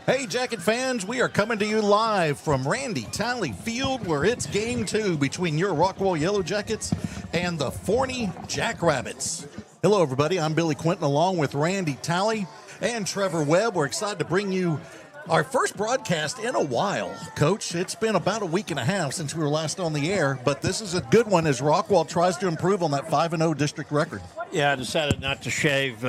Hey, Jacket fans, we are coming to you live from Randy Talley Field, where it's game 2 between your Rockwall Yellowjackets and the Forney Jackrabbits. Hello, everybody. I'm Billy Quinton, along with Randy Talley and Trevor Webb. We're excited to bring you our first broadcast in a while, Coach. It's been about a week and a half since we were last on the air, but this is a good one as Rockwall tries to improve on that 5-0 district record. Yeah, I decided not to shave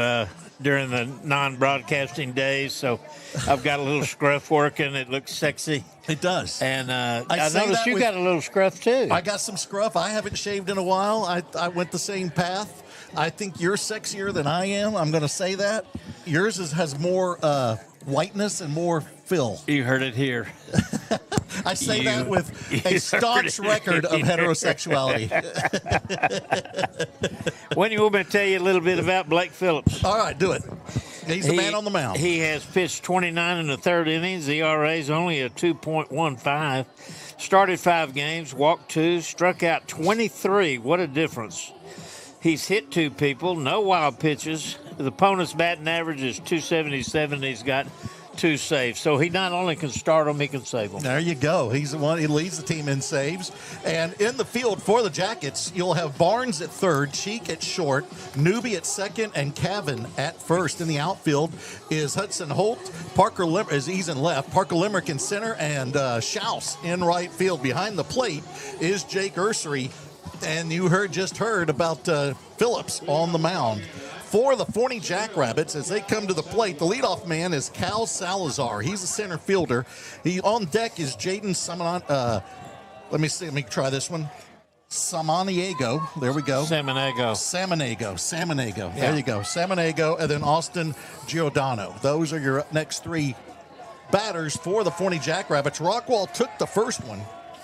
during the non-broadcasting days, so I've got a little scruff working. It looks sexy. It does. And I noticed you got a little scruff, too. I got some scruff. I haven't shaved in a while. I went the same path. I think you're sexier than I am. I'm going to say that. Yours has more whiteness and more fill. You heard it here. I say that with a staunch record of heterosexuality. When you want me to tell you a little bit about Blake Phillips? All right, do it. He's the man on the mound. He has pitched 29 in the third innings. The ERA is only a 2.15. Started 5 games, walked 2, struck out 23. What a difference. He's hit 2 people, no wild pitches. The opponent's batting average is 277. He's got 2 saves. So he not only can start them, he can save them. There you go. He's the one. He leads the team in saves. And in the field for the Jackets, you'll have Barnes at third, Cheek at short, Newby at second, and Cavan at first. In the outfield is Hudson Holt. Parker Limerick is he's in left. Parker Limerick in center, and Schaus in right field. Behind the plate is Jake Ursery. And you just heard about Phillips on the mound. For the Forney Jackrabbits, as they come to the plate, the leadoff man is Cal Salazar. He's a center fielder. On deck is Jaden Samaniego. Let me try this one. Samaniego. There we go. Samaniego. There you go. Samaniego, and then Austin Giordano. Those are your next 3 batters for the Forney Jackrabbits. Rockwall took the first one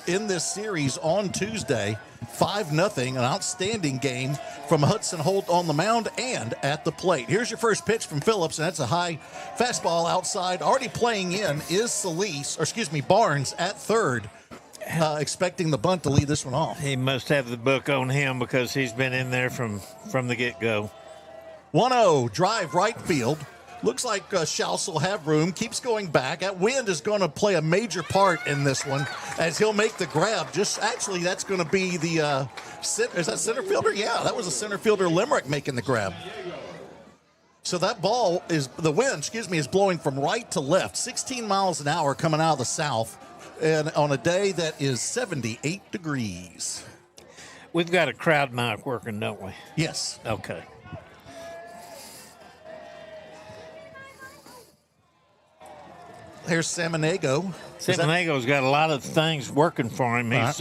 in this series on Tuesday, 5-0, an outstanding game from Hudson Holt on the mound and at the plate. Here's your first pitch from Phillips, and that's a high fastball outside. Already playing in is Barnes at third, expecting the bunt to lead this one off. He must have the book on him because he's been in there from the get-go. 1-0, drive right field. Looks like Schaus will have room. Keeps going back. That wind is going to play a major part in this one as he'll make the grab. That's going to be the is that center fielder? Yeah, that was a center fielder Limerick making the grab. So that ball the wind is blowing from right to left, 16 miles an hour coming out of the south, and on a day that is 78 degrees. We've got a crowd mic working, don't we? Yes. Okay. Here's Samaniego. Samanego's got a lot of things working for him. He's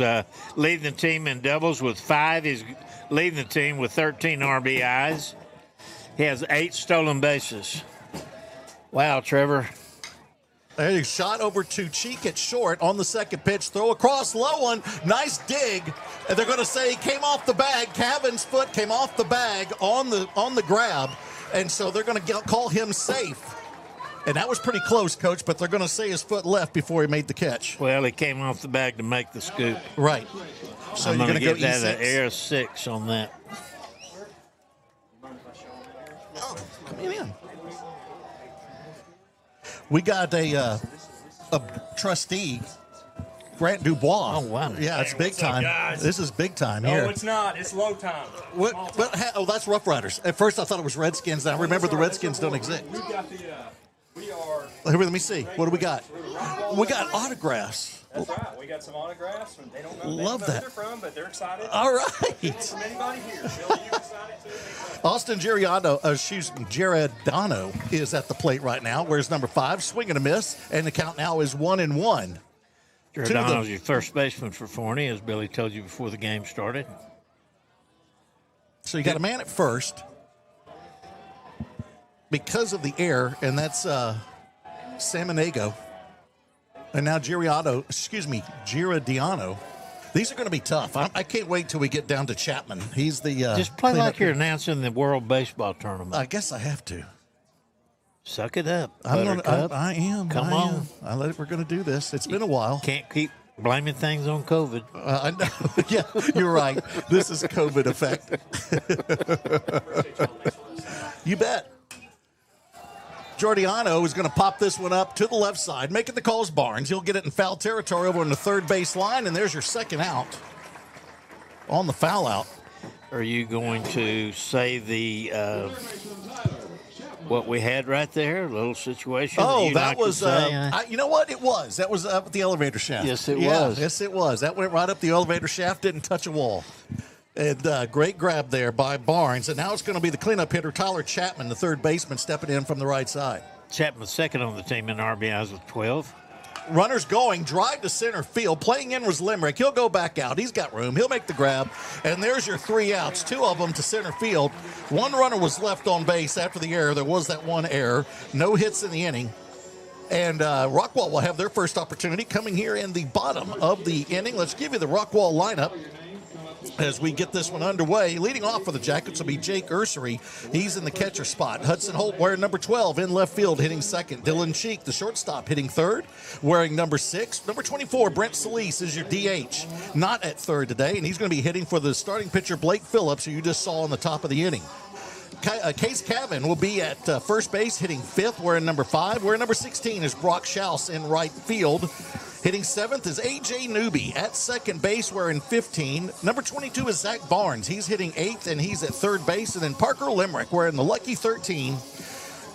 leading the team in doubles with 5. He's leading the team with 13 RBIs. He has 8 stolen bases. Wow, Trevor. There you shot over to Cheek at short on the second pitch. Throw across, low one. Nice dig. And they're going to say he came off the bag. Cavan's foot came off the bag on the grab. And so they're going to call him safe. And that was pretty close, Coach, but they're going to say his foot left before he made the catch. Well, he came off the bag to make the scoop. Right. So I'm you're going to go give that E6? an air 6 on that. Oh, come in. We got a trustee, Grant Dubois. Oh, wow. Yeah, it's big time. Guys? This is big time here. No, it's not. It's low time. That's Rough Riders. At first I thought it was Redskins. Now remember the Redskins don't exist. We've got we are. Here, let me see. What do we got? We got autographs. That's right. We got some autographs. And they don't know, Love that. where they're from, but they're excited. All right. From anybody here. Billy, you can sign it too. Austin Giordano is at the plate right now. Where's number 5? Swing and a miss. And the count now is 1-1. Giordano's your first baseman for Forney, as Billy told you before the game started. So you got a man at first because of the air, and that's Samaniego. And now Giordano. These are going to be tough. I can't wait till we get down to Chapman. He's the just play like you're announcing the World Baseball Tournament. I guess I have to. Suck it up, I am. Come on. We're going to do this. It's been a while. Can't keep blaming things on COVID. I know. Yeah, you're right. This is COVID effect. You bet. Giordano is going to pop this one up to the left side, making the calls Barnes. He'll get it in foul territory over on the third base line, and there's your second out on the foul out. Are you going to say the what we had right there, a little situation? Oh, you that like to was, say? you know what? It was. That was up the elevator shaft. Yes, it was. Yes, it was. That went right up the elevator shaft, didn't touch a wall. And great grab there by Barnes. And now it's going to be the cleanup hitter, Tyler Chapman, the third baseman, stepping in from the right side. Chapman's second on the team in RBIs with 12. Runners going, drive to center field. Playing in was Limerick. He'll go back out. He's got room. He'll make the grab. And there's your 3 outs, 2 of them to center field. 1 runner was left on base after the error. There was that 1 error. No hits in the inning. And Rockwall will have their first opportunity coming here in the bottom of the inning. Let's give you the Rockwall lineup as we get this one underway. Leading off for the Jackets will be Jake Ursery. He's in the catcher spot. Hudson Holt wearing number 12 in left field, hitting second. Dylan Cheek, the shortstop, hitting third, wearing number 6. Number 24, Brent Solis, is your DH. Not at third today, and he's going to be hitting for the starting pitcher, Blake Phillips, who you just saw on the top of the inning. Case Cavan will be at first base, hitting 5th, wearing number 5. Wearing number 16 is Brock Schaus in right field. Hitting 7th is A.J. Newby at second base, wearing 15. Number 22 is Zach Barnes. He's hitting 8th, and he's at third base. And then Parker Limerick wearing the lucky 13,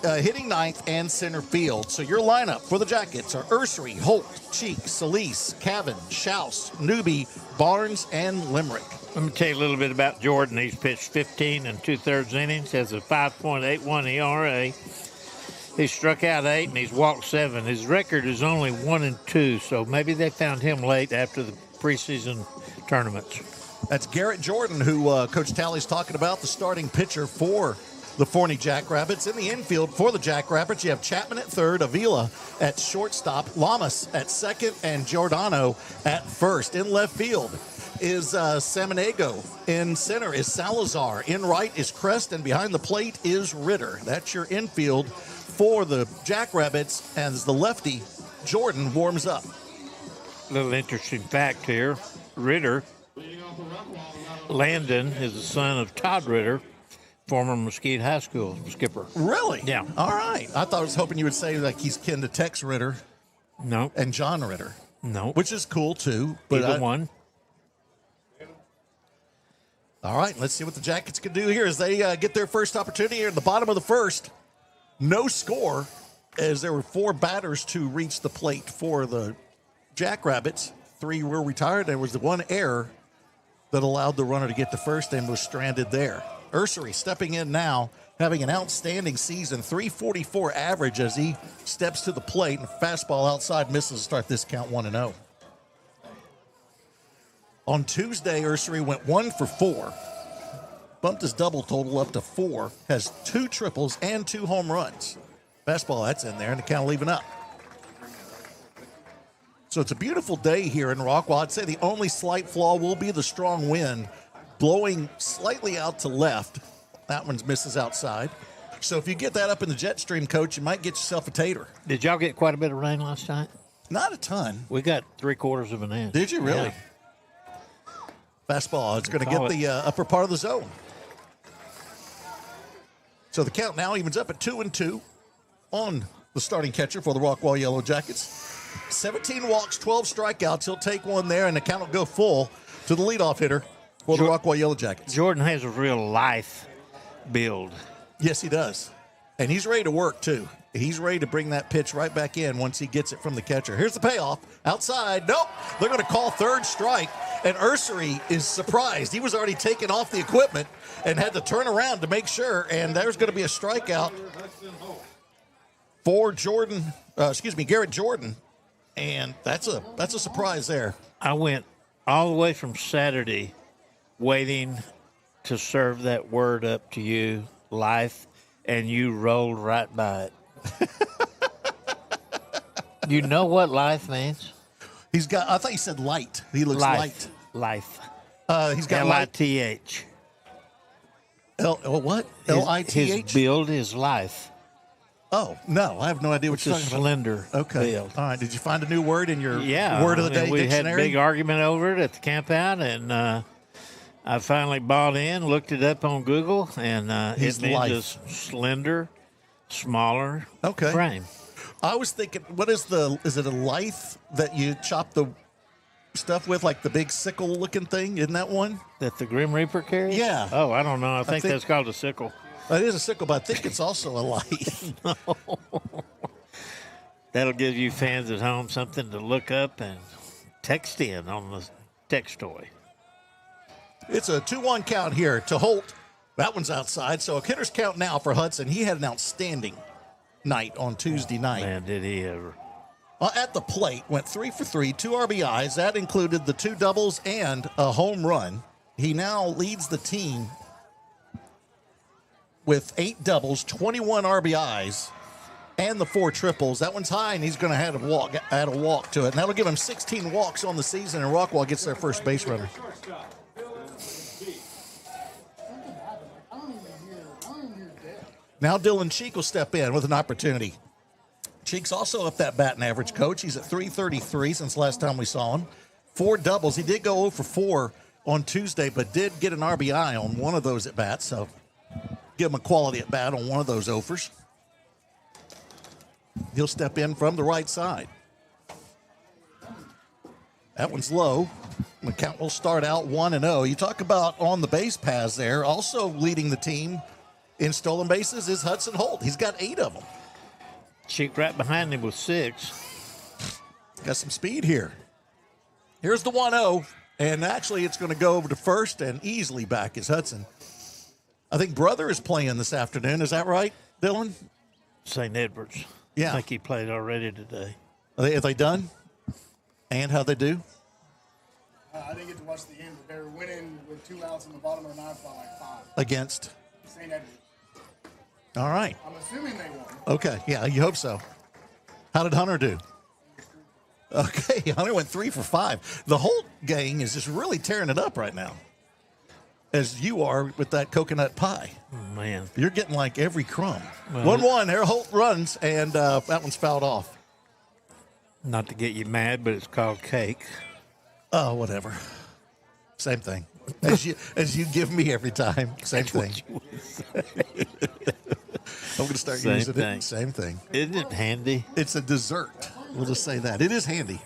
hitting 9th and center field. So your lineup for the Jackets are Ursery, Holt, Cheek, Solis, Cavan, Schaus, Newby, Barnes, and Limerick. Let me tell you a little bit about Jordan. He's pitched 15 and 2/3 innings, has a 5.81 ERA. He struck out 8 and he's walked 7. His record is only 1-2, so maybe they found him late after the preseason tournaments. That's Garrett Jordan, who Coach Talley's talking about, the starting pitcher for the Forney Jackrabbits. In the infield for the Jackrabbits, you have Chapman at third, Avila at shortstop, Lamas at second, and Giordano at first. In left field is Samanego. In center is Salazar. In right is Crest, and behind the plate is Ritter. That's your infield for the Jackrabbits as the lefty Jordan warms up. Little interesting fact here. Ritter, Landon is the son of Todd Ritter, former Mesquite High School skipper. Really? Yeah. All right. I was hoping you would say like he's kin to Tex Ritter. No. And John Ritter. No. Which is cool too. But Either one. All right, let's see what the Jackets can do here as they get their first opportunity here at the bottom of the first. No score, as there were 4 batters to reach the plate for the Jackrabbits. 3 were retired. There was the 1 error that allowed the runner to get to first and was stranded there. Ursery stepping in now, having an outstanding season, 344 average as he steps to the plate, and fastball outside misses to start this count 1-0. On Tuesday, Ursery went 1 for 4. Bumped his double total up to 4, has 2 triples and 2 home runs. Fastball, that's in there, and the count leaving up. So it's a beautiful day here in Rockwall. I'd say the only slight flaw will be the strong wind blowing slightly out to left. That one misses outside. So if you get that up in the jet stream, Coach, you might get yourself a tater. Did y'all get quite a bit of rain last night? Not a ton. We got 3/4 of an inch. Did you really? Yeah. Fastball, it's going to get the upper part of the zone. So the count now evens up at 2-2 on the starting catcher for the Rockwall Yellowjackets. 17 walks, 12 strikeouts. He'll take one there, and the count will go full to the leadoff hitter for the Rockwall Yellowjackets. Jordan has a real life build. Yes, he does. And he's ready to work, too. He's ready to bring that pitch right back in once he gets it from the catcher. Here's the payoff. Outside. Nope. They're going to call third strike. And Ursery is surprised. He was already taken off the equipment and had to turn around to make sure. And there's going to be a strikeout for Garrett Jordan. And that's a surprise there. I went all the way from Saturday waiting to serve that word up to you, life, and you rolled right by it. You know what life means? I thought you said light. He looks light. Life. He's got L-I-T-H. What? L-I-T-H? His build is life. Oh, no. I have no idea what It's you're a talking about. slender Okay. build. All right. Did you find a new word in your Yeah. word of the day we dictionary? had a big argument over it at the camp out, and I finally bought in, looked it up on Google, and it means life. just slender, smaller Okay. frame. I was thinking, is it a lathe that you chop the stuff with, like the big sickle-looking thing? Isn't that one? That the Grim Reaper carries? Yeah. Oh, I don't know. I think think- that's called a sickle. It is a sickle, but I think it's also a lathe. That'll give you fans at home something to look up and text in on the text toy. It's a 2-1 count here to Holt. That one's outside, so a hitter's count now for Hudson. He had an outstanding night on Tuesday night. Man, did he ever. At the plate, went 3 for 3, 2 RBIs. That included the 2 doubles and a home run. He now leads the team with 8 doubles, 21 RBIs, and the 4 triples. That one's high, and he's going to add a walk to it. And that'll give him 16 walks on the season, and Rockwall gets their first base runner. Now Dylan Cheek will step in with an opportunity. Cheek's also up that batting average, Coach. He's at 333 since last time we saw him. 4 doubles. He did go 0 for 4 on Tuesday, but did get an RBI on one of those at-bats, so give him a quality at-bat on one of those offers. He'll step in from the right side. That one's low. The count will start out 1-0. You talk about on the base paths there. Also leading the team in stolen bases is Hudson Holt. He's got 8 of them. Cheek right behind him with 6. Got some speed here. Here's the 1-0, and actually it's going to go over to first, and easily back is Hudson. I think Brother is playing this afternoon. Is that right, Dylan? St. Edwards. Yeah. I think he played already today. Are they done? And how'd they do? I didn't get to watch the game, but they were winning with 2 outs in the bottom of the 9th by like 5. Against? St. Edwards. All right. I'm assuming they won. Okay. Yeah, you hope so. How did Hunter do? Okay, Hunter went 3 for 5. The whole gang is just really tearing it up right now, as you are with that coconut pie. Oh, man. You're getting like every crumb. Well, 1-1. There Holt runs, and that one's fouled off. Not to get you mad, but it's called cake. Oh, whatever. Same thing. As you give me every time. Same thing. I'm going to start Same using thing. it. Same thing. Isn't it handy? It's a dessert. We'll just say that. It is handy.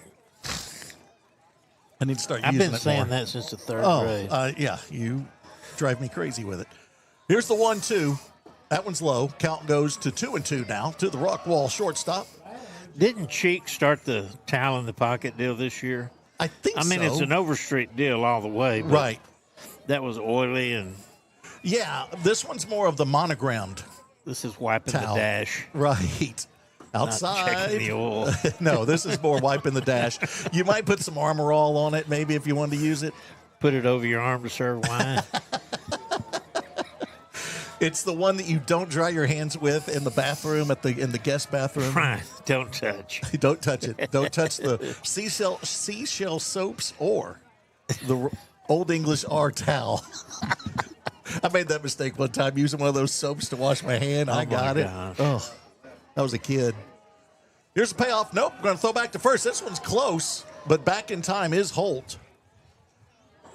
I need to start I've using been it saying more. that since the 3rd grade. Yeah. You drive me crazy with it. Here's the 1-2. That one's low. Count goes to 2-2 now to the Rockwall shortstop. Didn't Cheek start the towel in the pocket deal this year? I think so. I mean, it's an Overstreet deal all the way. But Right. That was oily, and Yeah, this one's more of the monogrammed this is wiping towel. the dash. Right. Not Outside. checking the oil. No, this is more wiping the dash. You might put some Armor All on it, maybe, if you wanted to use it. Put it over your arm to serve wine. It's the one that you don't dry your hands with in the bathroom in the guest bathroom. Fine. Don't touch. Don't touch it. Don't touch the seashell soaps or the Old English R towel. I made that mistake one time using one of those soaps to wash my hand. I got it. gosh. Oh, I was a kid. Here's the payoff. Nope, we're going to throw back to first. This one's close, but back in time is Holt.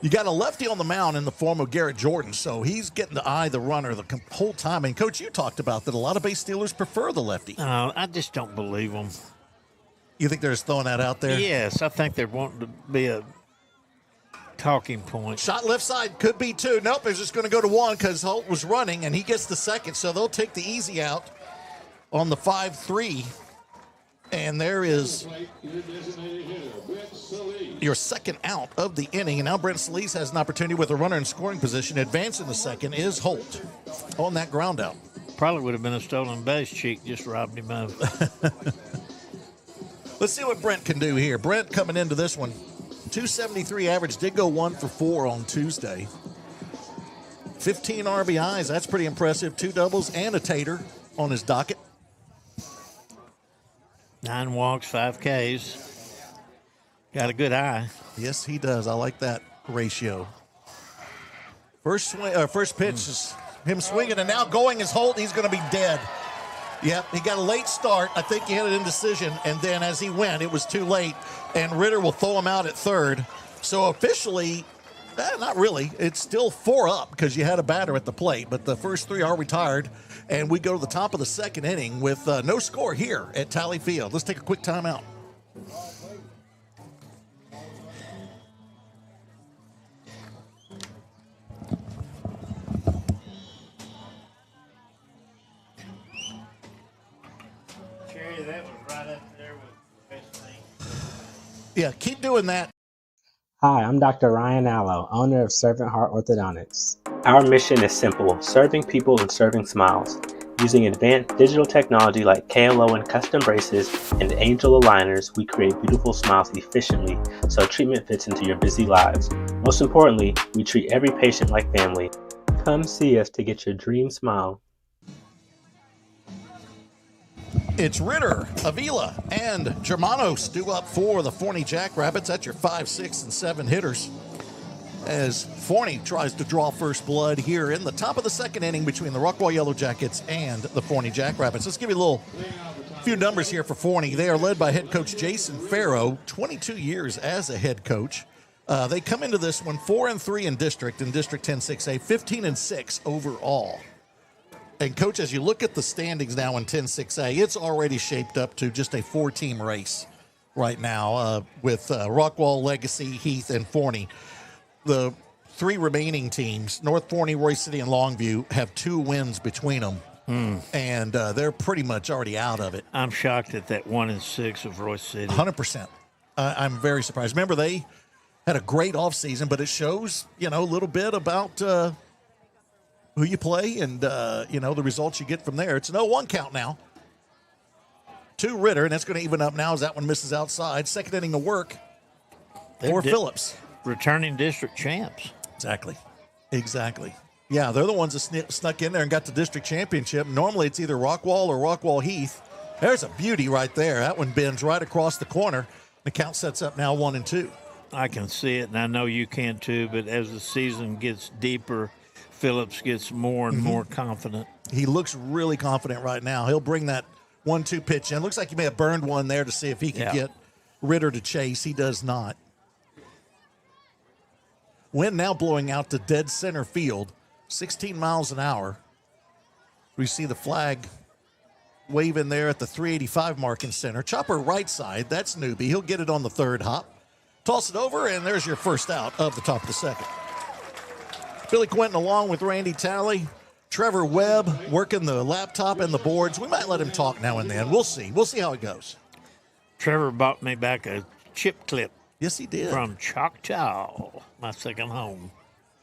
You got a lefty on the mound in the form of Garrett Jordan, so he's getting to eye the runner the whole time. And, Coach, you talked about that a lot of base stealers prefer the lefty. I just don't believe them. You think they're just throwing that out there? Yes, I think they're wanting to be a talking point. Shot left side, could be 2. Nope, it's just going to go to 1 because Holt was running, and he gets the second, so they'll take the easy out on the 5-3. And there is your second out of the inning. And now Brent Solis has an opportunity with a runner in scoring position. Advancing the second is Holt on that ground out. Probably would have been a stolen base. Cheek just robbed him of. Let's see what Brent can do here. Brent coming into this one, 273 average, did go 1 for 4 on Tuesday. 15 RBIs, that's pretty impressive. 2 doubles and a tater on his docket. 9 walks, 5 Ks. Got a good eye. Yes, he does. I like that ratio. First pitch is him swinging, and now going is Holt. He's going to be dead. Yep, he got a late start. I think he had an indecision, and then as he went, it was too late, and Ritter will throw him out at third. So officially, Not really. It's still 4 up because you had a batter at the plate, but the first 3 are retired, and we go to the top of the second inning with no score here at Tally Field. Let's take a quick timeout. Cherry, that was right up there with the best thing. Yeah, keep doing that. Hi, I'm Dr. Ryan Allo, owner of Servant Heart Orthodontics. Our mission is simple, serving people and serving smiles. Using advanced digital technology like KLO and custom braces and Angel aligners, we create beautiful smiles efficiently so treatment fits into your busy lives. Most importantly, we treat every patient like family. Come see us to get your dream smile. It's Ritter, Avila, and Germanos due up for the Forney Jackrabbits. That's your 5, 6, and 7 hitters. As Forney tries to draw first blood here in the top of the second inning between the Rockwall Yellowjackets and the Forney Jackrabbits. Let's give you a few numbers here for Forney. They are led by head coach Jason Farrow, 22 years as a head coach. They come into this one 4-3 in District 10-6A, 15-6 overall. And, Coach, as you look at the standings now in 10-6A, it's already shaped up to just a 4-team race right now with Rockwall, Legacy, Heath, and Forney. The 3 remaining teams, North Forney, Roy City, and Longview, have 2 wins between them, and they're pretty much already out of it. I'm shocked at that 1-6 of Roy City. 100%. I'm very surprised. Remember, they had a great offseason, but it shows, a little bit about who you play and, the results you get from there. It's an 0-1 count now. 2 Ritter, and that's going to even up now as that one misses outside. Second inning of work for Phillips. Returning district champs. Exactly. Yeah, they're the ones that snuck in there and got the district championship. Normally it's either Rockwall or Rockwall Heath. There's a beauty right there. That one bends right across the corner. The count sets up now 1-2. I can see it, and I know you can too, but as the season gets deeper, Phillips gets more and more confident. He looks really confident right now. He'll bring that 1-2 pitch in. Looks like he may have burned one there to see if he can get Ritter to chase. He does not. Wind now blowing out to dead center field, 16 miles an hour. We see the flag waving there at the 385 mark in center. Chopper right side, that's Newbie. He'll get it on the third hop. Toss it over, and there's your first out of the top of the second. Billy Quinton along with Randy Talley. Trevor Webb working the laptop and the boards. We might let him talk now and then. We'll see. We'll see how it goes. Trevor bought me back a chip clip. Yes, he did. From Choctaw, my second home.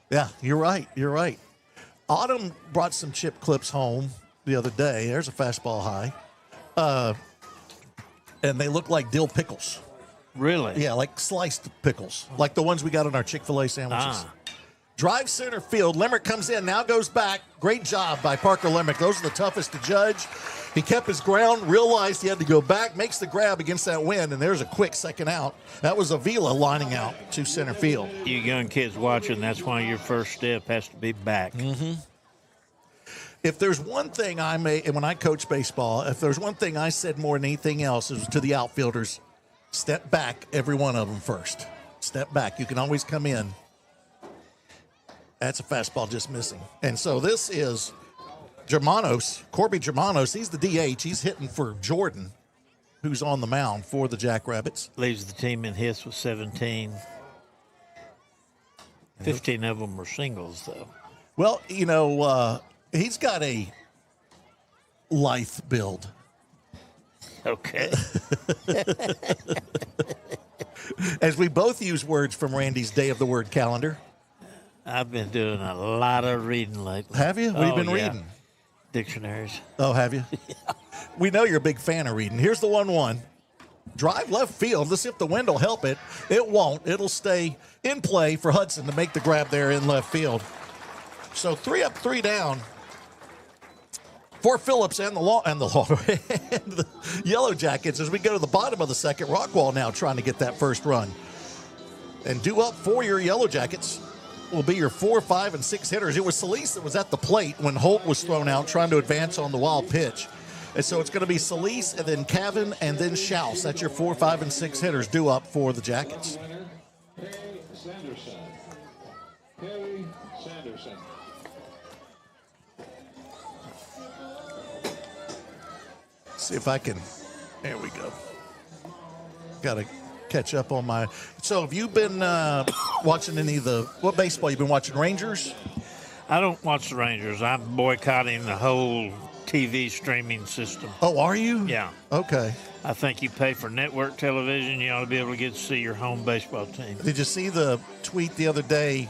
Yeah, you're right. You're right. Autumn brought some chip clips home the other day. There's a fastball high. And they look like dill pickles. Really? Yeah, like sliced pickles, like the ones we got on our Chick-fil-A sandwiches. Drive center field. Limerick comes in, now goes back. Great job by Parker Limerick. Those are the toughest to judge. He kept his ground, realized he had to go back, makes the grab against that wind, and there's a quick second out. That was Avila lining out to center field. You young kids watching, that's why your first step has to be back. Mm-hmm. If there's one thing and when I coach baseball, if there's one thing I said more than anything else, is to the outfielders, step back, every one of them first. Step back. You can always come in. That's a fastball just missing. And so this is Germanos, Corby Germanos. He's the DH. He's hitting for Jordan, who's on the mound for the Jackrabbits. Leads the team in hits with 17. 15 of them were singles, though. Well, he's got a lithe build. Okay. As we both use words from Randy's Day of the Word calendar. I've been doing a lot of reading lately. Have you? What have you been reading? Dictionaries. Oh, have you? Yeah. We know you're a big fan of reading. Here's the 1-1. Drive left field. Let's see if the wind will help it. It won't. It'll stay in play for Hudson to make the grab there in left field. So 3 up, 3 down for Phillips and the Yellowjackets as we go to the bottom of the second. Rockwall now trying to get that first run. And due up for your Yellowjackets will be your 4, 5, and 6 hitters. It was Solis that was at the plate when Holt was thrown out trying to advance on the wild pitch. And so it's going to be Solis and then Cavan and then Schaus. That's your 4, 5, and 6 hitters due up for the Jackets. Harry Sanderson. See if I can. There we go. Got to catch up on my. So, have you been watching any of the what baseball? You've been watching Rangers? I don't watch the Rangers. I'm boycotting the whole TV streaming system. Oh, are you? Yeah. Okay. I think you pay for network television, you ought to be able to get to see your home baseball team. Did you see the tweet the other day?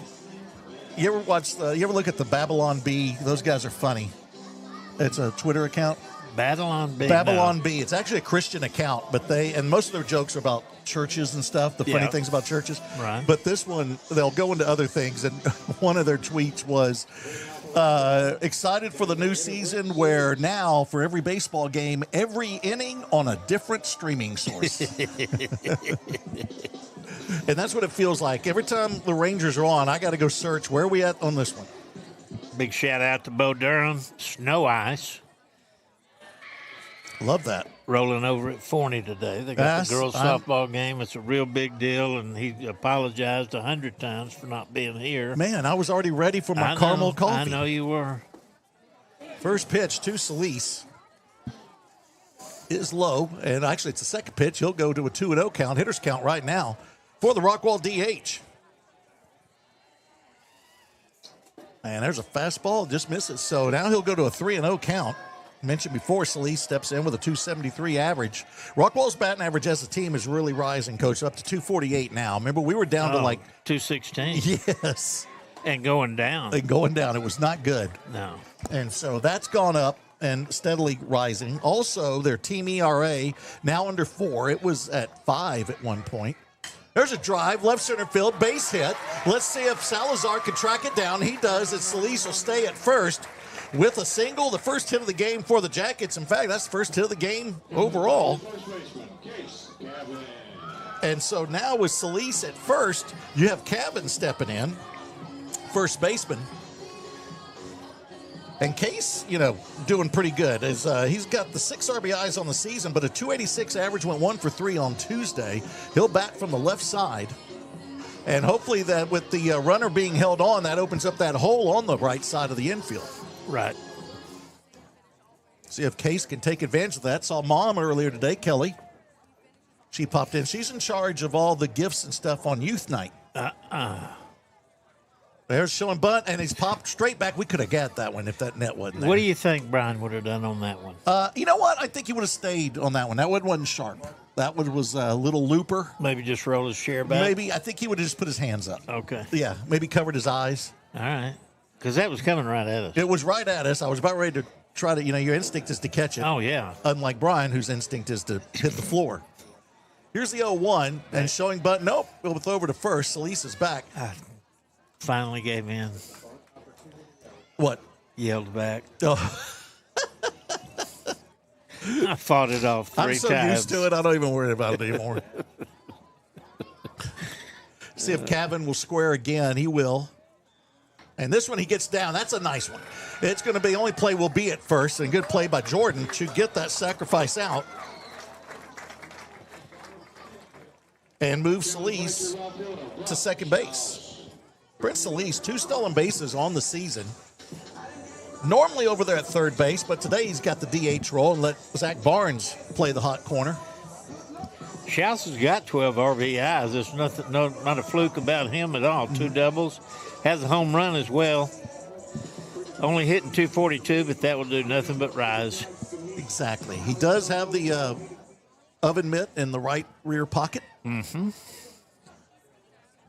You ever look at the Babylon Bee? Those guys are funny. It's a Twitter account. Babylon B. Babylon Bee. It's actually a Christian account, but most of their jokes are about churches and stuff, the funny things about churches. Right. But this one, they'll go into other things, and one of their tweets was, excited for the new season where now for every baseball game, every inning on a different streaming source. And that's what it feels like. Every time the Rangers are on, I got to go search where are we at on this one. Big shout out to Bo Durham. Snow ice. Love that. Rolling over at Forney today. They got the girls' softball game. It's a real big deal, and he apologized 100 times for not being here. Man, I was already ready for my caramel coffee. I know you were. First pitch to Solis is low, and actually it's the second pitch. He'll go to a 2-0 count, hitter's count right now for the Rockwall DH. And there's a fastball, just misses. So now he'll go to a 3-0 count. Mentioned before, Solis steps in with a 273 average. Rockwall's batting average as a team is really rising, Coach, up to 248 now. Remember, we were down to like 216. Yes. And going down. And going down. It was not good. No. And so that's gone up and steadily rising. Also, their team ERA now under 4. It was at 5 at one point. There's a drive, left center field, base hit. Let's see if Salazar can track it down. He does, and Solis will stay at first with a single, the first hit of the game for the Jackets. In fact, that's the first hit of the game overall. And so now with Solis at first, you have Cavan stepping in, first baseman. And Case, doing pretty good. He's got the 6 RBIs on the season, but a 286 average, went 1 for 3 on Tuesday. He'll bat from the left side. And hopefully that with the runner being held on, that opens up that hole on the right side of the infield. Right. See if Case can take advantage of that. Saw Mom earlier today, Kelly. She popped in. She's in charge of all the gifts and stuff on youth night. There's showing bunt, and he's popped straight back. We could have got that one if that net wasn't there. What do you think Brian would have done on that one? You know what? I think he would have stayed on that one. That one wasn't sharp. That one was a little looper. Maybe just roll his chair back? Maybe. I think he would have just put his hands up. Okay. Yeah, maybe covered his eyes. All right. Because that was coming right at us. It was right at us. I was about ready to try to, your instinct is to catch it. Oh, yeah. Unlike Brian, whose instinct is to hit the floor. Here's the 0-1, and showing bunt. Nope. With over to first. Solis is back. Finally gave in. What? Yelled back. Oh. I fought it off 3 times. I'm so used to it, I don't even worry about it anymore. See if Cavan will square again. He will. And this one he gets down. That's a nice one. It's going to be, only play will be at first, and good play by Jordan to get that sacrifice out. And move Solis to second base. Brent Solis, 2 stolen bases on the season. Normally over there at third base, but today he's got the DH role and let Zach Barnes play the hot corner. Schaus has got 12 RBIs. There's nothing, not a fluke about him at all. 2 doubles. Has a home run as well. Only hitting 242, but that will do nothing but rise. Exactly. He does have the oven mitt in the right rear pocket. Mm-hmm.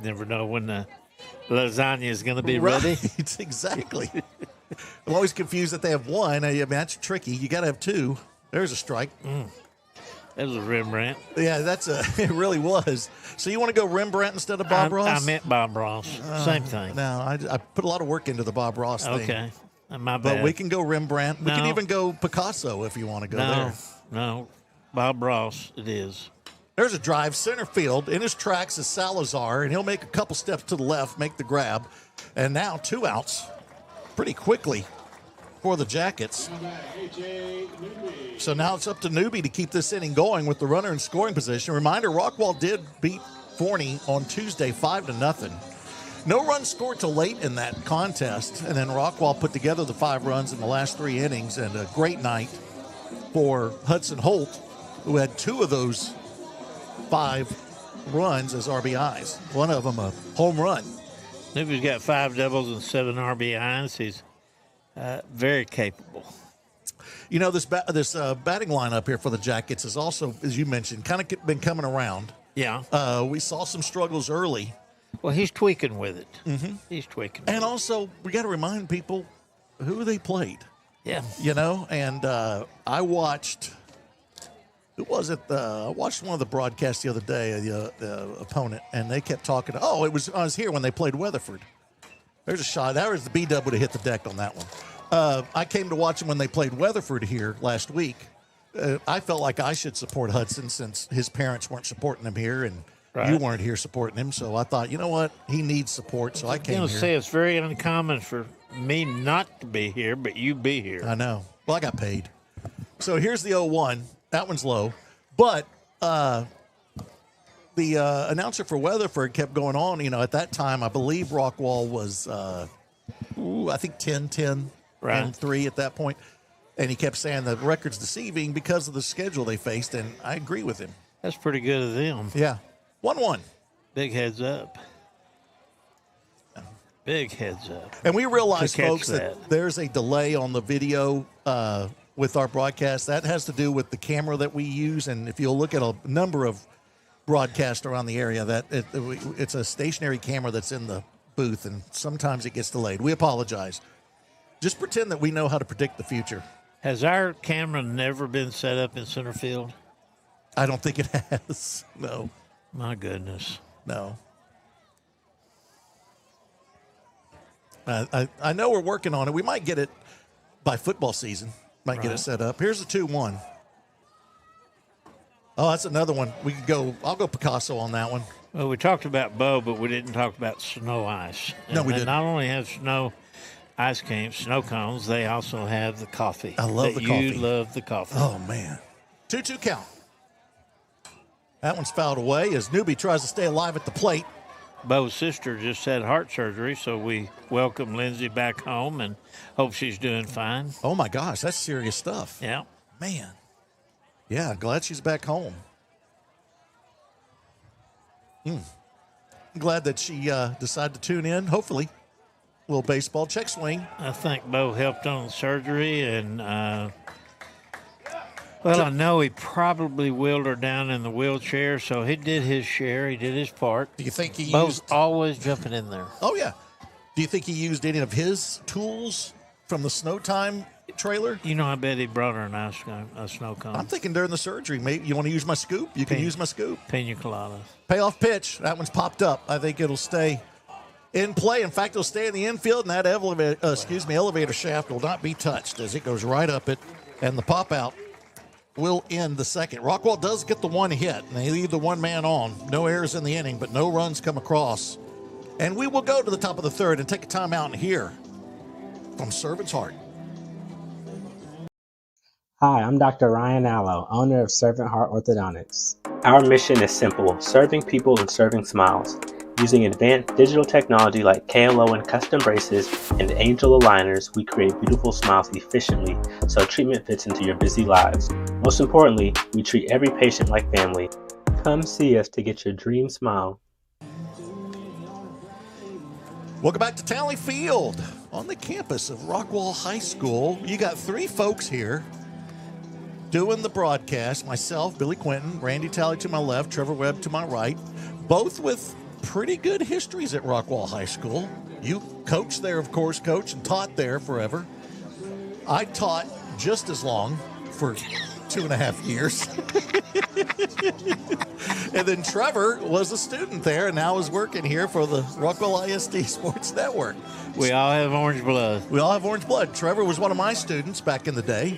Never know when the lasagna is going to be ready. Exactly. I'm always confused that they have 1. I mean, that's tricky. You got to have 2. There's a strike. That was a Rembrandt. Yeah, it really was. So you want to go Rembrandt instead of Bob Ross? I meant Bob Ross. Same thing. No, I put a lot of work into the Bob Ross thing. Okay. My bad. But we can go Rembrandt. We can even go Picasso if you want to go there. No. Bob Ross it is. There's a drive, center field. In his tracks is Salazar, and he'll make a couple steps to the left, make the grab. And now 2 outs pretty quickly for the Jackets. So now it's up to Newby to keep this inning going with the runner in scoring position. Reminder, Rockwall did beat Forney on Tuesday 5-0. No runs scored till late in that contest, and then Rockwall put together the 5 runs in the last 3 innings, and a great night for Hudson Holt, who had 2 of those 5 runs as RBIs. One of them a home run. Newby's got 5 doubles and 7 RBIs. He's very capable. You know, this batting lineup here for the Jackets is also, as you mentioned, kind of been coming around. Yeah. We saw some struggles early. Well, he's tweaking with it. Mm-hmm. He's tweaking. And also, we got to remind people who they played. Yeah. You know, and I watched, I watched one of the broadcasts the other day, the opponent, and they kept talking. I was here when they played Weatherford. There's a shot. That was the B-dub would have hit the deck on that one. I came to watch them when they played Weatherford here last week. I felt like I should support Hudson since his parents weren't supporting him here, and you weren't here supporting him. So I thought, you know what? He needs support, so I came here. Say it's very uncommon for me not to be here, but you be here. I know. Well, I got paid. So here's the 0-1. That one's low. But the announcer for Weatherford kept going on. You know, at that time, I believe Rockwall was, I think 10-10 and 3 at that point. And he kept saying the record's deceiving because of the schedule they faced, and I agree with him. That's pretty good of them. Yeah. 1-1. Big heads up. Big heads up. And we realize, folks, that there's a delay on the video with our broadcast. That has to do with the camera that we use. And if you'll look at a number of broadcasts around the area, that it's a stationary camera that's in the booth, and sometimes it gets delayed. We apologize. Just pretend that we know how to predict the future. Has our camera never been set up in center field? I don't think it has. No. My goodness. No. I know we're working on it. We might get it by football season. Might get it set up. Here's the 2-1. Oh, that's another one. We could go. I'll go Picasso on that one. Well, we talked about Bo, but we didn't talk about snow ice. No, we didn't. Not only have snow ice cream, snow cones, they also have the coffee. I love the coffee. You love the coffee. Oh, man. 2-2 count. That one's fouled away as Newby tries to stay alive at the plate. Bo's sister just had heart surgery, so we welcome Lindsay back home and hope she's doing fine. Oh, my gosh. That's serious stuff. Yeah. Man. Yeah, glad she's back home. Glad that she decided to tune in. Hopefully. Little baseball check swing. I think Bo helped on the surgery, and I know he probably wheeled her down in the wheelchair, so he did his share. He did his part. Do you think he Bo's always jumping in there. Oh, yeah. Do you think he used any of his tools from the snow time trailer? You know, I bet he brought her a snow cone. I'm thinking during the surgery, maybe you want to use my scoop? You can use my scoop. Pina coladas. Payoff pitch. That one's popped up. I think it'll stay in play. In fact, it'll stay in the infield, and that elevator shaft will not be touched as it goes right up it, and the pop out will end the second. Rockwall does get the one hit, and they leave the one man on. No errors in the inning, but no runs come across. And we will go to the top of the third and take a timeout and hear from Servant's Heart. Hi, I'm Dr. Ryan Allo, owner of Servant Heart Orthodontics. Our mission is simple: serving people and serving smiles. Using advanced digital technology like KLO and custom braces and angel aligners, we create beautiful smiles efficiently so treatment fits into your busy lives. Most importantly, we treat every patient like family. Come see us to get your dream smile. Welcome back to Townley Field on the campus of Rockwall High School. You got 3 folks here doing the broadcast. Myself, Billy Quinton, Randy Talley to my left, Trevor Webb to my right, both with pretty good histories at Rockwall High School. You coached there, of course, Coach, and taught there forever. I taught just as long for 2.5 years. And then Trevor was a student there and now is working here for the Rockwall ISD Sports Network. We all have orange blood. We all have orange blood. Trevor was one of my students back in the day.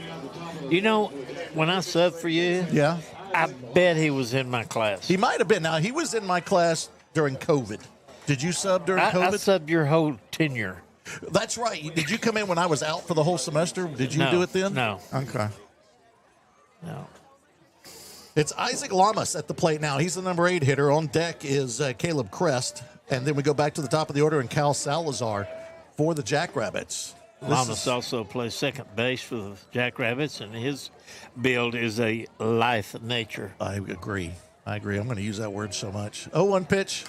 You know, when I subbed for you, Yeah. I bet he was in my class. He might have been. Now, he was in my class during COVID. Did you sub during COVID? I subbed your whole tenure. That's right. Did you come in when I was out for the whole semester? Did you do it then? No. Okay. No. It's Isaac Lamas at the plate now. He's the number 8 hitter. On deck is Caleb Crest. And then we go back to the top of the order, and Cal Salazar for the Jackrabbits. Lamas also plays second base for the Jackrabbits, and his build is a lithe nature. I agree. I'm going to use that word so much. 0-1 pitch.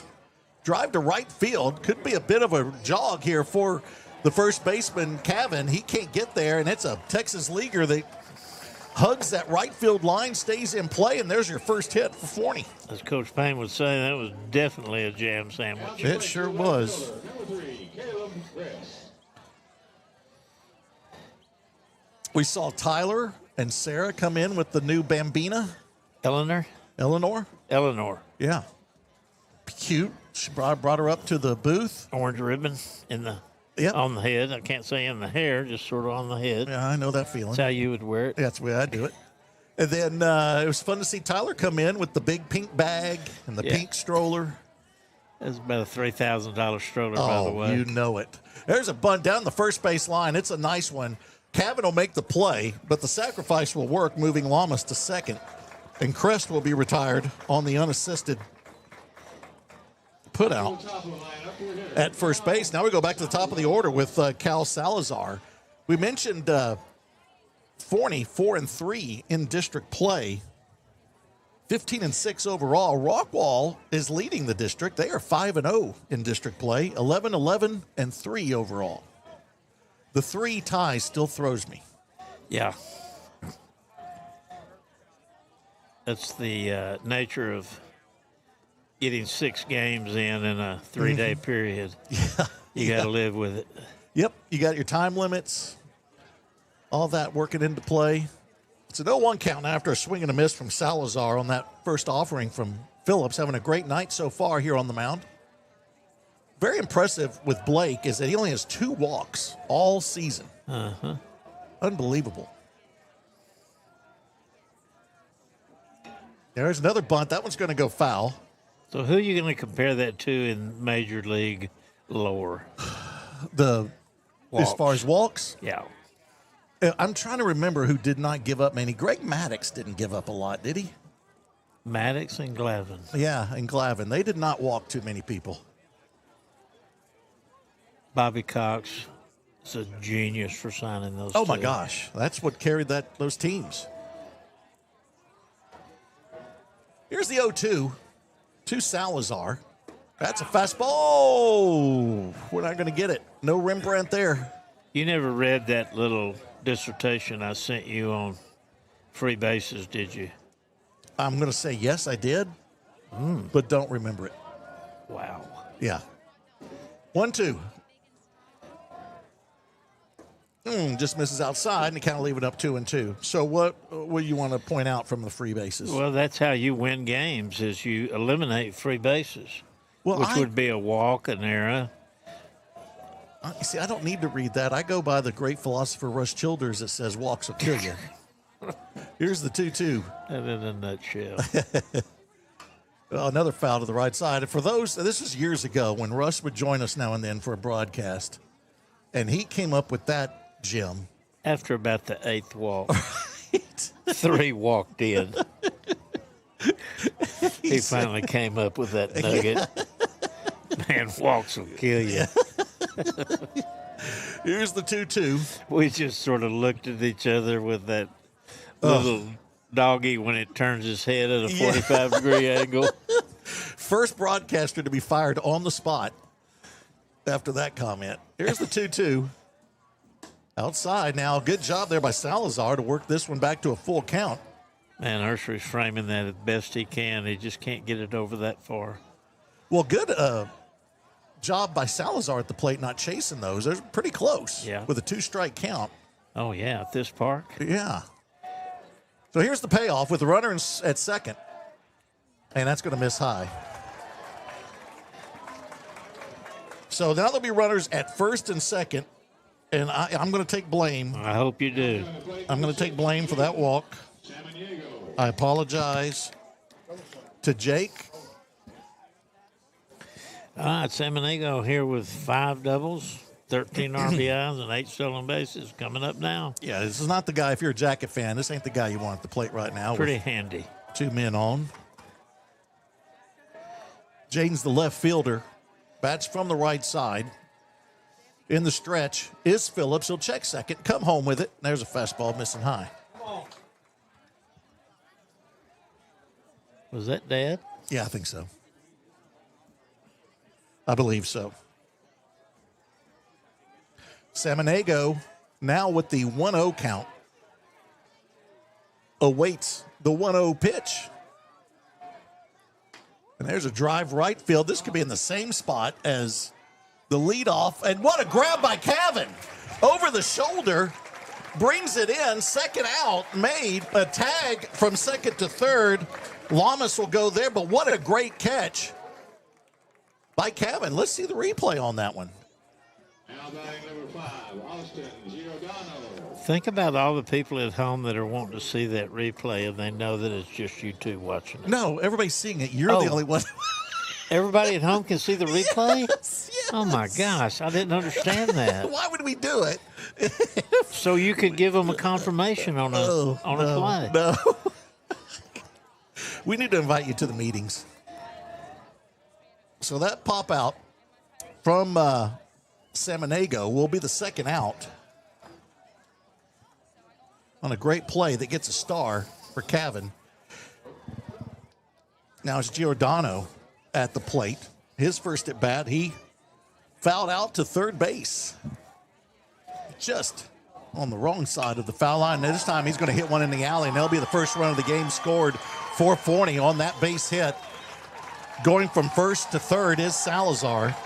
Drive to right field. Could be a bit of a jog here for the first baseman, Cavan. He can't get there, and it's a Texas leaguer that hugs that right field line, stays in play, and there's your first hit for Forney. As Coach Payne would say, that was definitely a jam sandwich. It sure was. We saw Tyler and Sarah come in with the new Bambina. Eleanor? Eleanor. Yeah. Cute. She brought her up to the booth. Orange ribbon on the head. I can't say in the hair, just sort of on the head. Yeah, I know that feeling. That's how you would wear it. That's the way I do it. And then it was fun to see Tyler come in with the big pink bag and the pink stroller. That's about a $3,000 stroller, by the way. You know it. There's a bunt down the first base line. It's a nice one. Cavan will make the play, but the sacrifice will work, moving Lamas to second. And Crest will be retired on the unassisted put out at first base. Now we go back to the top of the order with Cal Salazar. We mentioned Forney 4-3 in district play, 15-6 overall. Rockwall is leading the district. They are 5-0 in district play, 11-11-3 overall. The 3 ties still throws me. Yeah. That's the nature of getting 6 games in a 3-day period. Yeah. You got to live with it. Yep. You got your time limits, all that working into play. It's an 0-1 count after a swing and a miss from Salazar on that first offering from Phillips. Having a great night so far here on the mound. Very impressive with Blake is that he only has 2 walks all season. Uh-huh. Unbelievable. There's another bunt. That one's going to go foul. So who are you going to compare that to in Major League lore? As far as walks? Yeah. I'm trying to remember who did not give up many. Greg Maddox didn't give up a lot, did he? Maddox and Glavin. Yeah, and Glavin. They did not walk too many people. Bobby Cox is a genius for signing those Oh, my two. gosh. That's what carried those teams. Here's the 0-2 to Salazar. That's a fastball. Oh, we're not going to get it. No Rembrandt there. You never read that little dissertation I sent you on free bases, did you? I'm going to say yes, I did, but don't remember it. Wow. Yeah. 1-2. Just misses outside, and you kind of leave it up 2-2. So what do you want to point out from the free bases? Well, that's how you win games, is you eliminate free bases, which would be a walk, an error. See, I don't need to read that. I go by the great philosopher Rush Childers that says walks will kill you. Here's the 2-2. That in a nutshell. Well, another foul to the right side. And for those, this was years ago when Russ would join us now and then for a broadcast, and he came up with that gem. After about the 8th walk, Right. 3 walked in. He finally came up with that nugget. Man, walks will kill you. Here's the 2-2. We just sort of looked at each other with that little doggy when it turns his head at a 45-degree angle. First broadcaster to be fired on the spot after that comment. Here's the 2-2. Outside now. Good job there by Salazar to work this one back to a full count. Man, Ursher's framing that as best he can. He just can't get it over that far. Well, good job by Salazar at the plate not chasing those. They're pretty close with a 2-strike count. Oh, yeah, at this park? Yeah. So here's the payoff with the runner at second. And that's going to miss high. So now there'll be runners at first and second. And I'm going to take blame. I hope you do. I'm going to take blame for that walk. I apologize to Jake. All right, Samaniego here with 5 doubles, 13 RBIs, and 8 stolen bases coming up now. Yeah, this is not the guy, if you're a Jacket fan, this ain't the guy you want at the plate right now. Pretty handy. 2 men on. Jaden's the left fielder. Bats from the right side. In the stretch is Phillips. He'll check second, come home with it. There's a fastball missing high. Was that Dad? Yeah, I think so. I believe so. Samaniego now with the 1-0 count awaits the 1-0 pitch. And there's a drive right field. This could be in the same spot as the leadoff. And what a grab by Cavan. Over the shoulder, brings it in. Second out, made a tag from second to third. Lamas will go there, but what a great catch by Cavan. Let's see the replay on that one. Think about all the people at home that are wanting to see that replay, and they know that it's just you two watching it. No, everybody's seeing it. You're the only one. Everybody at home can see the replay? Yes. Oh, my gosh. I didn't understand that. Why would we do it? So you could give them a confirmation on a play. No. We need to invite you to the meetings. So that pop out from Samaniego will be the second out on a great play that gets a star for Cavan. Now it's Giordano at the plate. His first at bat, he fouled out to third base. Just on the wrong side of the foul line. Now this time he's going to hit one in the alley, and that'll be the first run of the game scored for Forney on that base hit. Going from first to third is Salazar.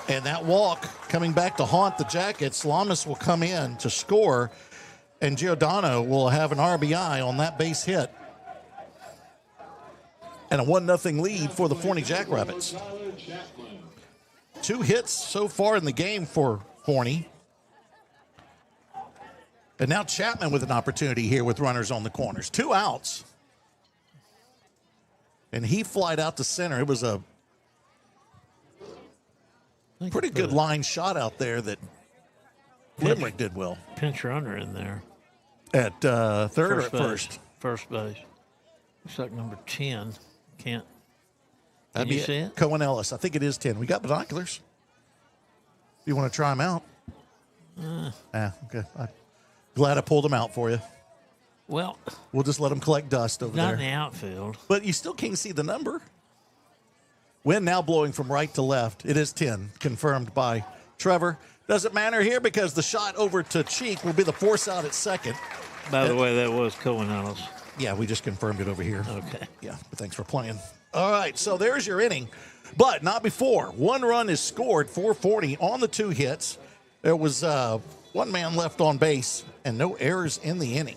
And that walk coming back to haunt the Jackets. Lamas will come in to score, and Giordano will have an RBI on that base hit. And a 1-0 lead for the Forney Jackrabbits. 2 hits so far in the game for Forney. And now Chapman with an opportunity here with runners on the corners. 2 outs. And he flied out to center. It was a pretty good line shot out there that Limerick did well. Pinch runner in there. At third or at first? First base. Looks like number 10. Can That'd you be see it? Cohen Ellis. I think it is 10. We got binoculars. If you want to try them out. Okay. I'm glad I pulled them out for you. Well, We'll just let them collect dust over not in there. the outfield. But you still can't see the number. Wind now blowing from right to left. It is 10, confirmed by Trevor. Doesn't matter here because the shot over to Cheek will be the force out at second. By the way, that was Cohen Ellis. Yeah, we just confirmed it over here. Okay. Yeah, but thanks for playing. All right, so there's your inning. But not before. 1 run is scored for Forney on the 2 hits. There was 1 man left on base and no errors in the inning.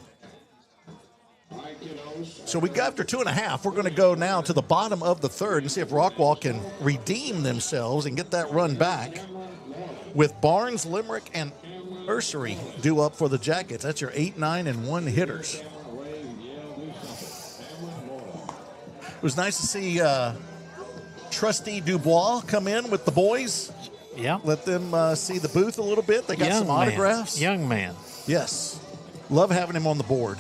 So we got after 2.5. We're going to go now to the bottom of the third and see if Rockwall can redeem themselves and get that run back with Barnes, Limerick, and Ursery due up for the Jackets. That's your 8, 9, and 1 hitters. It was nice to see Trustee Dubois come in with the boys. Yeah. Let them see the booth a little bit. They got some autographs. Young man. Yes. Love having him on the board.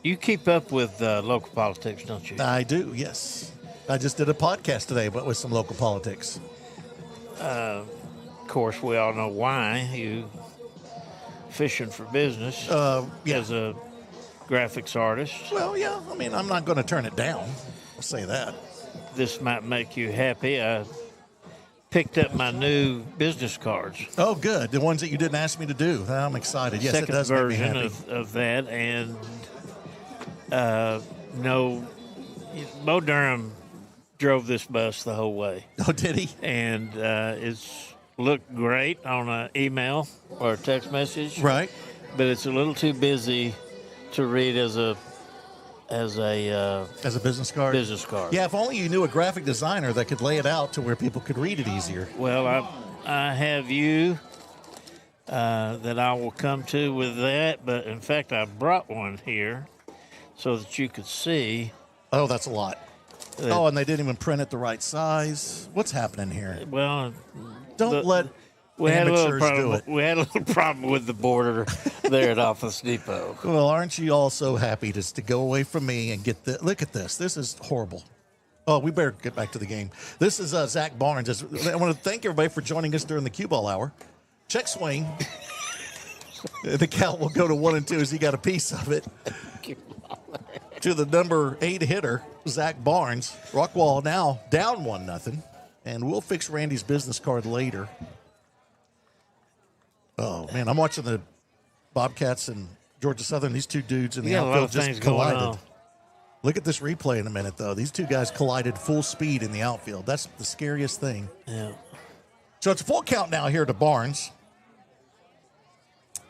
You keep up with local politics, don't you? I do, yes. I just did a podcast today but with some local politics. Of course, we all know why you fishing for business as a graphics artist. Well, yeah. I mean, I'm not going to turn it down. I'll say that. This might make you happy. I picked up my new business cards. Oh, good. The ones that you didn't ask me to do. I'm excited. Yes, Second it does make me version happy. of that, and no, Bo Durham drove this bus the whole way. Oh, did he? And it's looked great on an email or a text message. Right. But it's a little too busy to read as a business card? business card. Yeah, if only you knew a graphic designer that could lay it out to where people could read it easier. Well, I have you that I will come to with that, but in fact, I brought one here so that you could see. Oh, that's a lot. And they didn't even print it the right size. What's happening here? Well, Don't let we had a little amateurs do problem. it. We had a little problem with the border there at Office Depot. Well, aren't you all so happy just to go away from me and get the look at this? This is horrible. Oh, we better get back to the game. This is Zach Barnes. I want to thank everybody for joining us during the cue ball hour. Check swing. The count will go to 1 and 2 as he got a piece of it. To the number 8 hitter, Zach Barnes. Rockwall now down 1-0. And we'll fix Randy's business card later. Oh, man, I'm watching the Bobcats and Georgia Southern. These two dudes in the outfield just collided. Look at this replay in a minute, though. These two guys collided full speed in the outfield. That's the scariest thing. Yeah. So it's a full count now here to Barnes.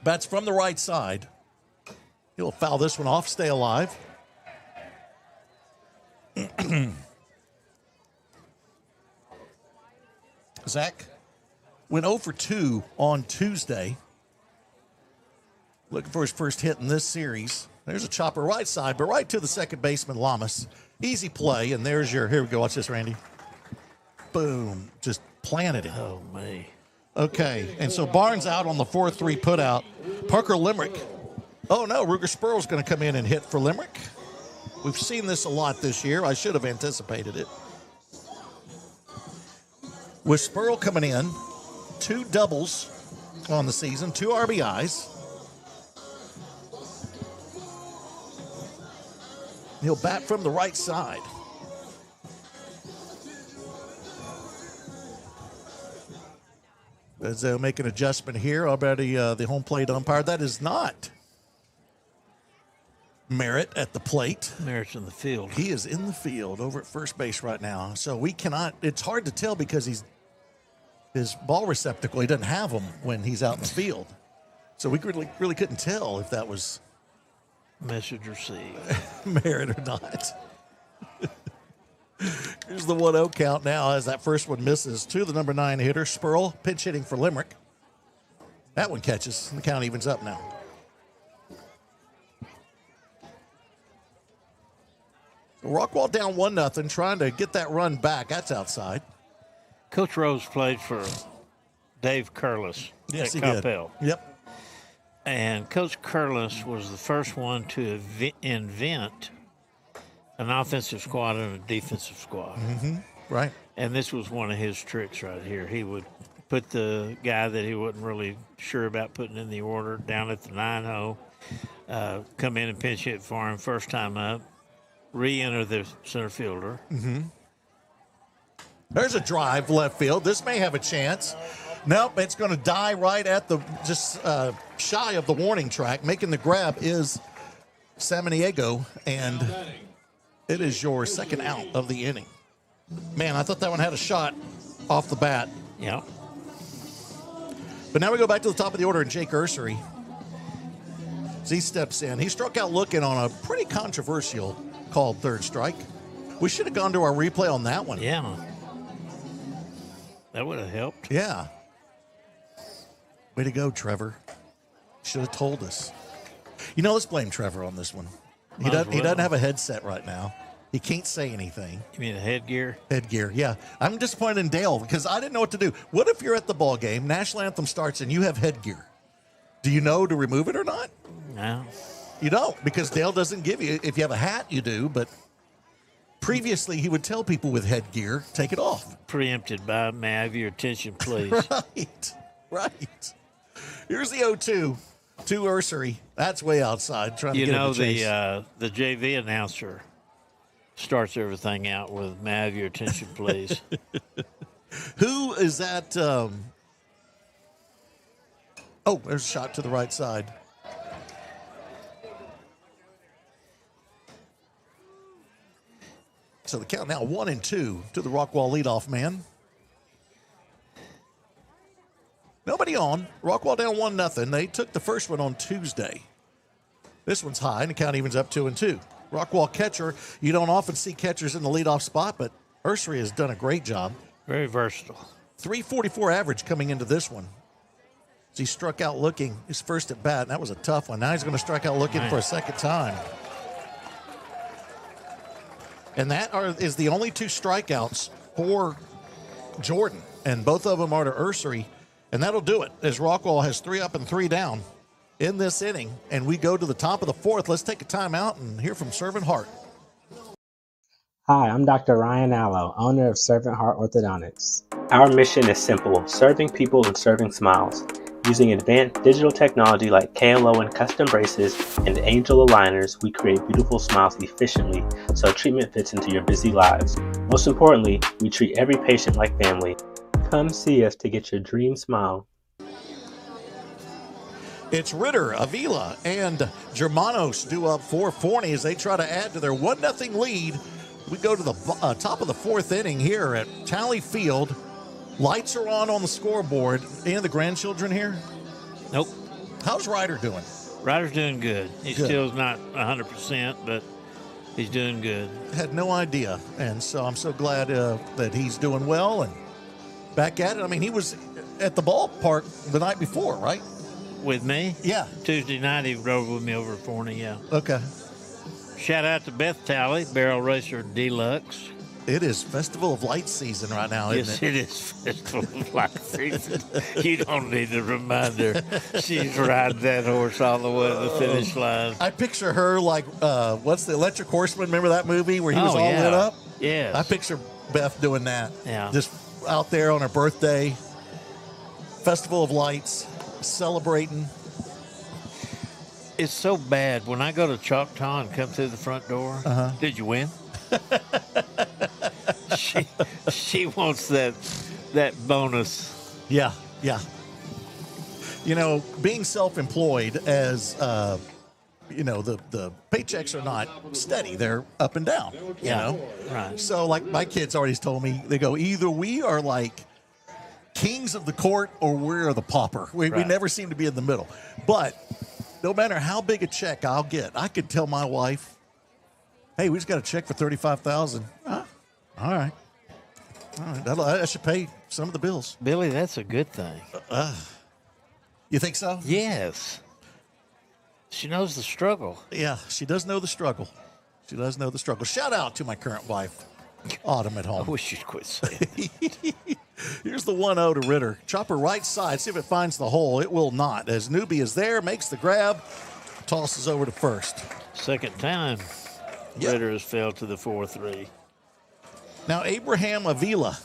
Bats from the right side. He'll foul this one off, stay alive. Zach went 0 for 2 on Tuesday. Looking for his first hit in this series. There's a chopper right side, but right to the second baseman, Lamas. Easy play, and there's your, here we go, watch this, Randy. Boom, just planted it. Oh, man. Okay, and so Barnes out on the 4-3 putout. Parker Limerick. Oh, no, Ruger Spurl's going to come in and hit for Limerick. We've seen this a lot this year. I should have anticipated it. With Spurl coming in, 2 doubles on the season, 2 RBIs. He'll bat from the right side. As they'll make an adjustment here, already the home plate umpire. That is not Merritt at the plate. Merritt's in the field. He is in the field over at first base right now. So we cannot, it's hard to tell because his ball receptacle, he doesn't have them when he's out in the field. So we really couldn't tell if that was message received. Merritt or not. Here's the 1-0 count now as that first one misses to the number 9 hitter. Spurl pinch hitting for Limerick. That one catches. The count evens up now. Rockwall down 1-0, trying to get that run back. That's outside. Coach Rose played for Dave Curlis Yes, at he Coppell. did. Yep. And Coach Curlis was the first one to invent an offensive squad and a defensive squad. Mm-hmm. Right. And this was one of his tricks right here. He would put the guy that he wasn't really sure about putting in the order down at the 9-0, come in and pinch hit for him first time up, re-enter the center fielder. Mm-hmm. There's a drive left field. This may have a chance. Nope, it's going to die right at the just shy of the warning track. Making the grab is Samaniego, and it is your second out of the inning. Man, I thought that one had a shot off the bat. Yeah. But now we go back to the top of the order, and Jake Ursery, as he steps in. He struck out looking on a pretty controversial called third strike. We should have gone to our replay on that one. Yeah. That would have helped. Yeah. Way to go, Trevor. Should have told us. You know, let's blame Trevor on this one. He doesn't have a headset right now. He can't say anything. You mean a headgear? Headgear, yeah. I'm disappointed in Dale because I didn't know what to do. What if you're at the ball game, national anthem starts, and you have headgear? Do you know to remove it or not? No. You don't, because Dale doesn't give you. If you have a hat, you do, but previously he would tell people with headgear, take it off. Preempted by, may I have your attention, please? Right. Here's the 0-2 to Ursery. That's way outside. Trying to get him to chase. The JV announcer starts everything out with, may I have your attention, please? Who is that? Oh, there's a shot to the right side. So the count now 1-2 to the Rockwall leadoff man. Nobody on. Rockwall down 1-0. They took the first one on Tuesday. This one's high, and the count evens up 2-2. Rockwall catcher. You don't often see catchers in the leadoff spot, but Ursery has done a great job. Very versatile. 344 average coming into this one. He struck out looking his first at bat, and that was a tough one. Now he's going to strike out looking for a second time. And that is the only 2 strikeouts for Jordan, and both of them are to Ursery. And that'll do it, as Rockwall has 3 up and 3 down in this inning. And we go to the top of the 4th. Let's take a timeout and hear from Servant Hart. Hi, I'm Dr. Ryan Allo, owner of Servant Heart Orthodontics. Our mission is simple, serving people and serving smiles. Using advanced digital technology like KLO and custom braces and angel aligners, we create beautiful smiles efficiently so treatment fits into your busy lives. Most importantly, we treat every patient like family. Come see us to get your dream smile. It's Ritter, Avila, and Germanos due up for Forney as they try to add to their 1-0 lead. We go to the top of the fourth inning here at Tally Field. Lights are on the scoreboard. Any of the grandchildren here? Nope. How's Ryder doing? Ryder's doing good. He Good. still's not 100%, but he's doing good. Had no idea, and so I'm so glad that he's doing well and back at it. I mean, he was at the ballpark the night before, right? With me? Yeah. Tuesday night he rode with me over to Forney, yeah. Okay. Shout out to Beth Talley, Barrel Racer Deluxe. It is Festival of Lights season right now, isn't Yes, it? it is Festival of Lights season. You don't need a reminder. She's riding that horse all the way to the finish line. I picture her like, what's the Electric Horseman? Remember that movie where he was all lit up? Yes. I picture Beth doing that. Yeah. Just out there on her birthday, Festival of Lights, celebrating. It's so bad. When I go to Choctaw and come through the front door, did you win? she wants that bonus. Yeah, yeah. You know, being self-employed as, you know, the paychecks are not steady. They're up and down, you know? Right. So, like, my kids already told me, they go, either we are like kings of the court or we're the pauper. We Right. never seem to be in the middle. But no matter how big a check I'll get, I could tell my wife, hey, we just got a check for $35,000. All right. That should pay some of the bills. Billy, that's a good thing. You think so? Yes. She knows the struggle. Yeah, she does know the struggle. She does know the struggle. Shout out to my current wife, Autumn, at I home. wish you'd quit saying that. Here's the 1-0 to Ritter. Chopper right side. See if it finds the hole. It will not. As Newbie is there, makes the grab, tosses over to first. Second time, Yep. Ritter has failed to the 4-3. Now, Abraham Avila.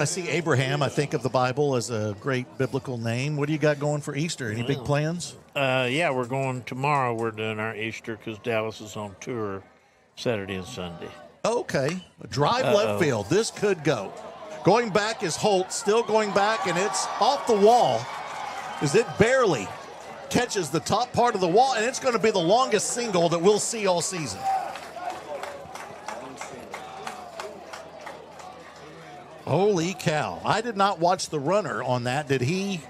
I see Abraham. I think of the Bible as a great biblical name. What do you got going for Easter? Any big plans? Yeah, we're going tomorrow. We're doing our Easter because Dallas is on tour Saturday and Sunday. Okay. Drive left field. This could go. Going back is Holt. Still going back, and it's off the wall as it barely catches the top part of the wall, and it's going to be the longest single that we'll see all season. Holy cow. I did not watch the runner on that. Did he?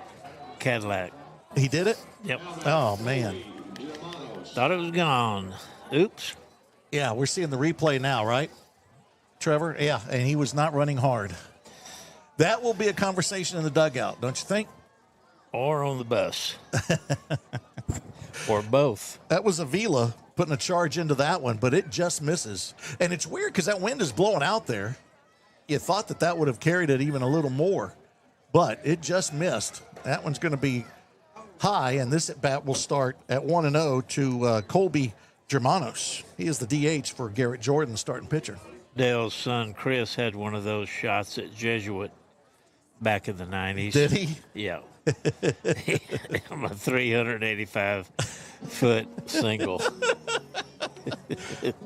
Cadillac. He did it? Yep. Oh, man. Thought it was gone. Oops. Yeah, we're seeing the replay now, right, Trevor? Yeah, and he was not running hard. That will be a conversation in the dugout, don't you think? Or on the bus. Or both. That was Avila putting a charge into that one, but it just misses. And it's weird because that wind is blowing out there. You thought that would have carried it even a little more, but it just missed. That one's going to be high, and this at-bat will start at 1-0 to Colby Germanos. He is the DH for Garrett Jordan, starting pitcher. Dale's son, Chris, had one of those shots at Jesuit back in the 90s. Did he? Yeah. I'm a 385-foot single.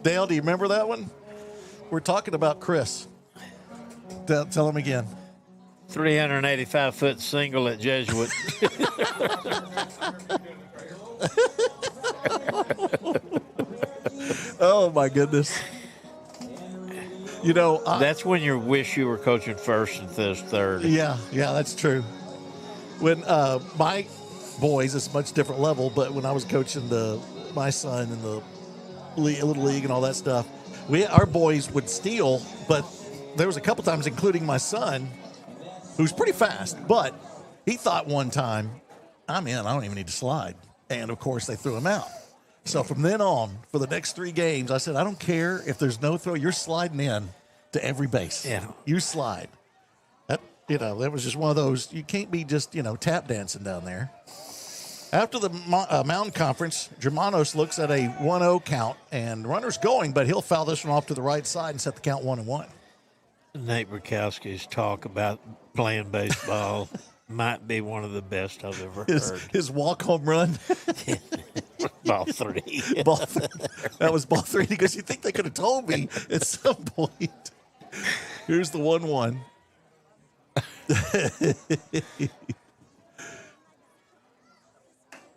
Dale, do you remember that one? We're talking about Chris. Tell him again. 385-foot single at Jesuit. Oh, my goodness. You know, That's when you wish you were coaching first and third. yeah, that's true. When my boys, it's a much different level, but when I was coaching my son in the little league and all that stuff, our boys would steal, but there was a couple times, including my son, who's pretty fast, but he thought one time, I'm in, I don't even need to slide. And, of course, they threw him out. So from then on, for the next 3 games, I said, I don't care if there's no throw. You're sliding in to every base. Yeah. You slide. That was just one of those. You can't be just, tap dancing down there. After the Mound Conference, Germanos looks at a 1-0 count, and runner's going, but he'll foul this one off to the right side and set the count 1-1. Nate Burkowski's talk about playing baseball might be one of the best I've ever heard. His walk-home run. Ball 3. That was ball 3 because you think they could have told me at some point. Here's the 1-1.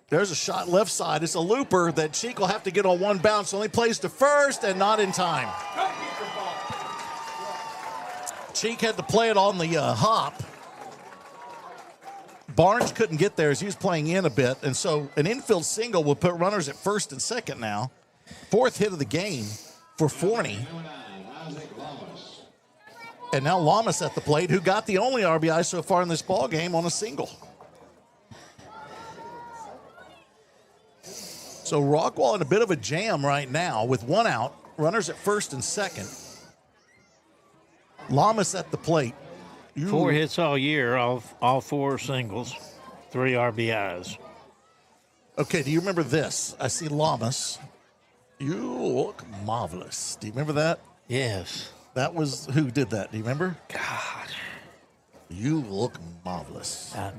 There's a shot left side. It's a looper that Cheek will have to get on one bounce. Only plays to first and not in time. Cheek had to play it on the hop. Barnes couldn't get there as he was playing in a bit. And so an infield single will put runners at first and second now. Fourth hit of the game for Forney. And now Lamas at the plate, who got the only RBI so far in this ball game on a single. So Rockwall in a bit of a jam right now with one out, runners at first and second. Lamas at the plate. 4 hits all year, all 4 singles, 3 RBIs. Okay, do you remember this? I see Lamas. You look marvelous. Do you remember that? Yes. That was who did that? Do you remember? God. You look marvelous. I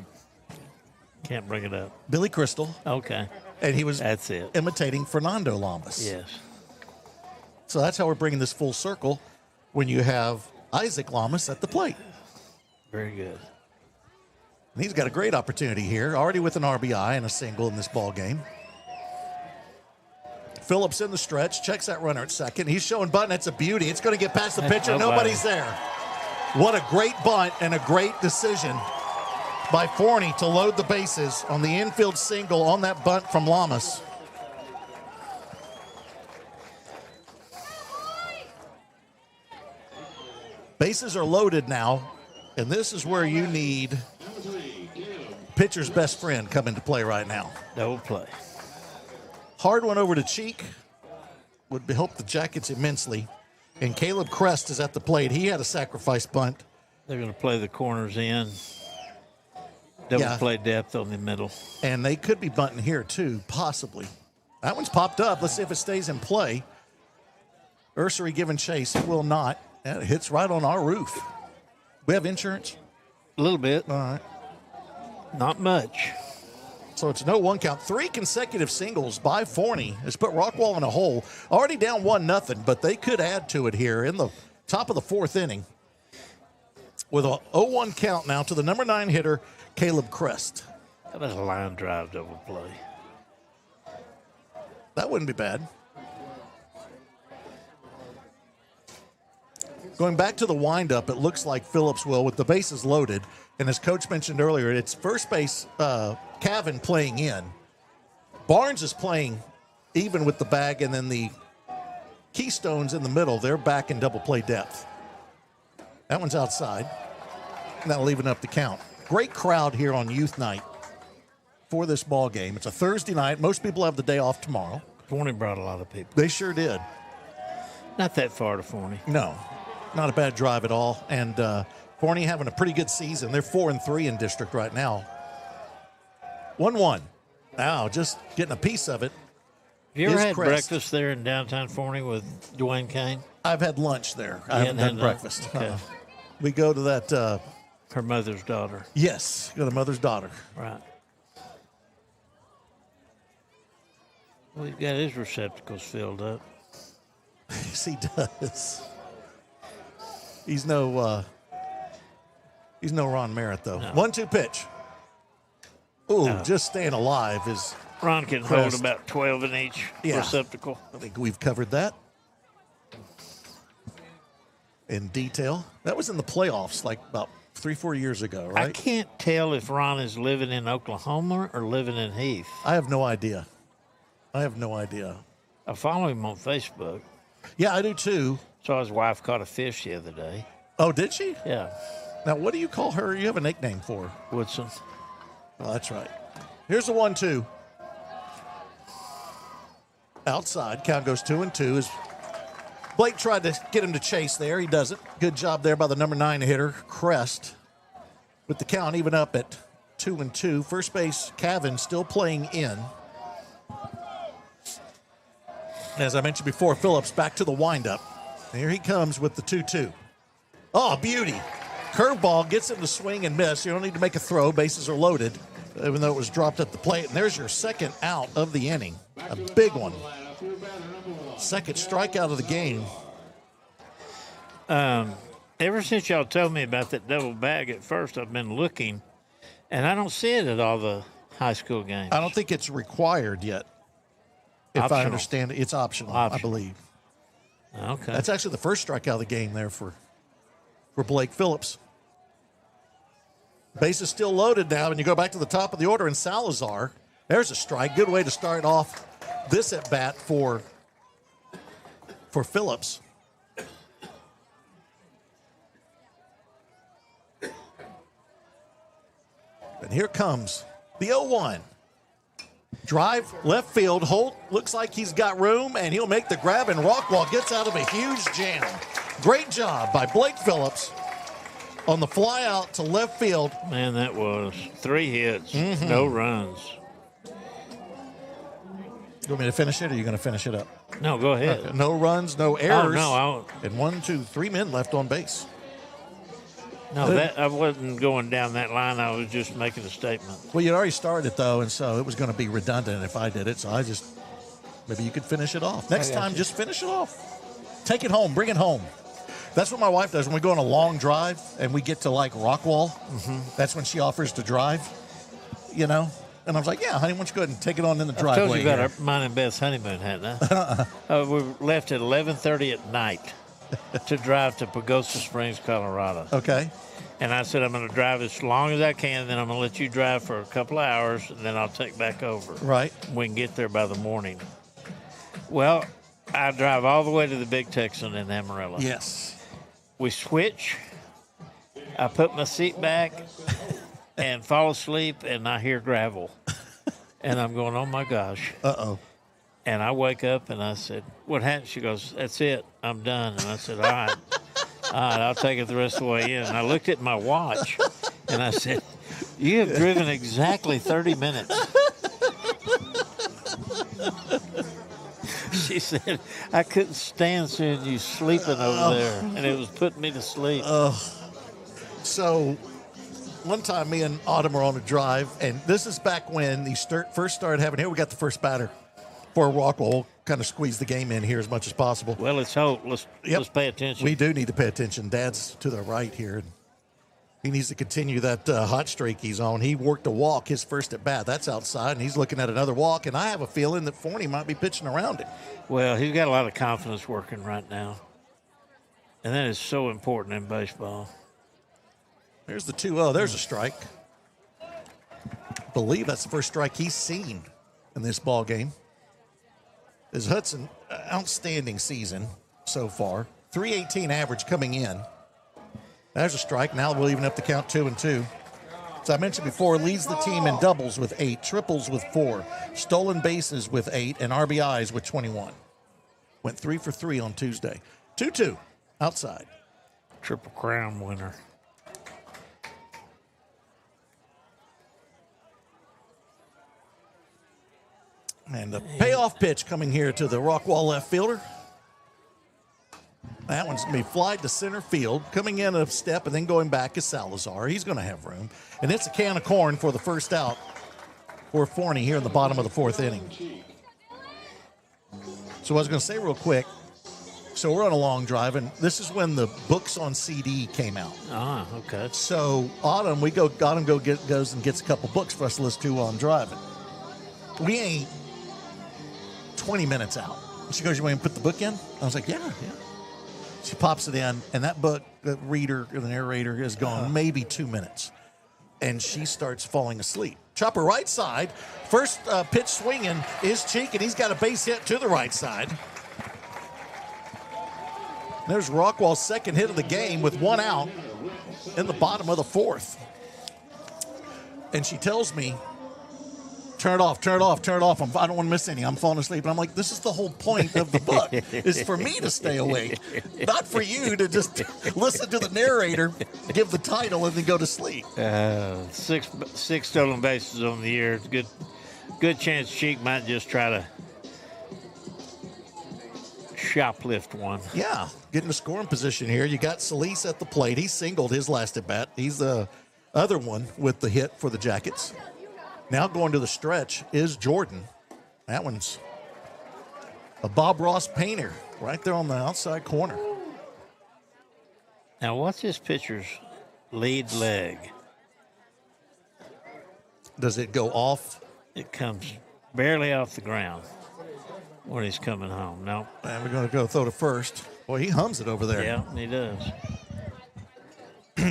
can't bring it up. Billy Crystal. Okay. And he was That's it. imitating Fernando Lamas. Yes. So that's how we're bringing this full circle when you have Isaac Lamas at the plate. Very good. And he's got a great opportunity here, already with an RBI and a single in this ball game. Phillips in the stretch, checks that runner at second. He's showing bunt. It's a beauty. It's going to get past the pitcher. Nobody's there. What a great bunt and a great decision by Forney to load the bases on the infield single on that bunt from Lamas. Bases are loaded now, and this is where you need pitcher's best friend come into play right now. Double play. Hard one over to Cheek. Would help the Jackets immensely. And Caleb Crest is at the plate. He had a sacrifice bunt. They're going to play the corners in. Double play depth on the middle. And they could be bunting here, too, possibly. That one's popped up. Let's see if it stays in play. Ursery giving chase. It will not. And it hits right on our roof. We have insurance? A little bit. All right. Not much. So it's no one count. 3 consecutive singles by Forney has put Rockwall in a hole. Already down 1-0, but they could add to it here in the top of the 4th inning. With a 0-1 count now to the number 9 hitter, Caleb Crest. How about a line drive double play? That wouldn't be bad. Going back to the windup, it looks like Phillips will with the bases loaded. And as Coach mentioned earlier, it's first base Cavan playing in. Barnes is playing even with the bag, and then the Keystones in the middle, they're back in double play depth. That one's outside. And that'll even up the count. Great crowd here on Youth Night for this ball game. It's a Thursday night. Most people have the day off tomorrow. Forney brought a lot of people. They sure did. Not that far to Forney. No, not a bad drive at all. And Forney having a pretty good season. They're 4-3 in district right now. 1-1. Now, just getting a piece of it. Have you ever had Crest. breakfast there in downtown Forney with Dwayne Kane? I've had lunch there. I haven't had breakfast. Okay. We go to that. Her mother's daughter. Yes, go to mother's daughter. Right. Well, he's got his receptacles filled up. Yes, he does. He's no Ron Merritt, though. No. 1-2 pitch. Ooh, just staying alive is. Ron can hold about 12 in each receptacle. I think we've covered that in detail. That was in the playoffs like about 3-4 years ago, right? I can't tell if Ron is living in Oklahoma or living in Heath. I have no idea. I follow him on Facebook. Yeah, I do too. Saw his wife caught a fish the other day. Oh, did she? Yeah. Now, what do you call her? You have a nickname for her. Woodson. Oh, that's right. Here's the 1-2. Outside. Count goes 2-2. As Blake tried to get him to chase there. He doesn't. Good job there by the number 9 hitter, Crest. With the count even up at 2-2. First base, Cavan still playing in. As I mentioned before, Phillips back to the windup. Here he comes with the 2-2. Oh, beauty. Curveball gets him to swing and miss. You don't need to make a throw. Bases are loaded, even though it was dropped at the plate. And there's your second out of the inning. A big one. Second strikeout of the game. Ever since y'all told me about that double bag at first, I've been looking, and I don't see it at all the high school games. I don't think it's required yet. If I understand it, it's optional, I believe. Okay. That's actually the first strikeout of the game there for Blake Phillips. Base is still loaded now, and you go back to the top of the order, and Salazar, there's a strike. Good way to start off this at-bat for Phillips. And here comes the 0-1. Drive, left field. Holt looks like he's got room, and he'll make the grab, and Rockwall gets out of a huge jam. Great job by Blake Phillips on the fly out to left field. Man, that was 3 hits, no runs. You want me to finish it, or are you going to finish it up? No, go ahead. Okay. No runs, no errors. Oh, no. And 1, 2, 3 men left on base. No, I wasn't going down that line. I was just making a statement. Well, you'd already started, though, and so it was going to be redundant if I did it. So maybe you could finish it off. Next time, just finish it off. Take it home. Bring it home. That's what my wife does when we go on a long drive and we get to, like, Rockwall. That's when she offers to drive, you know. And I was like, yeah, honey, why don't you go ahead and take it on in the driveway. I told you about mine and Beth's honeymoon, hadn't I? We left at 11:30 at night to drive to Pagosa Springs, Colorado. Okay. And I said, I'm going to drive as long as I can, then I'm going to let you drive for a couple of hours, and then I'll take back over. Right. We can get there by the morning. Well, I drive all the way to the Big Texan in Amarillo. Yes. We switch. I put my seat back and fall asleep, and I hear gravel. And I'm going, oh, my gosh. Uh-oh. And I wake up, and I said, what happened? She goes, that's it. I'm done. And I said, all right. All right, I'll take it the rest of the way in. And I looked at my watch, and I said, you have driven exactly 30 minutes. She said, I couldn't stand seeing you sleeping over there, and it was putting me to sleep. So one time me and Autumn were on a drive, and this is back when the first started having, here we got the first batter for Rockwall. We'll kind of squeeze the game in here as much as possible. Well, let's hope. Let's pay attention. We do need to pay attention. Dad's to the right here. He needs to continue that hot streak he's on. He worked a walk his first at bat. That's outside, and he's looking at another walk, and I have a feeling that Forney might be pitching around it. Well, he's got a lot of confidence working right now, and that is so important in baseball. There's the 2-0. There's a strike. I believe that's the first strike he's seen in this ball game. Is Hudson, outstanding season so far. 318 average coming in. There's a strike. Now we'll even up the count 2-2. As I mentioned before, leads the team in doubles with 8, triples with 4, stolen bases with 8, and RBIs with 21. Went 3 for 3 on Tuesday. 2-2 outside. Triple Crown winner. And the payoff pitch coming here to the Rockwall left fielder. That one's going to be flied to center field. Coming in a step and then going back is Salazar. He's going to have room. And it's a can of corn for the first out for Forney here in the bottom of the 4th inning. So I was going to say real quick, so we're on a long drive, and this is when the books on CD came out. Ah, okay. So Autumn goes and gets a couple books for us to listen to while I'm driving. We ain't 20 minutes out. She goes, you want me to put the book in? I was like, yeah. She pops it in, and that book, the reader, or the narrator, is gone maybe 2 minutes. And she starts falling asleep. Chopper right side. First pitch swinging is Cheek, and he's got a base hit to the right side. There's Rockwall's second hit of the game with 1 out in the bottom of the 4th. And she tells me turn it off, turn it off, turn it off. I don't want to miss any. I'm falling asleep. And I'm like, this is the whole point of the book, is for me to stay awake, not for you to just listen to the narrator, give the title, and then go to sleep. Six stolen bases on the year. Good chance Cheek might just try to shoplift one. Yeah, getting the scoring position here. You got Solis at the plate. He singled his last at bat. He's the other one with the hit for the Jackets. Now going to the stretch is Jordan. That one's a Bob Ross painter right there on the outside corner. Now, what's this pitcher's lead leg? Does it go off? It comes barely off the ground when he's coming home. No. And we're going to go throw to first. Boy, he hums it over there. Yeah, he does.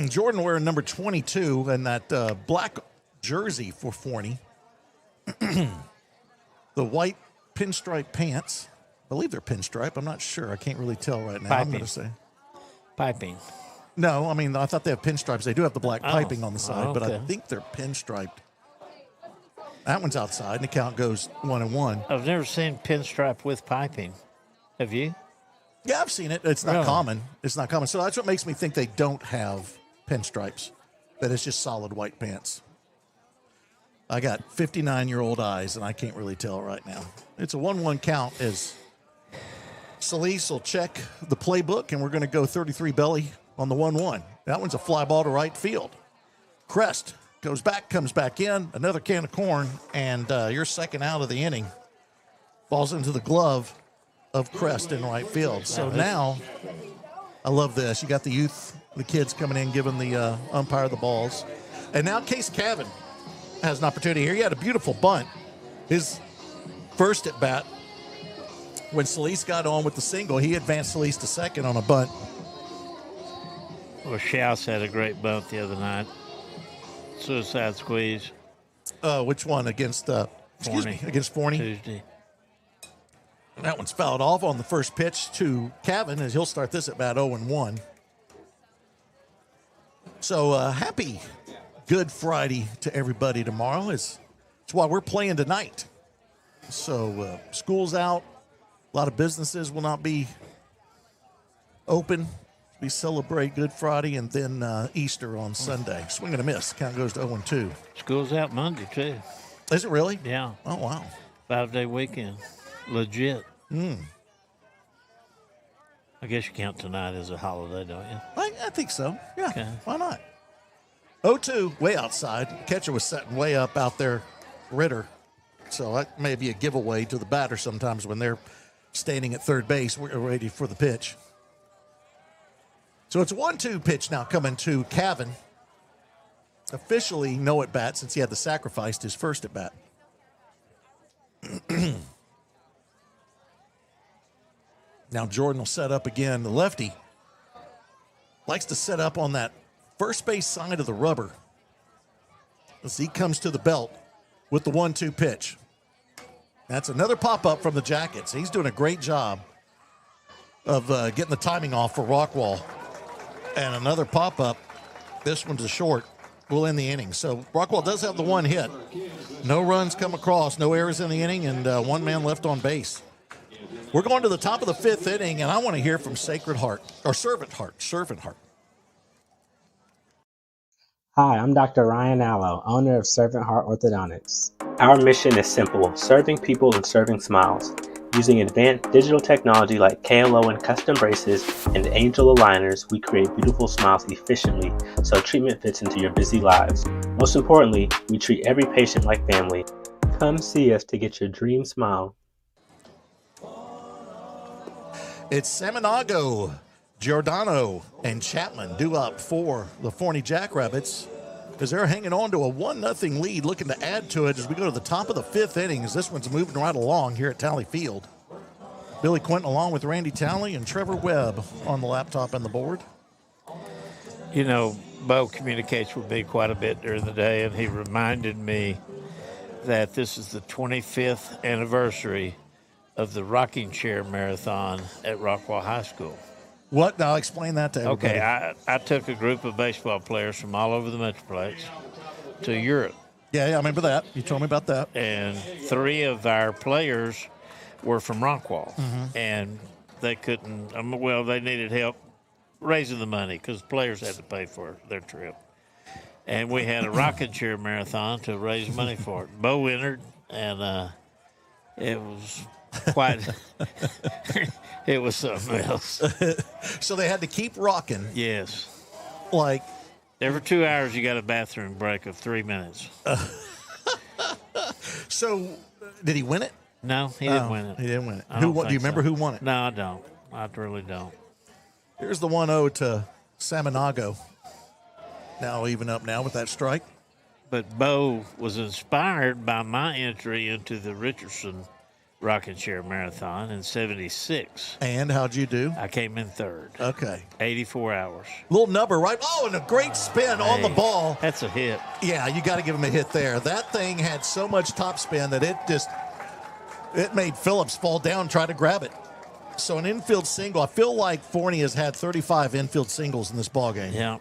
Jordan wearing number 22 and that black jersey for Forney. The white pinstripe pants. I believe they're pinstripe. I'm not sure. I can't really tell right now. Piping. I'm going to say. Piping. No, I mean, I thought they have pinstripes. They do have the black piping on the side, okay. but I think they're pinstriped. That one's outside, and the count goes 1-1. I've never seen pinstripe with piping. Have you? Yeah, I've seen it. It's not Really? common. It's not common. So that's what makes me think they don't have pinstripes, that it's just solid white pants. I got 59-year-old eyes, and I can't really tell right now. It's a 1-1 count as Solis will check the playbook, and we're going to go 33 belly on the 1-1. That one's a fly ball to right field. Crest goes back, comes back in, another can of corn, and your second out of the inning falls into the glove of Crest in right field. So now, I love this. You got the youth, the kids coming in, giving the umpire the balls. And now Case Cavan has an opportunity here. He had a beautiful bunt. His first at bat, when Solis got on with the single, he advanced Solis to second on a bunt. Well, Schaus had a great bunt the other night. Suicide squeeze. Which one? Against against Forney? Tuesday. That one's fouled off on the first pitch to Cavan as he'll start this at bat 0-1. So happy Good Friday to everybody tomorrow. It's why we're playing tonight. So school's out. A lot of businesses will not be open. We celebrate Good Friday and then Easter on Sunday. Swing and a miss. Count goes to 0-2. School's out Monday, too. Is it really? Yeah. Oh, wow. 5-day weekend. Legit. I guess you count tonight as a holiday, don't you? I think so. Yeah. Okay. Why not? 0-2, way outside. Catcher was setting way up out there, Ritter. So that may be a giveaway to the batter sometimes when they're standing at third base. We're ready for the pitch. So it's a 1-2 pitch now coming to Cavan. Officially no at bat since he had the sacrificed his first at bat. Now Jordan will set up again. The lefty likes to set up on that first base side of the rubber as he comes to the belt with the 1-2 pitch. That's another pop-up from the Jackets. He's doing a great job of getting the timing off for Rockwall. And another pop-up. This one's a short. We'll end the inning. So Rockwall does have the one hit. No runs come across, no errors in the inning, and one man left on base. We're going to the top of the fifth inning, and I want to hear from Servant Heart. Hi, I'm Dr. Ryan Allo, owner of Servant Heart Orthodontics. Our mission is simple, serving people and serving smiles. Using advanced digital technology like KLO and custom braces and angel aligners, we create beautiful smiles efficiently so treatment fits into your busy lives. Most importantly, we treat every patient like family. Come see us to get your dream smile. It's Samanago, Giordano, and Chapman due up for the Forney Jackrabbits as they're hanging on to a 1-0 lead, looking to add to it as we go to the top of the fifth inning as this one's moving right along here at Talley Field. Billy Quinton along with Randy Talley and Trevor Webb on the laptop and the board. You know, Bo communicates with me quite a bit during the day, and he reminded me that this is the 25th anniversary of the rocking chair marathon at Rockwall High School. What? Now explain that to everybody. Okay, I took a group of baseball players from all over the Metroplex to Europe Yeah, I remember that. You told me about that. And 3 of our players were from Rockwall, and they couldn't. They needed help raising the money because players had to pay for their trip. And we had a rocking chair marathon to raise money for it. Bo entered, and it was quite. It was something else. So they had to keep rocking. Yes. Like every 2 hours, you got a bathroom break of 3 minutes. So, did he win it? No, he didn't win it. He didn't win it. I Who don't won? Do you think remember so. who won it? No, I don't. I really don't. Here's the 1-0 to Samonago. Now even up now with that strike. But Bo was inspired by my entry into the Richardson Rocking Chair Marathon in '76. And how'd you do? I came in 3rd. Okay. 84 hours. Little number, right? Oh, and a great spin on the Hey, ball. That's a hit. Yeah, you got to give him a hit there. That thing had so much top spin that it made Phillips fall down, try to grab it. So an infield single. I feel like Forney has had 35 infield singles in this ballgame. Yeah.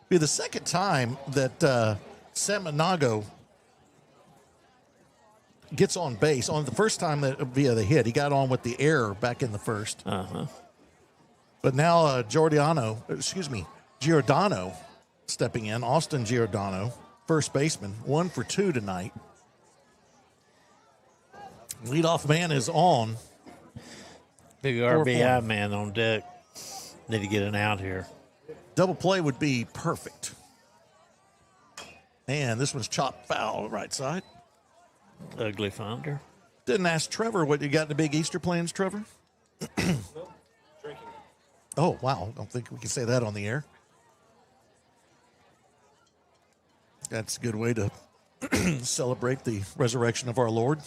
Be the second time that Samonago gets on base. On the first time that via the hit, he got on with the error back in the first. But now Giordano stepping in. Austin Giordano, first baseman, 1 for 2 tonight. Leadoff man is on. Big RBI man on deck. Need to get an out here. Double play would be perfect. And this one's chopped foul right side. Ugly finder. Didn't ask Trevor what you got in the big Easter plans, Trevor? Drinking. Oh, wow. Don't think we can say that on the air. That's a good way to celebrate the resurrection of our Lord.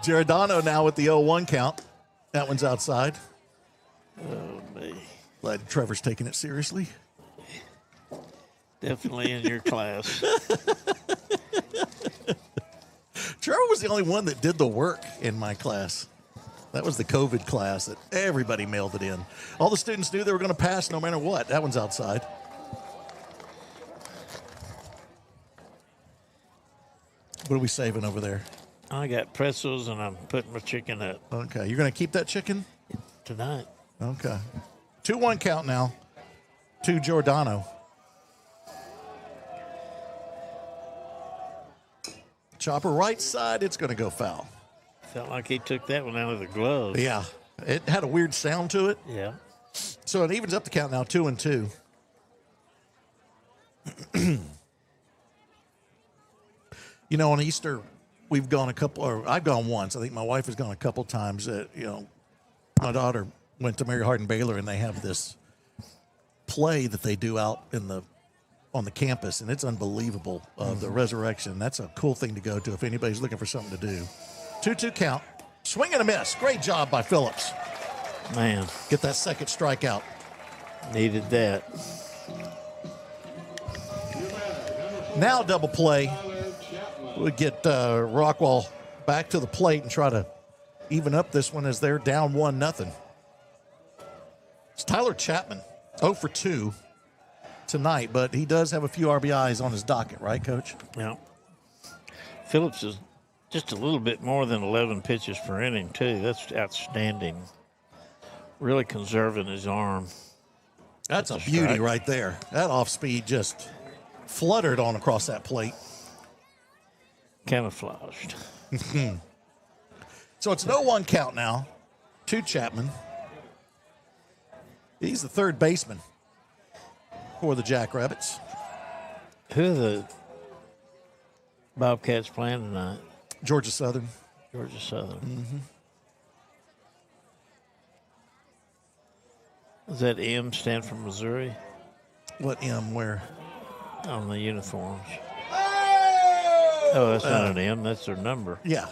Giordano now with the 0-1 count. That one's outside. Oh, me. Glad Trevor's taking it seriously. Definitely in your class. Trevor was the only one that did the work in my class. That was the COVID class that everybody mailed it in. All the students knew they were going to pass no matter what. That one's outside. What are we saving over there? I got pretzels and I'm putting my chicken up Okay, you're going to keep that chicken? tonight. Okay. 2-1 count now to Giordano. Chopper right side, it's going to go foul. Felt like he took that one out of the glove. Yeah, it had a weird sound to it. Yeah. So it evens up the count now, 2-2. You know, on Easter, we've gone I've gone once. I think my wife has gone a couple times. My daughter went to Mary Hardin Baylor, and they have this play that they do out on the campus, and it's unbelievable. The resurrection. That's a cool thing to go to if anybody's looking for something to do. 2-2 count. Swing and a miss. Great job by Phillips. Man, Get that second strikeout. needed that. Now double play. We get Rockwall back to the plate and try to even up this one as they're down 1-0. It's Tyler Chapman, 0 for 2 tonight, but he does have a few RBIs on his docket, right, Coach? Yeah. Phillips is just a little bit more than 11 pitches per inning, too. That's outstanding. Really conserving his arm. That's a a beauty strike. right there. That off speed just fluttered on across that plate. Camouflaged. So it's an 0-1 count now to Chapman. He's the third baseman for the Jackrabbits. Who are the Bobcats playing tonight? Georgia Southern. Georgia Southern. Does that M stand for Missouri What M? Where? on the uniforms? Oh, that's not an M. That's their number. Yeah.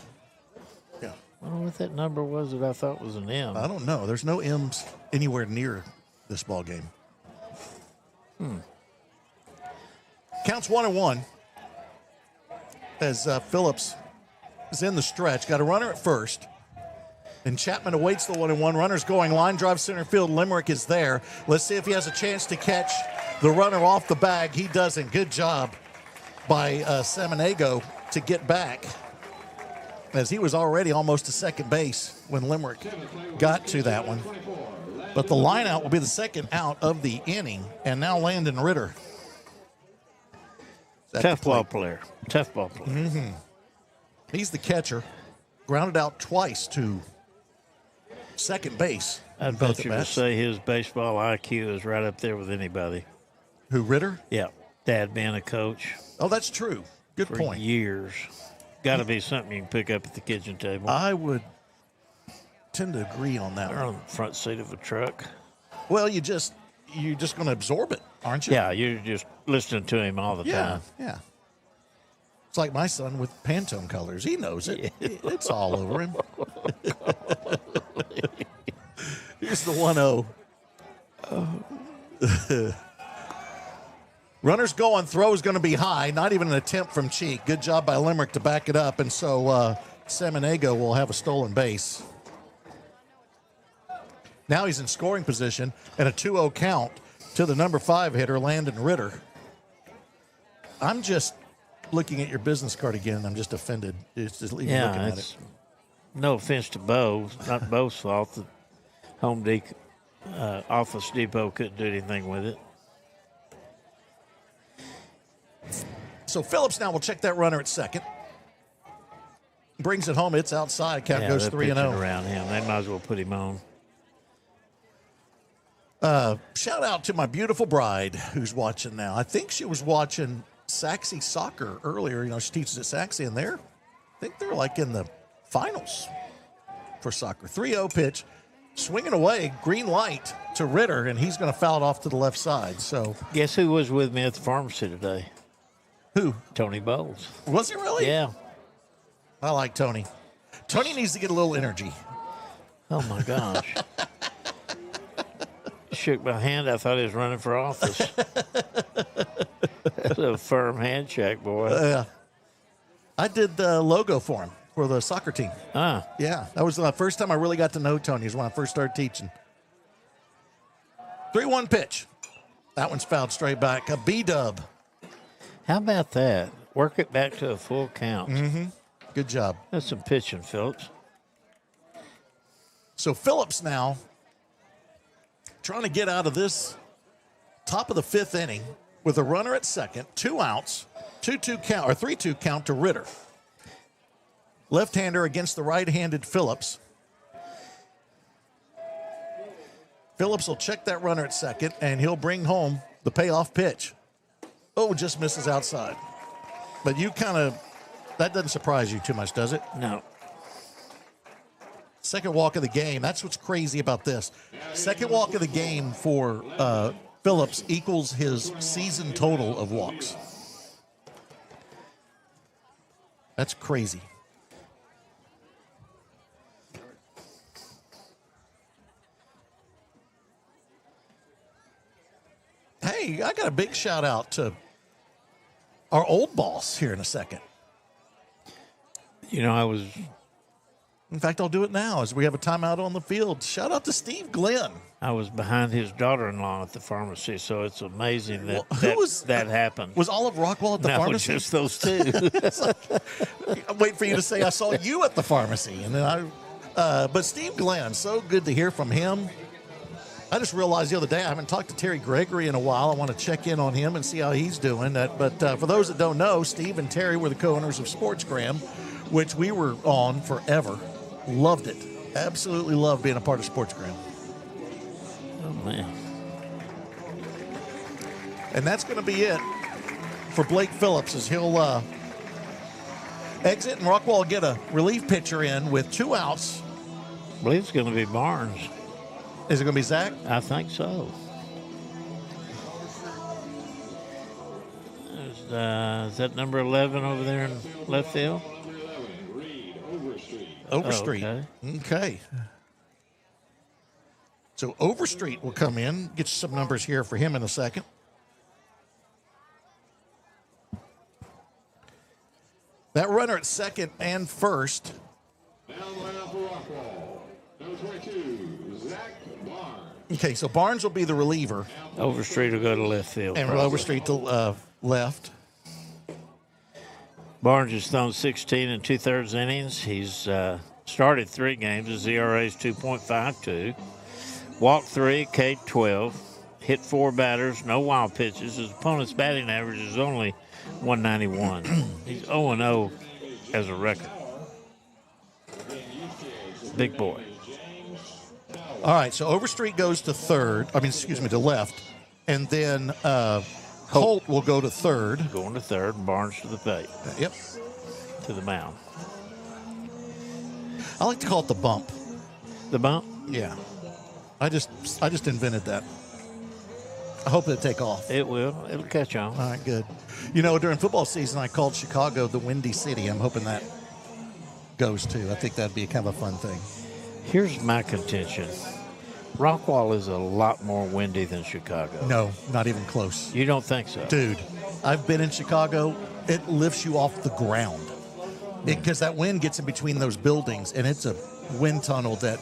Yeah. I don't know what that number was that I thought was an M. I don't know. There's no M's anywhere near this ball game. Counts 1-1 as Phillips is in the stretch. Got a runner at first. And Chapman awaits the 1-1. Runner's going line drive center field. Limerick is there. Let's see if he has a chance to catch the runner off the bag. He doesn't. Good job by Samanego to get back, as he was already almost to second base when Limerick got to that one. But the line out will be the second out of the inning. And now Landon Ritter. Tough ball player. Tough ball player. Mm-hmm. He's the catcher. Grounded out twice to second base. I'd bet you to say his baseball IQ is right up there with anybody. Who, Ritter? Yeah. Dad being a coach. Oh, that's true. Good for point. Years. Got to be something you can pick up at the kitchen table. I would tend to agree on that. Or on the front seat of a truck. Well, you're just going to absorb it, aren't you? Yeah, you're just listening to him all the time. Yeah. It's like my son with Pantone colors. He knows it. Yeah. It's all over him. Here's the 1-0. Runner's going. Throw is going to be high. Not even an attempt from Cheek. Good job by Limerick to back it up. And so Samanego will have a stolen base. Now he's in scoring position and a 2-0 count to the number 5 hitter, Landon Ritter. I'm just looking at your business card again. I'm just offended. It's just looking at it. No offense to Bo. Not Bo's fault. The Office Depot couldn't do anything with it. So Phillips now will check that runner at second. Brings it home. It's outside. Count goes 3-0. Around him. They might as well put him on. Shout out to my beautiful bride who's watching now. I think she was watching Saxy soccer earlier. You know, she teaches at Saxy, and I think they're like in the finals for soccer. 3-0 pitch. Swinging away, green light to Ritter, and he's going to foul it off to the left side. So, guess who was with me at the pharmacy today? Who? Tony Bowles. Was he really? Yeah. I like Tony. Tony needs to get a little energy. Oh, my gosh. Shook my hand. I thought he was running for office. That's a firm handshake, boy. Yeah. I did the logo for him for the soccer team. Yeah. That was the first time I really got to know Tony, is when I first started teaching. 3-1 pitch. That one's fouled straight back. A B-dub. How about that? Work it back to a full count. Mm-hmm. Good job. That's some pitching, Phillips. So Phillips now trying to get out of this top of the 5th inning with a runner at second, 2 outs, 2-2 count or 3-2 count to Ritter. Left-hander against the right-handed Phillips. Phillips will check that runner at second, and he'll bring home the payoff pitch. Oh, just misses outside. But that doesn't surprise you too much, does it? No. Second walk of the game. That's what's crazy about this. Second walk of the game for Phillips equals his season total of walks. That's crazy. Hey, I got a big shout out to our old boss here in a second. You know, in fact, I'll do it now as we have a timeout on the field. Shout out to Steve Glenn. I was behind his daughter-in-law at the pharmacy, so it's amazing that that happened. Was all of Rockwall at the pharmacy? No, just those two. I'm waiting for you to say I saw you at the pharmacy, and then but Steve Glenn, so good to hear from him. I just realized the other day I haven't talked to Terry Gregory in a while. I want to check in on him and see how he's doing. But for those that don't know, Steve and Terry were the co-owners of Sportsgram, which we were on forever. Loved it. Absolutely loved being a part of Sportsgram. Oh, man. And that's going to be it for Blake Phillips, as he'll exit and Rockwall get a relief pitcher in with 2 outs. I believe it's going to be Barnes. Is it going to be Zach? I think so. Is that number 11 over there in left field? Overstreet. Oh, Okay. So Overstreet will come in. Get you some numbers here for him in a second. That runner at second and first Okay, so Barnes will be the reliever. Overstreet will go to left field. And probably. Overstreet to left. Barnes has thrown 16 and 2/3 innings. He's started 3 games. His ERA is 2.52. Walked 3, K'd 12. Hit 4 batters, no wild pitches. His opponent's batting average is only 191. He's 0-0 as a record. Big boy. All right, so Overstreet goes to to left. And then Holt will go to third. Going to third, Barnes to the plate. Yep. To the mound. I like to call it the bump. The bump? Yeah. I just invented that. I hope it'll take off. It will. It'll catch on. All right, good. You know, during football season, I called Chicago the Windy City. I'm hoping that goes too. I think that'd be kind of a fun thing. Here's my contention. Rockwall is a lot more windy than Chicago. No, not even close. You don't think so? Dude, I've been in Chicago. It lifts you off the ground because that wind gets in between those buildings, and it's a wind tunnel that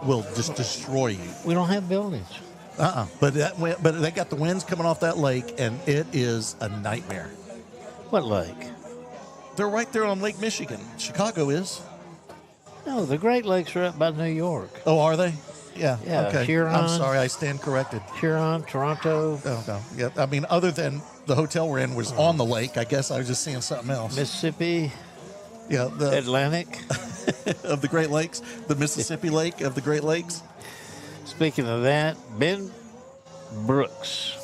will just destroy you. We don't have buildings. But they got the winds coming off that lake, and it is a nightmare. What lake? They're right there on Lake Michigan. Chicago is. No, the Great Lakes are up by New York. Oh, are they? Yeah. Yeah, Okay. Huron. I'm sorry. I stand corrected. Huron, Toronto, Oh, no. Yeah. I mean, other than the hotel we're in was on the lake, I guess I was just seeing something else. Mississippi, Yeah. The Atlantic. of the Great Lakes, the Mississippi Lake of the Great Lakes. Speaking of that, Ben Brooks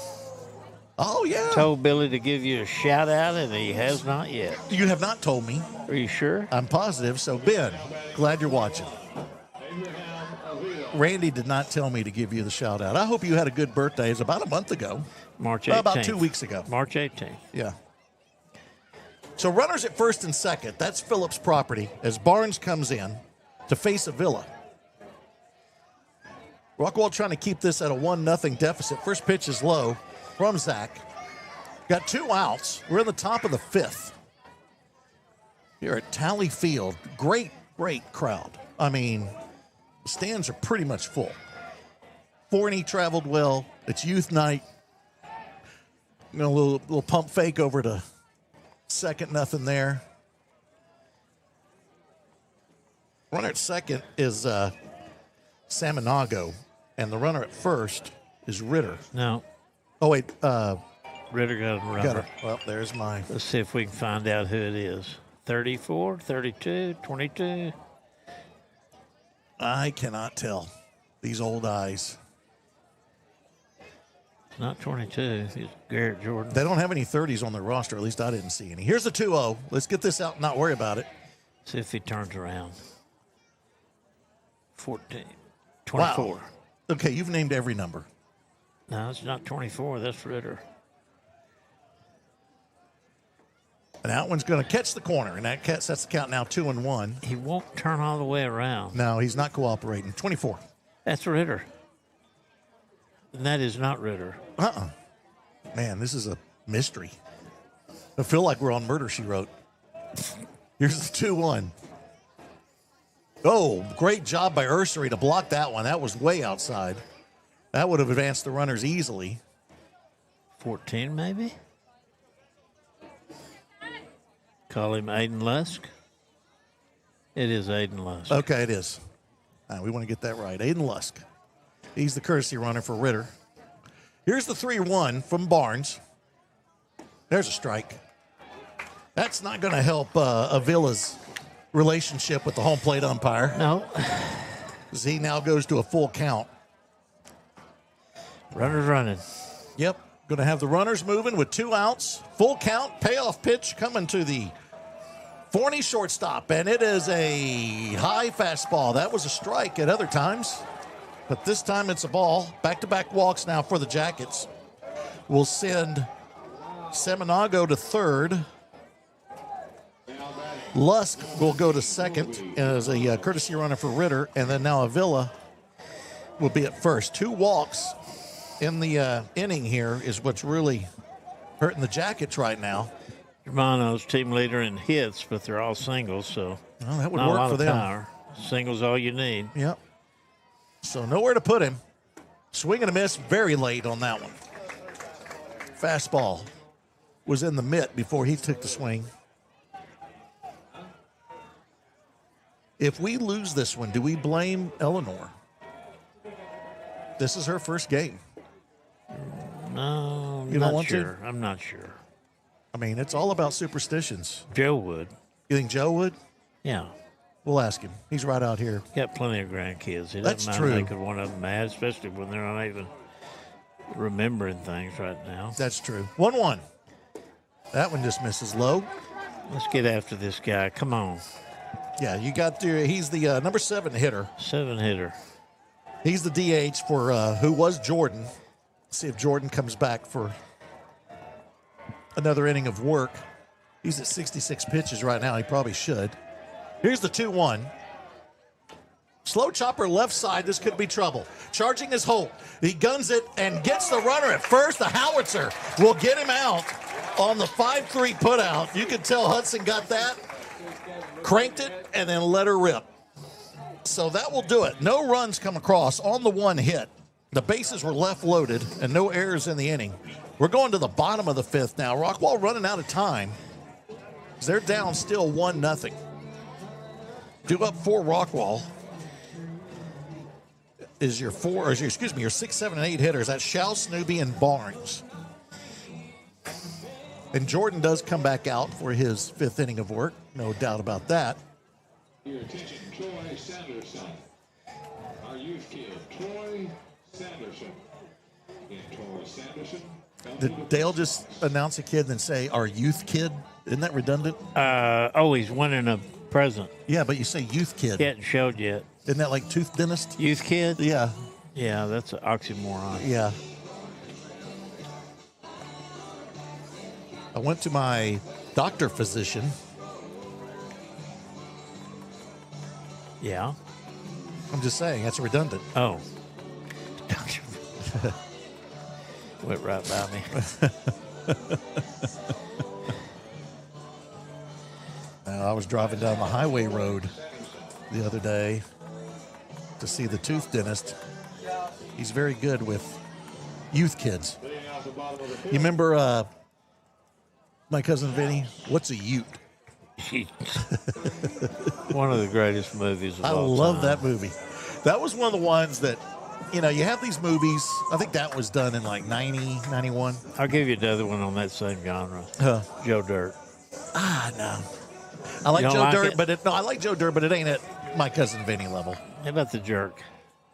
Oh, yeah. told Billy to give you a shout out, and he has not yet. You have not told me. Are you sure? I'm positive. So, Ben, glad you're watching. Randy did not tell me to give you the shout out. I hope you had a good birthday. It was about a month ago. March 18th. About 2 weeks ago. March 18th. Yeah. So runners at first and second. That's Phillips' property as Barnes comes in to face Avila. Rockwall trying to keep this at a 1-0 deficit. First pitch is low from Zach. Got 2 outs. We're in the top of the 5th. Here at Tally Field. Great crowd. I mean, the stands are pretty much full. Forney traveled well. It's youth night. You know, a little pump fake over to second, nothing there. Runner at second is Saminago, and the runner at first is Ritter. No, Oh, wait. Ritter got a runner. Got it. Well, there's mine. Let's see if we can find out who it is. 34, 32, 22. I cannot tell. These old eyes. It's not 22. It's Garrett Jordan. They don't have any 30s on their roster. At least I didn't see any. Here's the 2-0. Let's get this out and not worry about it. See if he turns around. 14. 24. Wow. Okay, you've named every number. No, it's not 24. That's Ritter. And that one's going to catch the corner, and that sets the count now 2-1. He won't turn all the way around. No, he's not cooperating. 24. That's Ritter. And that is not Ritter. Man, this is a mystery. I feel like we're on Murder, She Wrote. Here's the 2-1. Oh, great job by Ursery to block that one. That was way outside. That would have advanced the runners easily. 14, maybe? Call him Aiden Lusk. It is Aiden Lusk. Okay, it is. We want to get that right. Aiden Lusk. He's the courtesy runner for Ritter. Here's the 3-1 from Barnes. There's a strike. That's not going to help Avila's relationship with the home plate umpire. No. As he now goes to a full count. Runner's running. Yep. Going to have the runners moving with 2 outs. Full count. Payoff pitch coming to the Forney shortstop. And it is a high fastball. That was a strike at other times. But this time it's a ball. Back-to-back walks now for the Jackets. We'll send Saminago to third. Lusk will go to second as a courtesy runner for Ritter. And then now Avila will be at first. 2 walks in the inning here is what's really hurting the Jackets right now. Germano's team leader in hits, but they're all singles, so Well, that would not a work lot for of them. power. Singles all you need. Yep. So nowhere to put him. Swing and a miss very late on that one. Fastball was in the mitt before he took the swing. If we lose this one, do we blame Eleanor? This is her first game. No, You don't want sure. I'm not sure. I mean, it's all about superstitions. Joe would. You think Joe would? Yeah. We'll ask him. He's right out here. Got plenty of grandkids. He That's doesn't true. mind making one of them mad, especially when they're not even remembering things right now. That's true. 1-1. That one just misses low. Let's get after this guy. Come on. Yeah, you got the. He's the number 7 hitter. 7 hitter. He's the DH for who was Jordan. See if Jordan comes back for another inning of work. He's at 66 pitches right now. He probably should. Here's the 2-1. Slow chopper left side. This could be trouble. Charging his Holt. He guns it and gets the runner at first. The howitzer will get him out on the 5-3 putout. You can tell Hudson got that, cranked it, and then let her rip. So that will do it. No runs come across on the one hit. The bases were left loaded and no errors in the inning. We're going to the bottom of the 5th now. Rockwall running out of time. They're down still 1-0. Due up for Rockwall is your 6, 7, and 8 hitters. That's Shao, Snoopy, and Barnes. And Jordan does come back out for his 5th inning of work. No doubt about that. Your attention, Troy Sanderson. Our youth kid, Troy Sanderson. And Troy Sanderson. Did Dale just announce a kid and say our youth kid? Isn't that redundant? He's winning a present. Yeah, but you say youth kid. He hadn't showed yet. Isn't that like tooth dentist? Youth kid? Yeah. Yeah, that's an oxymoron. Yeah. I went to my doctor physician. Yeah. I'm just saying, that's redundant. Oh. Went right by me. I was driving down the highway road the other day to see the tooth dentist. He's very good with youth kids. You remember my cousin Vinny? What's a Ute? One of the greatest movies of I all love time. that movie. That was one of the ones that, you have these movies. I think that was done in like 90, 91. I'll give you another one on that same genre. Joe Dirt. No. I like don't Joe like Dirt, it? I like Joe Dirt, but it ain't at my cousin Vinny level. How about The Jerk?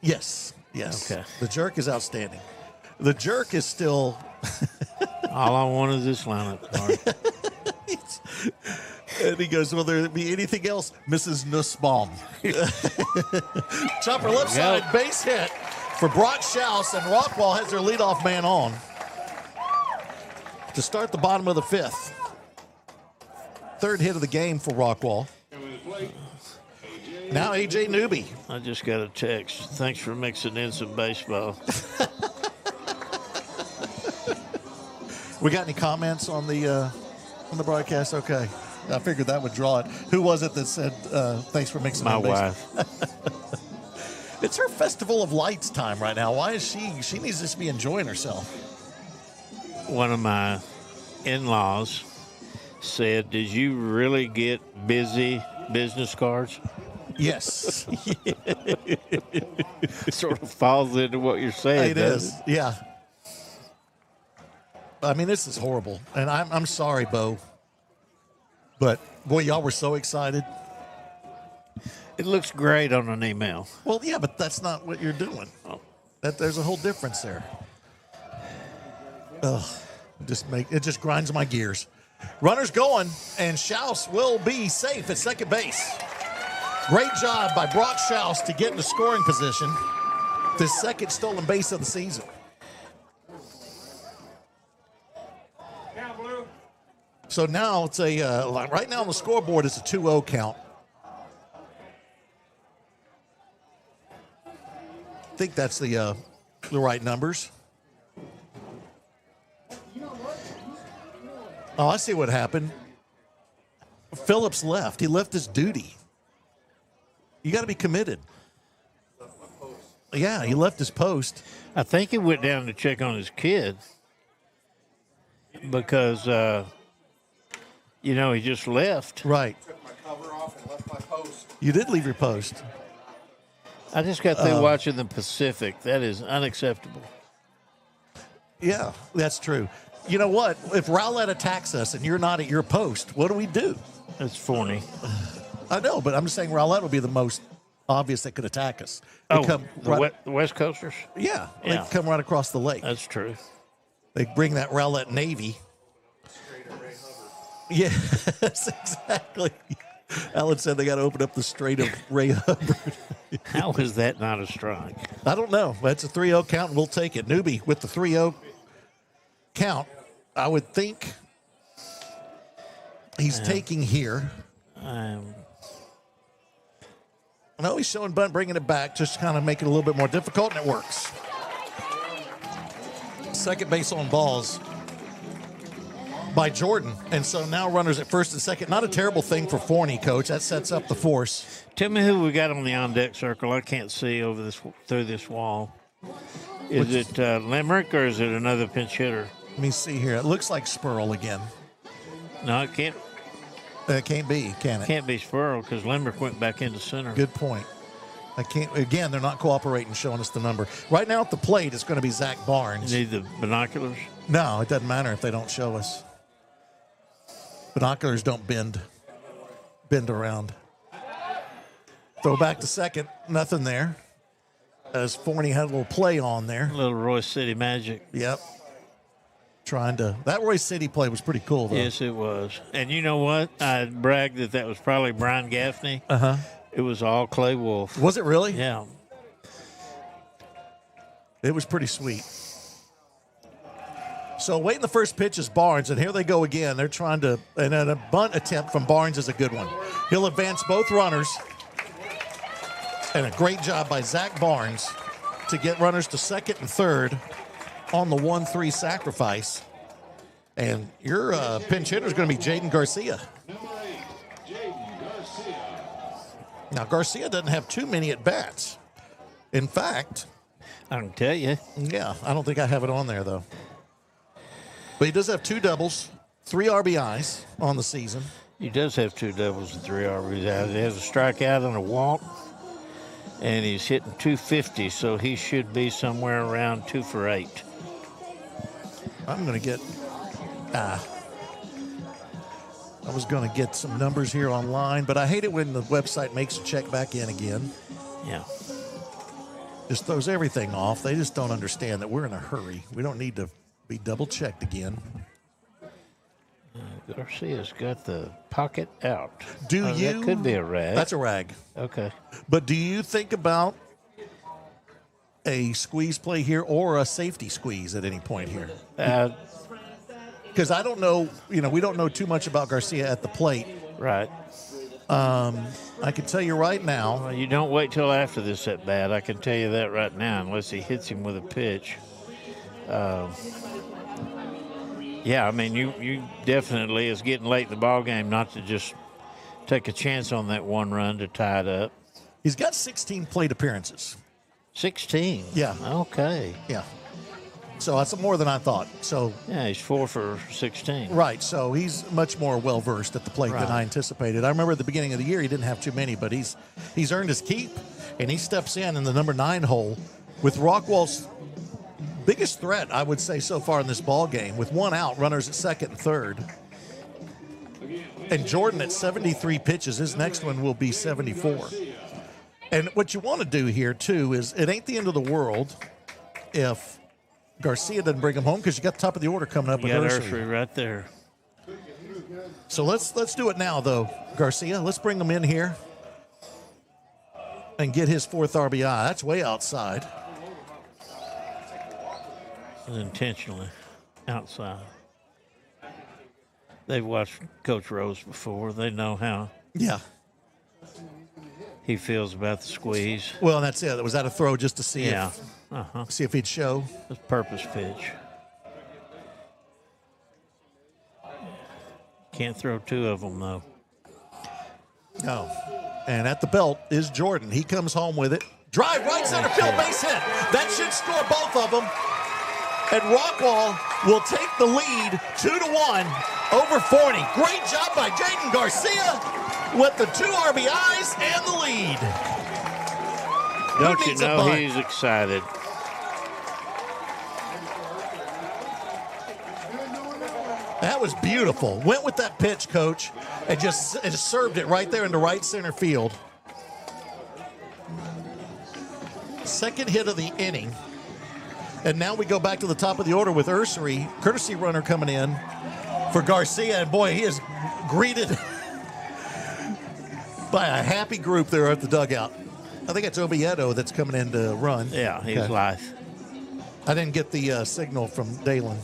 Yes. Okay. The Jerk is outstanding. The Jerk is still. All I want is this lineup. And he goes, will there be anything else? Mrs. Nussbaum. Chopper left side, base hit for Brock Schaus, and Rockwall has their leadoff man on to start the bottom of the 5th. 3rd hit of the game for Rockwall. Now A.J. Newby. I just got a text. Thanks for mixing in some baseball. We got any comments on the broadcast? Okay. I figured that would draw it. Who was it that said, thanks for mixing My in baseball? wife. It's her Festival of Lights time right now. Why is she needs to just be enjoying herself. One of my in-laws said, did you really get busy business cards? Yes. It sort of falls into what you're saying. It is. Yeah. I mean, this is horrible. And I'm sorry, Bo. But, boy, y'all were so excited. It looks great on an email. Well, yeah, but that's not what you're doing. There's a whole difference there. Ugh. It just grinds my gears. Runner's going, and Schaus will be safe at second base. Great job by Brock Schaus to get into scoring position. The second stolen base of the season. So now it's right now on the scoreboard it's a 2-0 count. I think that's the right numbers. Oh, I see what happened. Phillips left. He left his duty. You got to be committed. Yeah, he left his post. I think he went down to check on his kid because, he just left. Right. Took my cover off and left my post. You did leave your post. I just got through watching the Pacific. That is unacceptable. Yeah, that's true. You know what? If Rowlett attacks us and you're not at your post, what do we do? That's Forney. I know, but I'm just saying Rowlett would be the most obvious that could attack us. They Oh, come the right- West Coasters? Yeah, Yeah. they come right across the lake. That's true. They bring that Rowlett Navy. Yes, exactly. Alan said they got to open up the Strait of Ray Hubbard. How is that not a strike? I don't know. That's a 3-0 count, and we'll take it. Newbie with the 3-0 count. I would think he's taking here. No, he's showing bunt, bringing it back, just kind of make it a little bit more difficult, and it works. Second base on balls by Jordan. And so now runners at first and second. Not a terrible thing for Forney, Coach. That sets up the force. Tell me who we got on the on-deck circle. I can't see through this wall. Is it Limerick or is it another pinch hitter? Let me see here. It looks like Spurl again. No, it can't. It can't be, can it? Can't be Spurl because Limerick went back into center. Good point. I can't. Again, they're not cooperating, showing us the number. Right now at the plate, it's going to be Zach Barnes. You need the binoculars? No, it doesn't matter if they don't show us. Binoculars don't bend around. Throw back to second. Nothing there. As Forney had a little play on there. A little Royce City magic. Yep. That Royce City play was pretty cool, though. Yes, it was. And you know what? I bragged that was probably Brian Gaffney. Uh-huh. It was all Clay Wolf. Was it really? Yeah. It was pretty sweet. So waiting the first pitch is Barnes, and here they go again. They're trying to, and then a bunt attempt from Barnes is a good one. He'll advance both runners, and a great job by Zach Barnes to get runners to second and third on the 1-3 sacrifice. And your pinch hitter is going to be Jaden Garcia. Number 8, Jaden Garcia. Now, Garcia doesn't have too many at-bats. In fact, I can tell you. yeah, I don't think I have it on there, though. But he does have 2 doubles, 3 RBIs on the season. He does have 2 doubles and 3 RBIs. He has a strikeout and a walk, and he's hitting 250, so he should be somewhere around 2 for 8. I'm going to get, I was going to get some numbers here online, but I hate it when the website makes you check back in again. Yeah. Just throws everything off. They just don't understand that we're in a hurry. We don't need to be double-checked again. Garcia's got the pocket out. Do you? That could be a rag. That's a rag. Okay. But do you think about a squeeze play here or a safety squeeze at any point here? Because I don't know, we don't know too much about Garcia at the plate. Right. I can tell you right now. Well, you don't wait till after this at bat. I can tell you that right now, unless he hits him with a pitch. Yeah, I mean, you definitely, it's getting late in the ball game not to just take a chance on that 1 run to tie it up. He's got 16 plate appearances. 16? Yeah. Okay. Yeah. So that's more than I thought. So Yeah, he's 4 for 16. right. So he's much more well-versed at the plate than Right. I anticipated. I remember at the beginning of the year he didn't have too many, but he's earned his keep, and he steps in the number 9 hole with Rockwall's biggest threat, I would say, so far in this ball game, with 1 out, runners at second and third. And Jordan at 73 pitches. His next one will be 74. And what you want to do here, too, is it ain't the end of the world if Garcia doesn't bring him home, because you got the top of the order coming up You with got Ursary. Ursary right there. So let's do it now, though, Garcia. Let's bring him in here and get his 4th RBI. That's way outside. Intentionally outside. They've watched Coach Rose before. They know how Yeah. he feels about the squeeze. Well, that's it. Was that a throw just to see Yeah. if he'd show? It's purpose pitch. Can't throw 2 of them, though. No. And at the belt is Jordan. He comes home with it, Drive right center field, base hit. That should score both of them. And Rockwall will take the lead 2-1 over Forney. Great job by Jaden Garcia with the 2 RBIs and the lead. Don't you know he's excited? That was beautiful. Went with that pitch, Coach, and just served it right there into right center field. Second hit of the inning. And now we go back to the top of the order with Ursery, courtesy runner coming in for Garcia. And boy, he is greeted by a happy group there at the dugout. I think it's Oviedo that's coming in to run. Yeah, he's live. I didn't get the signal from Dalen.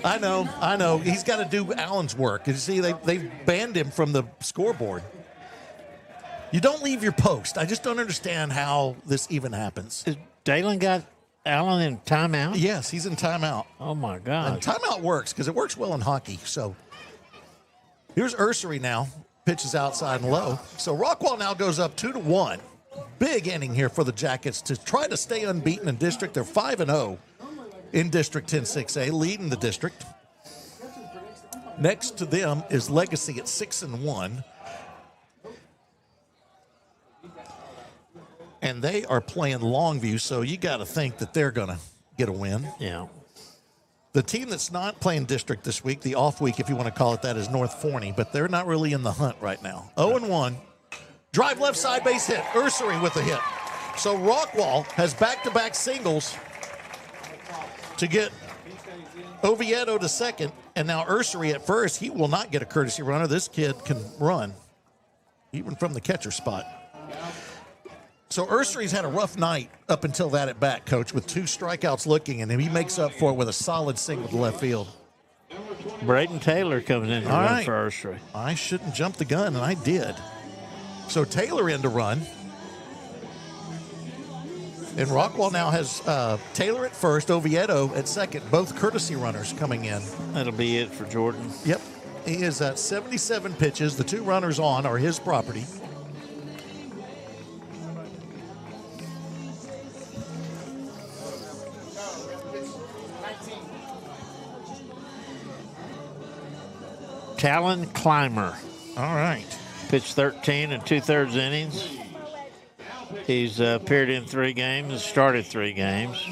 I know. He's got to do Allen's work. You see, they've banned him from the scoreboard. You don't leave your post. I just don't understand how this even happens. Has Dalen got Allen in timeout? Yes, he's in timeout. Oh, my God. And timeout works because it works well in hockey. So here's Ursery now. Pitches outside and low. So Rockwall now goes up 2-1. Big inning here for the Jackets to try to stay unbeaten in district. They're 5-0 in District 10-6A, leading the district. Next to them is Legacy at 6-1. And they are playing Longview, so you got to think that they're going to get a win. Yeah. The team that's not playing district this week, the off week, if you want to call it that, is North Forney, but they're not really in the hunt right now. 0-1. Drive left side base hit. Ursery with a hit. So Rockwall has back-to-back singles to get Oviedo to second, and now Ursery at first. He will not get a courtesy runner. This kid can run, even from the catcher spot. So Ursery's had a rough night up until that at bat, Coach, with 2 strikeouts looking, and he makes up for it with a solid single to left field. Braden Taylor comes in to All run right. for Ursery. I shouldn't jump the gun, and I did. So Taylor in to run. And Rockwall now has Taylor at first, Oviedo at second, both courtesy runners coming in. That'll be it for Jordan. Yep. He is at 77 pitches. The 2 runners on are his property. Talon Clymer. All right. Pitched 13 and 2/3 innings. He's appeared in 3 games, started 3 games.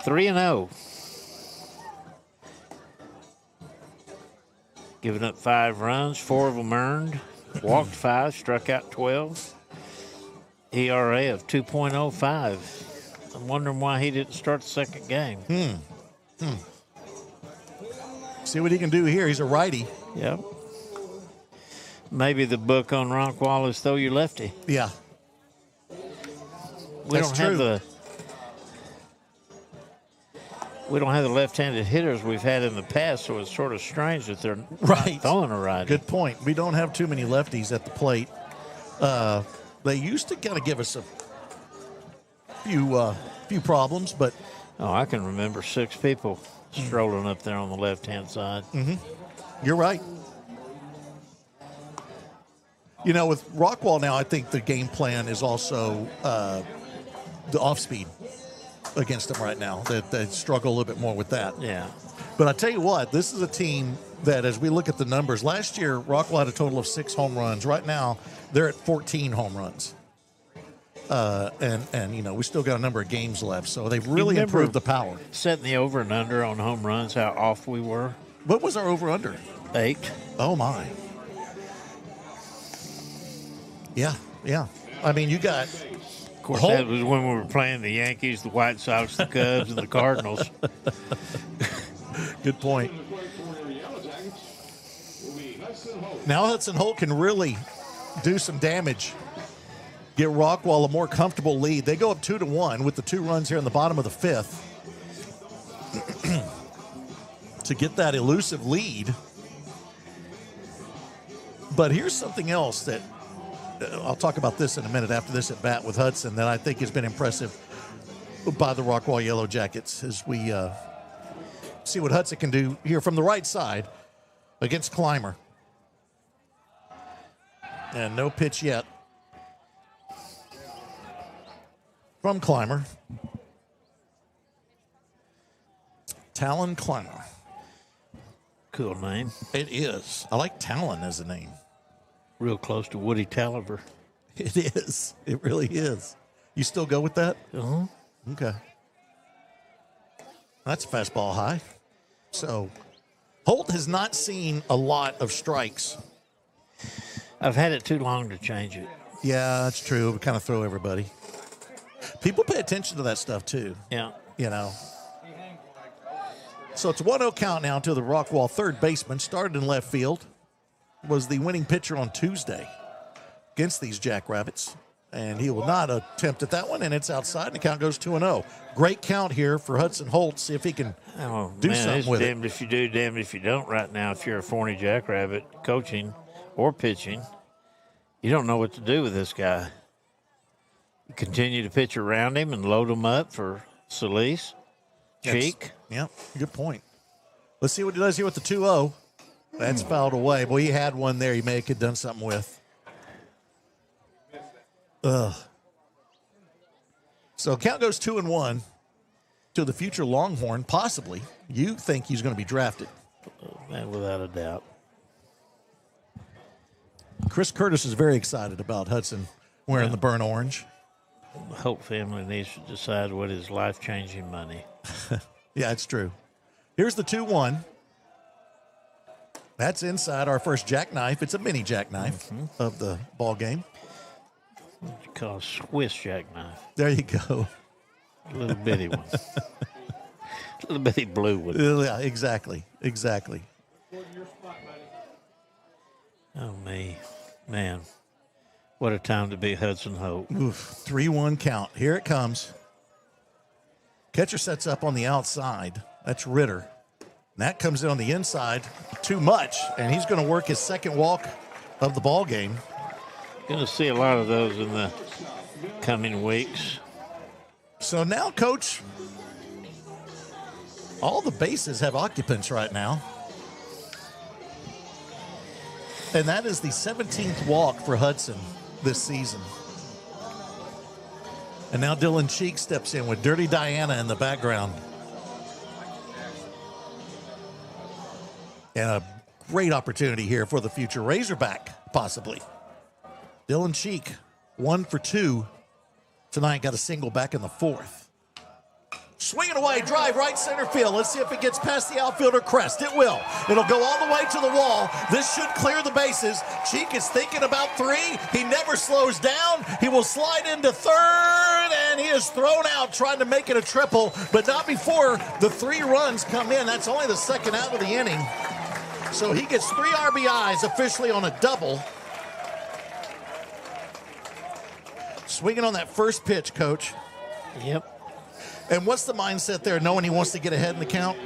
3-0. Giving up 5 runs, 4 of them earned. Walked 5, struck out 12. ERA of 2.05. I'm wondering why he didn't start the second game. See what he can do here. He's a righty. Yep. Maybe the book on Rockwall is throw your lefty. Yeah. We That's don't true. have the left-handed hitters we've had in the past, so it's sort of strange that they're Right. not throwing a righty. Good point. We don't have too many lefties at the plate. They used to kind of give us a few problems, but Oh, I can remember 6 people strolling up there on the left-hand side. you're right. You know, with Rockwall now, I think the game plan is also the off-speed against them right now. They struggle a little bit more with that. Yeah. But I tell you what, this is a team that, as we look at the numbers, last year Rockwall had a total of 6 home runs. Right now, they're at 14 home runs. And you know, we still got a number of games left, so they've really remember improved the power. Setting the over and under on home runs, how off we were. What was our over-under? 8. Oh, my. Yeah. I mean, you got Of course, that was when we were playing the Yankees, the White Sox, the Cubs, and the Cardinals. good point. The plate for the Yellowjackets will be Hudson Holt. Now Hudson Holt can really do some damage, get Rockwall a more comfortable lead. They go up 2-1 with the 2 runs here in the bottom of the 5th to get that elusive lead. But here's something else that I'll talk about this in a minute after this at bat with Hudson that I think has been impressive by the Rockwall Yellowjackets as we see what Hudson can do here from the right side against Clymer. And no pitch yet. from Clymer. Talon Clymer. Cool name. It is. I like Talon as a name. Real close to Woody Talliver. It is. It really is. You still go with that? Uh-huh. Okay. That's a fastball high. So Holt has not seen a lot of strikes. I've had it too long to change it. Yeah, that's true. We kind of throw everybody. People pay attention to that stuff too. Yeah. You know. So it's 1-0 count now to the Rockwall third baseman. Started in left field. Was the winning pitcher on Tuesday against these Jackrabbits. And he will not attempt at that one, and it's outside, and the count goes 2-0. Great count here for Hudson Holt. See if he can do something with it. Damned if you do, damned if you don't right now. If you're a Forney Jackrabbit coaching or pitching, you don't know what to do with this guy. You continue to pitch around him and load him up for Solis, Cheek. Yeah, good point. Let's see what he does here with the 2-0. That's fouled away. Boy, he had one there he may have done something with. Ugh. So count goes 2-1 to the future Longhorn, possibly. You think he's going to be drafted. Man, without a doubt. Chris Curtis is very excited about Hudson wearing the burnt orange. The Hope family needs to decide what is life-changing money. Yeah, it's true. Here's the 2-1. That's inside our first jackknife. It's a mini jackknife of the ball game. What you call a Swiss jackknife. There you go. A little bitty one. A little bitty blue one. Yeah, exactly. Exactly. Oh, me. Man, what a time to be Hudson Hope. 3-1 count. Here it comes. Catcher sets up on the outside. That's Ritter. And that comes in on the inside too much, and he's going to work his second walk of the ball game. Going to see a lot of those in the coming weeks. So now, Coach, all the bases have occupants right now. And that is the 17th walk for Hudson this season. And now Dylan Cheek steps in with Dirty Diana in the background. And a great opportunity here for the future Razorback, possibly. Dylan Cheek, 1 for 2 tonight, got a single back in the fourth. Swinging away, drive right center field. Let's see if it gets past the outfielder Crest. It will. It'll go all the way to the wall. This should clear the bases. Cheek is thinking about 3. He never slows down. He will slide into third, and he is thrown out trying to make it a triple, but not before the 3 runs come in. That's only the second out of the inning. So he gets 3 RBIs officially on a double. Swinging on that first pitch, Coach. Yep. And what's the mindset there, knowing he wants to get ahead in the count?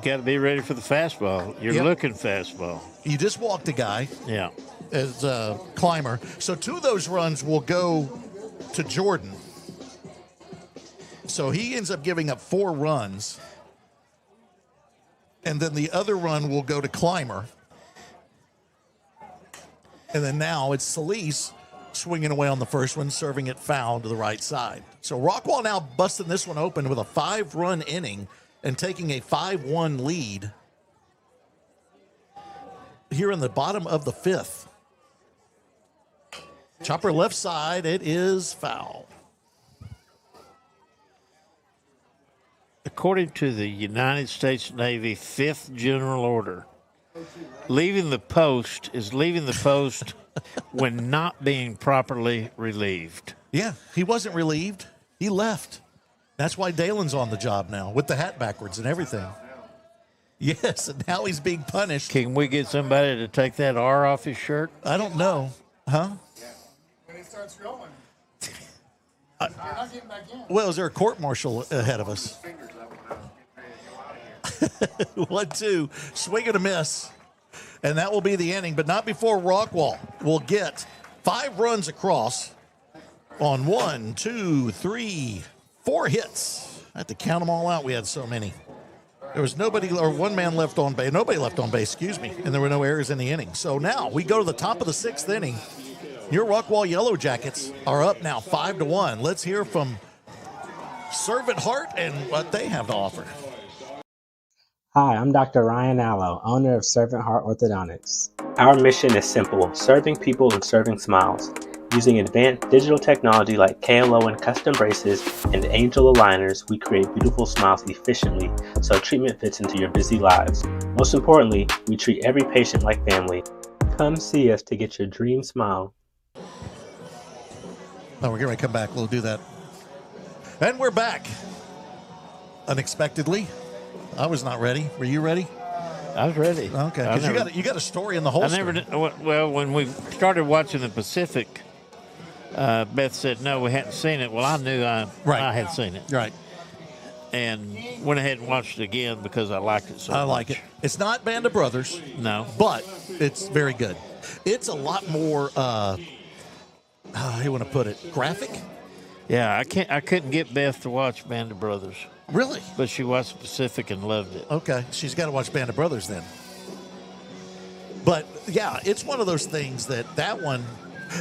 Got to be ready for the fastball. You're looking fastball. You just walked a guy Yeah. as a Clymer. So 2 of those runs will go to Jordan. So he ends up giving up 4 runs. And then the other run will go to Clymer. And then now it's Solis swinging away on the first one, serving it foul to the right side. So Rockwall now busting this one open with a 5-run inning and taking a 5-1 lead here in the bottom of the 5th. Chopper left side, it is foul. According to the United States Navy 5th General Order, leaving the post is leaving the post when not being properly relieved. Yeah, he wasn't relieved. He left. That's why Dalen's on the job now with the hat backwards and everything. Yes, and now he's being punished. Can we get somebody to take that R off his shirt? I don't know. Huh? When it starts going, you're not getting back in. Well, is there a court martial ahead of us? 1-2, swing and a miss. And that will be the inning, but not before Rockwall will get 5 runs across on 1, 2, 3, 4 hits. I had to count them all out. We had so many. There was nobody or one man left on base, nobody left on base, excuse me, and there were no errors in the inning. So now we go to the top of the 6th inning. Your Rockwall Yellowjackets are up now 5-1. Let's hear from Servant Heart and what they have to offer. Hi, I'm Dr. Ryan Allo, owner of Servant Heart Orthodontics. Our mission is simple, serving people and serving smiles. Using advanced digital technology like KLO and custom braces and angel aligners, we create beautiful smiles efficiently so treatment fits into your busy lives. Most importantly, we treat every patient like family. Come see us to get your dream smile. Oh, we're going to come back. We'll do that. And we're back. Unexpectedly. I was not ready. Were you ready? I was ready. Okay, because you got a story in the holster. I never did. Well, when we started watching the Pacific, Beth said, no, we hadn't seen it. Well, I knew I had seen it. Right. And went ahead and watched it again because I liked it so much. I like it. It's not Band of Brothers. No. But it's very good. It's a lot more, how do you want to put it, graphic? Yeah, I couldn't get Beth to watch Band of Brothers. Really? But she watched Pacific and loved it. Okay. She's got to watch Band of Brothers then. But, yeah, it's one of those things that one,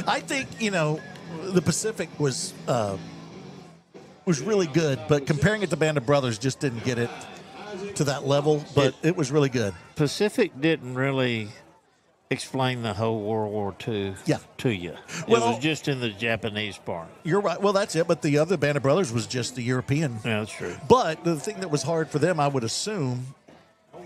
I think, the Pacific was really good, but comparing it to Band of Brothers just didn't get it to that level, but it was really good. Pacific didn't really explain the whole World War II to you. It was just in the Japanese part. You're right. Well, that's it, but the other Band of Brothers was just the European. Yeah, that's true. But the thing that was hard for them, I would assume,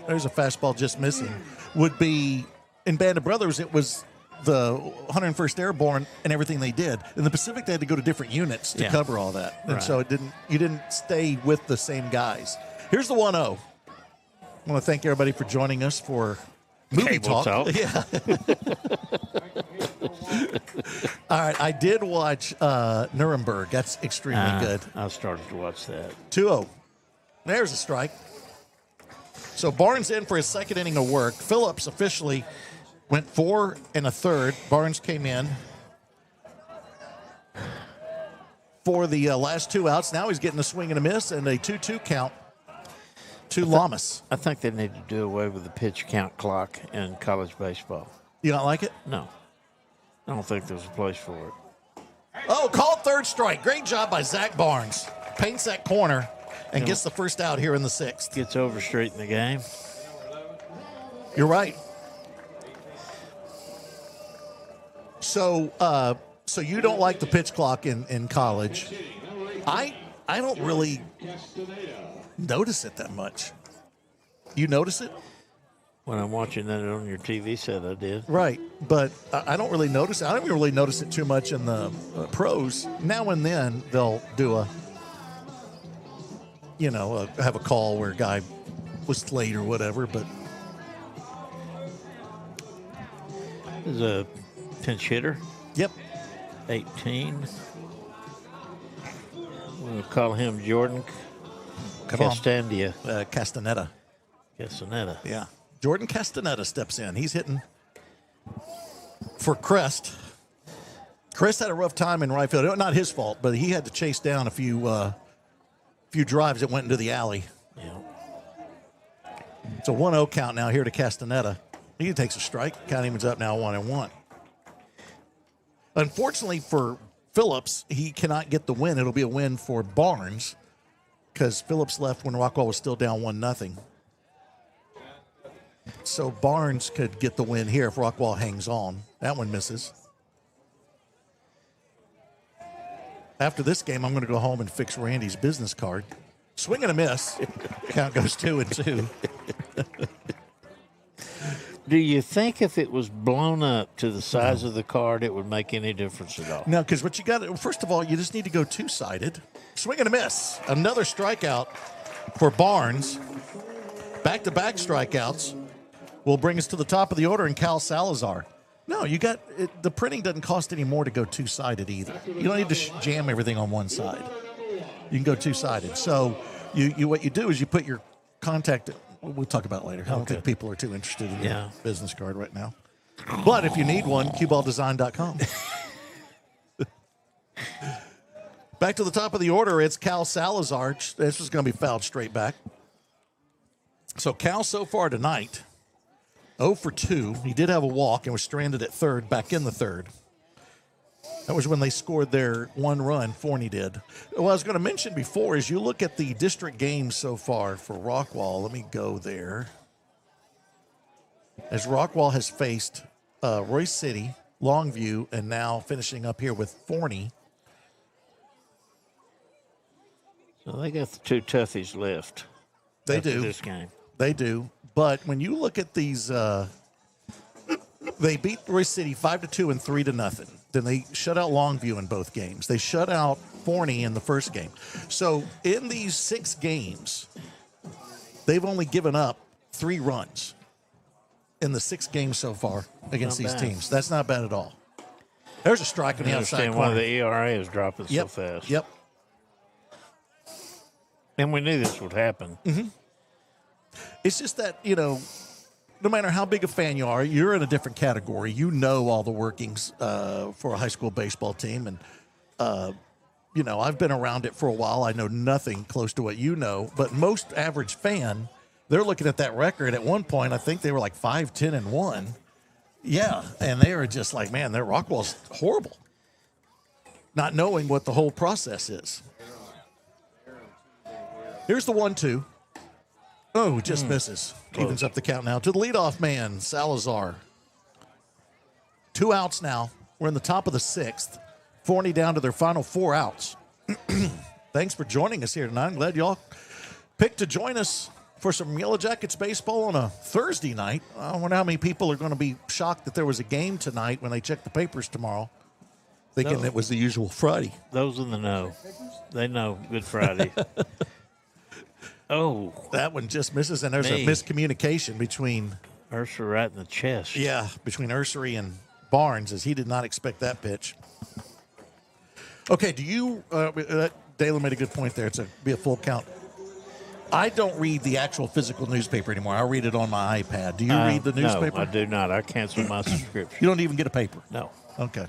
there's a fastball just missing, would be in Band of Brothers, it was the 101st Airborne and everything they did. In the Pacific, they had to go to different units to cover all that. And so you didn't stay with the same guys. Here's the 1-0. I want to thank everybody for joining us for Movie Cable Talk. Yeah. All right. I did watch Nuremberg. That's extremely good. I started to watch that. 2-0. There's a strike. So Barnes in for his second inning of work. Phillips officially went 4 1/3. Barnes came in for the last 2 outs. Now he's getting a swing and a miss and a 2-2 count to Lamas. I think they need to do away with the pitch count clock in college baseball. You don't like it? No. I don't think there's a place for it. Oh, called third strike. Great job by Zach Barnes. Paints that corner and gets the first out here in the 6th. Gets Overstreet in the game. You're right. So you don't like the pitch clock in college. I don't really notice it that much. You notice it? When I'm watching that on your TV set, I did. Right, but I don't really notice it. I don't even really notice it too much in the pros. Now and then they'll do have a call where a guy was late or whatever, but There's a pinch hitter. Yep. 18. We'll call him Jordan Castaneda. Yeah. Jordan Castaneda steps in. He's hitting for Crest. Crest had a rough time in right field. Not his fault, but he had to chase down a few drives that went into the alley. Yeah. It's a 1-0 count now here to Castaneda. He takes a strike. Count even's up now 1-1. Unfortunately for Phillips, he cannot get the win. It'll be a win for Barnes because Phillips left when Rockwall was still down 1-0. So Barnes could get the win here if Rockwall hangs on. That one misses. After this game, I'm going to go home and fix Randy's business card. Swing and a miss. Count goes 2-2. Do you think if it was blown up to the size of the card, it would make any difference at all? No, because what you got, first of all, you just need to go two-sided. Swing and a miss. Another strikeout for Barnes. Back-to-back strikeouts will bring us to the top of the order in Cal Salazar. No, you got the printing doesn't cost any more to go two-sided either. You don't need to jam everything on one side. You can go two-sided. So you what you do is you put your contact. We'll talk about it later. I don't think people are too interested in your business card right now. But if you need one, cueballdesign.com. Back to the top of the order, it's Cal Salazar. This is going to be fouled straight back. So Cal so far tonight, 0 for 2. He did have a walk and was stranded at third, back in the third. That was when they scored their one run, Forney did. What I was going to mention before is you look at the district games so far for Rockwall. Let me go there. As Rockwall has faced Royce City, Longview, and now finishing up here with Forney. So they got the two toughies left. They after do. This game. They do. But when you look at these, they beat Royce City 5-2 and 3-0. Then they shut out Longview in both games. They shut out Forney in the first game. So in these 6 games, they've only given up 3 runs in the 6 games so far against Not these bad. teams. That's not bad at all. There's a strike on I the outside understand why corner. the ERA is dropping Yep. so fast. Yep. And we knew this would happen. It's just that, you know, no matter how big a fan you are, you're in a different category. You know all the workings for a high school baseball team. And, you know, I've been around it for a while. I know nothing close to what you know. But most average fan, they're looking at that record. At one point, I think they were like 5-10-1. Yeah, and they were just like, man, their Rockwall's horrible. Not knowing what the whole process is. Here's the 1-2. Oh, just misses. Evens up the count now to the leadoff man, Salazar. 2 outs now. We're in the top of the 6th. Forney down to their final 4 outs. Thanks for joining us here tonight. I'm glad y'all picked to join us for some Yellowjackets baseball on a Thursday night. I wonder how many people are going to be shocked that there was a game tonight when they check the papers tomorrow, thinking it was the usual Friday. Those in the know. They know Good Friday. Oh, That one just misses, and there's Me. a miscommunication between Ursa right in the chest. between Ursery and Barnes, as he did not expect that pitch. Okay, do you? Dalen made a good point there. It's be a full count. I don't read the actual physical newspaper anymore. I read it on my iPad. Do you read the newspaper? No, I do not. I canceled my subscription. You don't even get a paper. No. Okay.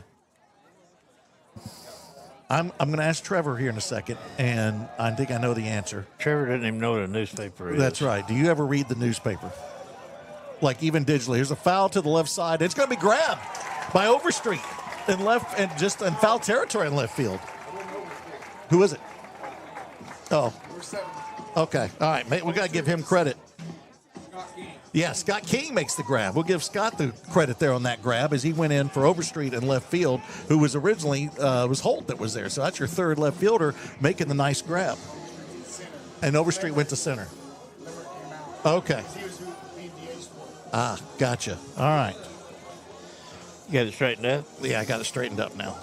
I'm going to ask Trevor here in a second, and I think I know the answer. Trevor didn't even know what a newspaper is. That's right. Do you ever read the newspaper? Like even digitally. There's a foul to the left side. It's going to be grabbed by Overstreet in left and foul territory in left field. Who is it? Oh, We're 7. okay. All right, mate. We got to give him credit. Yeah, Scott King makes the grab. We'll give Scott the credit there on that grab as he went in for Overstreet in left field, who was originally was Holt that was there. So that's your third left fielder making the nice grab. And Overstreet went to center. Okay. He was who he DH'd for. Ah, gotcha. All right. You got it straightened up? Yeah, I got it straightened up now.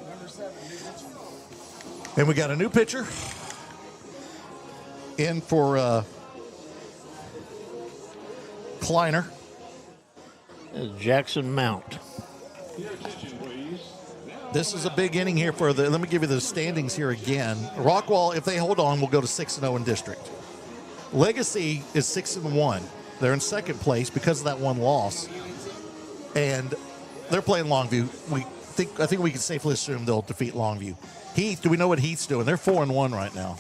Number 7, new pitcher. And we got a new pitcher in for Kleiner. Jackson Mount. Your attention, please. This is a big inning here for the. Let me give you the standings here again. Rockwall, if they hold on, will go to 6-0 in district. Legacy is 6-1. They're in second place because of that one loss, and they're playing Longview. I think we can safely assume they'll defeat Longview. Heath, do we know what Heath's doing? They're 4-1 right now.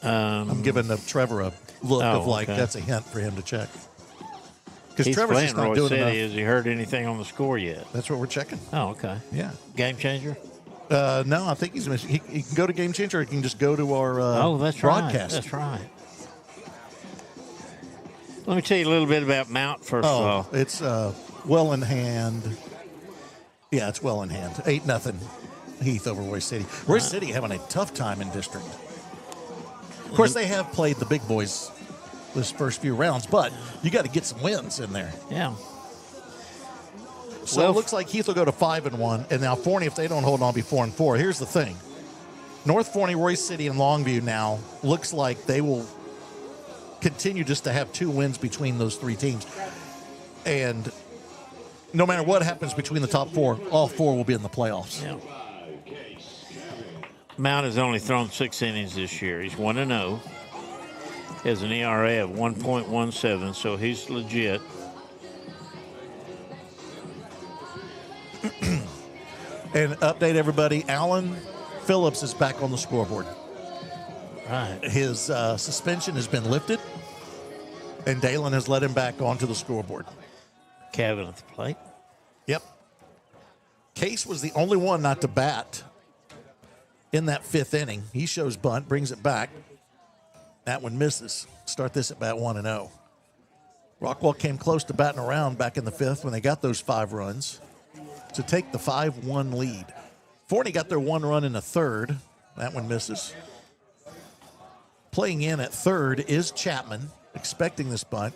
I'm giving Trevor a look of like okay. that's a hint for him to check. Because He's Trevor's playing just not Roy doing City. enough. Has he heard anything on the score yet? That's what we're checking. Oh, okay. Yeah. Game changer? No, I think he can go to Game Changer, or he can just go to our That's broadcast. right. That's right. Let me tell you a little bit about Mount first of all. It's well in hand. Yeah, it's well in hand. 8-0 Heath over Royce City. Royce City having a tough time in district. Of course, they have played the big boys this first few rounds, but you got to get some wins in there. Yeah. So Well, it looks like Heath will go to 5-1, and now Forney, if they don't hold on, will be 4-4. Here's the thing: North Forney, Royce City, and Longview now looks like they will continue just to have 2 wins between those 3 teams, and no matter what happens between the top 4, all 4 will be in the playoffs. Yeah. Mount has only thrown 6 innings this year. He's 1-0. Has an ERA of 1.17, so he's legit. And update everybody: Alan Phillips is back on the scoreboard. Right. His suspension has been lifted, and Dalen has let him back onto the scoreboard. Cavan at the plate. Yep. Case was the only one not to bat in that 5th inning. He shows bunt, brings it back. That one misses. Start this at bat 1-0. Rockwall came close to batting around back in the 5th when they got those 5 runs to take the 5-1 lead. Forney got their 1 run in the 3rd. That one misses. Playing in at 3rd is Chapman, expecting this bunt.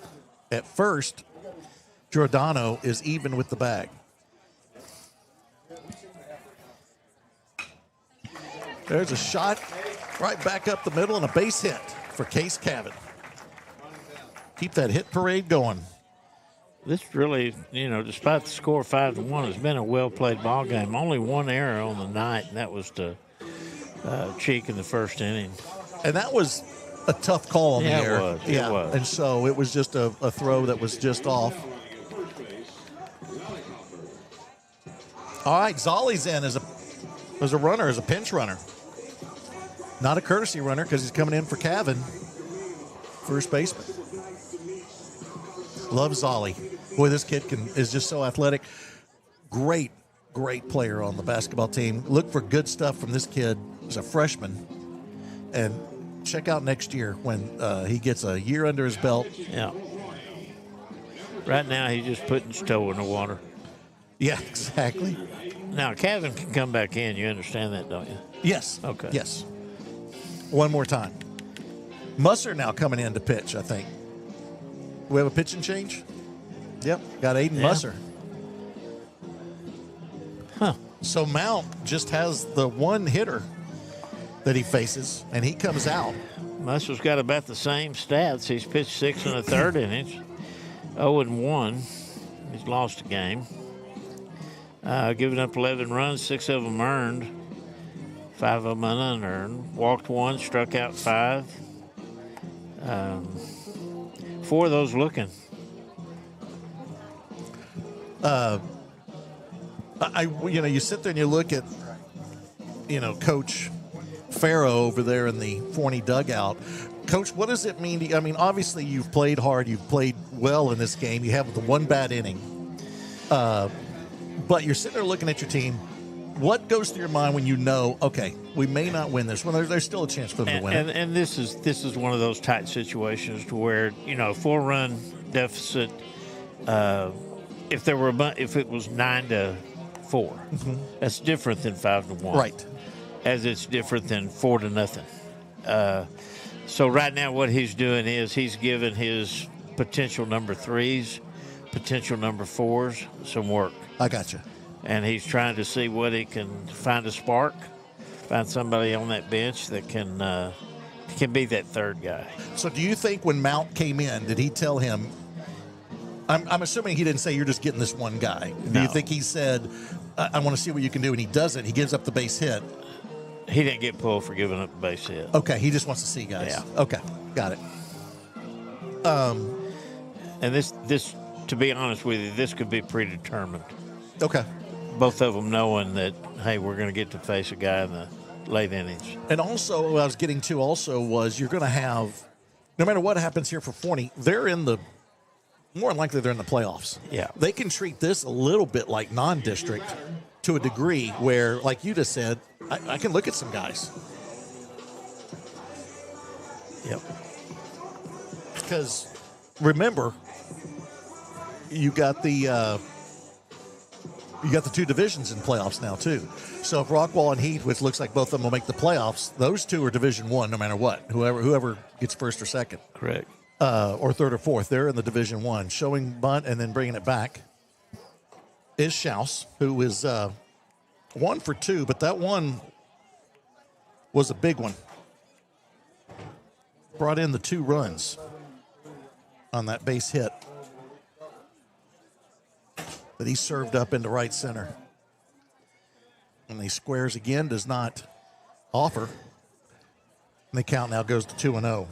At 1st, Giordano is even with the bag. There's a shot right back up the middle and a base hit for Case Cavan. Keep that hit parade going. This really, despite the score 5-1, has been a well-played ball game. Only one error on the night, and that was to Cheek in the 1st inning. And that was a tough call on the air. It was. It was. And so it was just a throw that was just off. All right, Zolly's in as a runner, as a pinch runner. Not a courtesy runner because he's coming in for Cavan, first baseman. Love Zolly. Boy, this kid is just so athletic. Great player on the basketball team. Look for good stuff from this kid as a freshman. And check out next year when he gets a year under his belt. Yeah. Right now, he's just putting his toe in the water. Yeah, exactly. Now, Cavan can come back in. You understand that, don't you? Yes. Okay. Yes. One more time. Musser now coming in to pitch, I think. We have a pitching change? Yep. Got Aiden Musser. Huh. So Mount just has the one hitter that he faces, and he comes out. Musser's got about the same stats. He's pitched 6 1/3 innings, 0-1. He's lost a game. Given up 11 runs, 6 of them earned, 5 of them unearned. Walked 1, struck out 5. 4 of those looking. You sit there and you look at, Coach Farrow over there in the Forney dugout. Coach, what does it mean? Obviously you've played hard. You've played well in this game. You have the one bad inning. But you're sitting there looking at your team. What goes through your mind when you know, okay, we may not win this? Well, there's still a chance for them to win. And this is one of those tight situations to where 4-run deficit. If it was 9-4, that's different than 5-1. Right. As it's different than 4-0. So right now, what he's doing is he's giving his potential number 3s, potential number 4s some work. I got you. And he's trying to see what he can find a spark, find somebody on that bench that can be that third guy. So do you think when Mount came in, did he tell him, I'm assuming he didn't say you're just getting this one guy. Do No. you think he said, I want to see what you can do, and he doesn't? He gives up the base hit. He didn't get pulled for giving up a base hit. Okay, he just wants to see guys. Yeah. Okay, got it. And this, to be honest with you, this could be predetermined. Okay. Both of them knowing that, hey, we're going to get to face a guy in the late innings. And also, what I was getting to also was you're going to have, no matter what happens here for Forney, more than likely they're in the playoffs. Yeah. They can treat this a little bit like non-district to a degree where, like you just said, I can look at some guys. Yep. Because remember, you got the 2 divisions in playoffs now too. So if Rockwall and Heath, which looks like both of them will make the playoffs, those 2 are Division 1 no matter what. Whoever gets first or second. Correct. Or third or fourth, they're in the Division 1. Showing bunt and then bringing it back is Schaus, who is 1 for 2, but that one was a big one. Brought in the 2 runs on that base hit that he served up into right center. And he squares again, does not offer. And the count now goes to 2-0.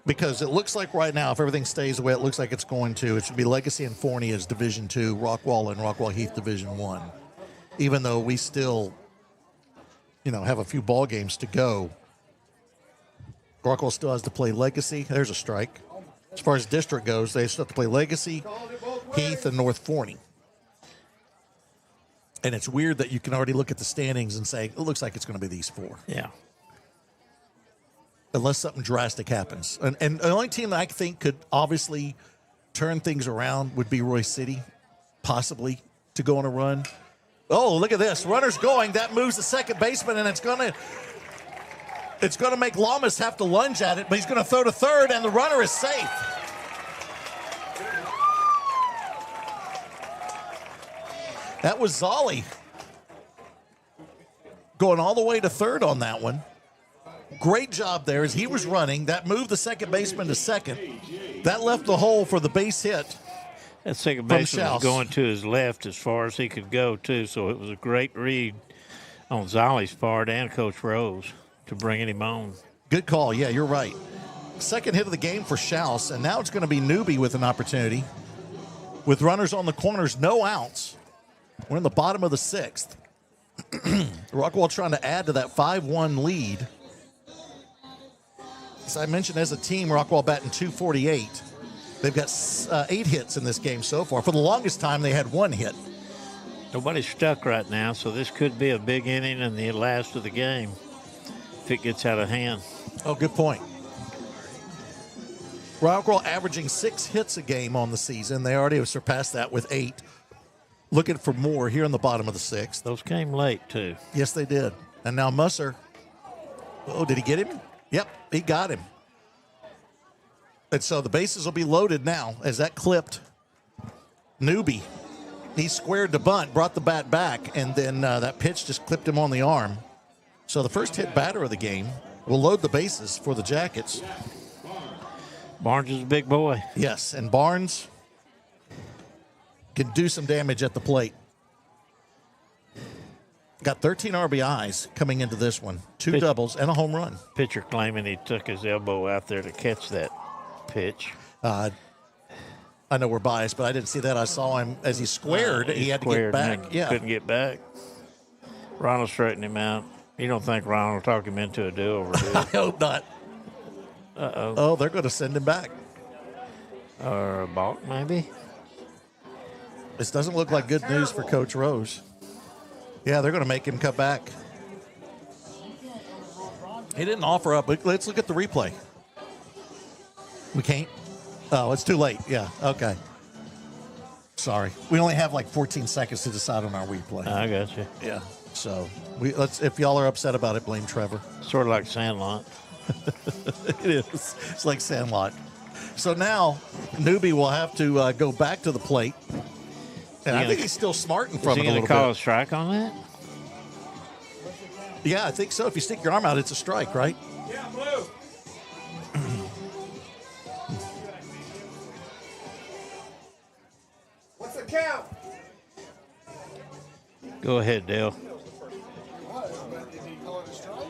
Because it looks like right now, if everything stays the way it looks like it's going to, it should be Legacy and Forney as Division 2, Rockwall and Rockwall Heath Division 1. Even though we still, have a few ball games to go. Rockwall still has to play Legacy. There's a strike. As far as district goes, they still have to play Legacy, Heath, and North Forney. And it's weird that you can already look at the standings and say, it looks like it's going to be these four. Yeah. Unless something drastic happens. And the only team that I think could obviously turn things around would be Roy City, possibly, to go on a run. Oh, look at this. Runner's going. That moves the second baseman, and it's going to make Lamas have to lunge at it, but he's going to throw to third, and the runner is safe. That was Zolly going all the way to third on that one. Great job there as he was running. That moved the second baseman to second. That left the hole for the base hit. That second baseman was going to his left as far as he could go, too, so it was a great read on Zolly's part and Coach Rose to bring him on. Good call. Yeah, you're right. Second hit of the game for Schaus, and now it's going to be Newby with an opportunity. With runners on the corners, no outs. We're in the bottom of the sixth. Rockwall trying to add to that 5-1 lead. As I mentioned, as a team, Rockwall batting .248. They've got 8 hits in this game so far. For the longest time, they had 1 hit. Nobody's stuck right now, so this could be a big inning in the last of the game if it gets out of hand. Oh, good point. Rockwall averaging 6 hits a game on the season. They already have surpassed that with 8. Looking for more here in the bottom of the sixth. Those came late, too. Yes, they did. And now Musser. Oh, did he get him? Yep, he got him. And so the bases will be loaded now as that clipped Newby. He squared the bunt, brought the bat back, and then that pitch just clipped him on the arm. So the first hit batter of the game will load the bases for the Jackets. Barnes is a big boy. Yes, and Barnes can do some damage at the plate. Got 13 RBIs coming into this one. 2 doubles and a home run. Pitcher claiming he took his elbow out there to catch that pitch. I know we're biased, but I didn't see that. I saw him as he squared. He had to get back. Yeah, couldn't get back. Ronald straightened him out. You don't think Ronald will talk him into a do-over, do you? I hope not. Uh-oh. Oh, they're going to send him back. Or a balk, maybe? This doesn't look like good news for Coach Rose. Yeah, they're going to make him come back. He didn't offer up, but let's look at the replay. We can't? Oh, it's too late. Yeah, okay. Sorry. We only have like 14 seconds to decide on our replay. I got you. Yeah. So let's. If y'all are upset about it, blame Trevor. Sort of like Sandlot. It is. It's like Sandlot. So now Newby will have to go back to the plate. And I think he's still smarting from it a little bit. Is he going to call a strike on that? Yeah, I think so. If you stick your arm out, it's a strike, right? Yeah, blue. What's the count? Go ahead, Dale. Did he call it a strike?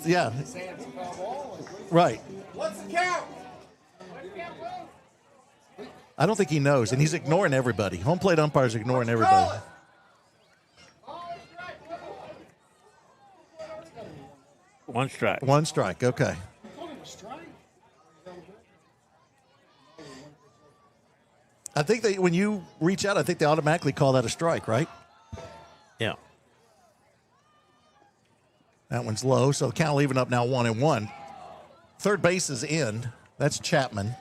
Yeah, His hands a foul ball? right. What's the count? I don't think he knows, and he's ignoring everybody. Home plate umpire's ignoring everybody. One strike. One strike, okay. I think when you reach out, I think they automatically call that a strike, right? Yeah. That one's low, so count leaving up now 1-1. Third base is in. That's Chapman.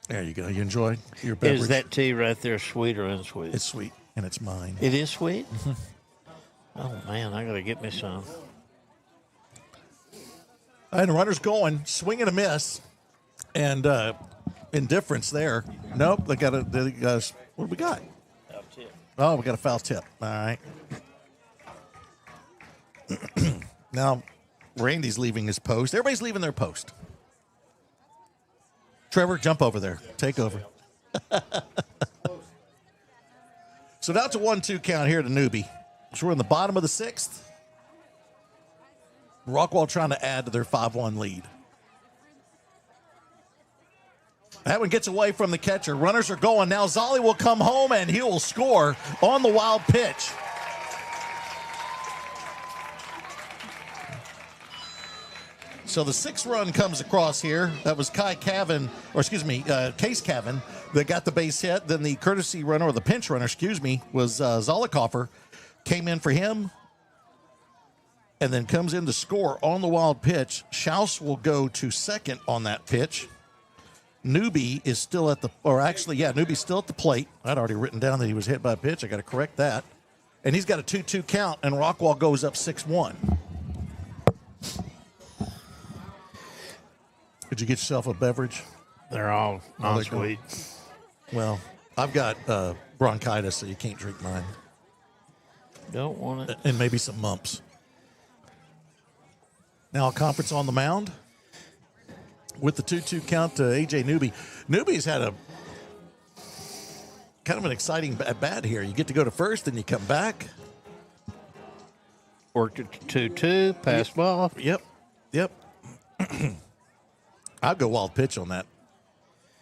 There you go. You enjoy your beverage? Is that tea right there sweet or unsweet? It's sweet, and it's mine. It is sweet? Oh, man, I got to get me some. And runner's going, swing and a miss, and indifference there. Nope, they got what do we got? Foul tip. Oh, we got a foul tip. All right. Now, Randy's leaving his post. Everybody's leaving their post. Trevor, jump over there. Take over. So now it's a 1-2 count here to Newby. So we're in the bottom of the sixth. Rockwall trying to add to their 5-1 lead. That one gets away from the catcher. Runners are going. Now Zolly will come home, and he will score on the wild pitch. So the 6th run comes across here. That was Case Cavan that got the base hit. Then the courtesy runner, or the pinch runner, was Zolikofer. Came in for him and then comes in to score on the wild pitch. Schaus will go to second on that pitch. Newby is still at the, Newby's still at the plate. I'd already written down that he was hit by a pitch. I got to correct that. And he's got a 2-2 count, and Rockwall goes up 6-1. Did you get yourself a beverage? They're all non-sweet. Well, I've got bronchitis, so you can't drink mine. Don't want it. And maybe some mumps. Now a conference on the mound with the 2-2 count to A.J. Newby. Newby's had a kind of an exciting at-bat here. You get to go to first, and you come back. Worked it to 2-2, pass ball. Yep. I'll go wild pitch on that.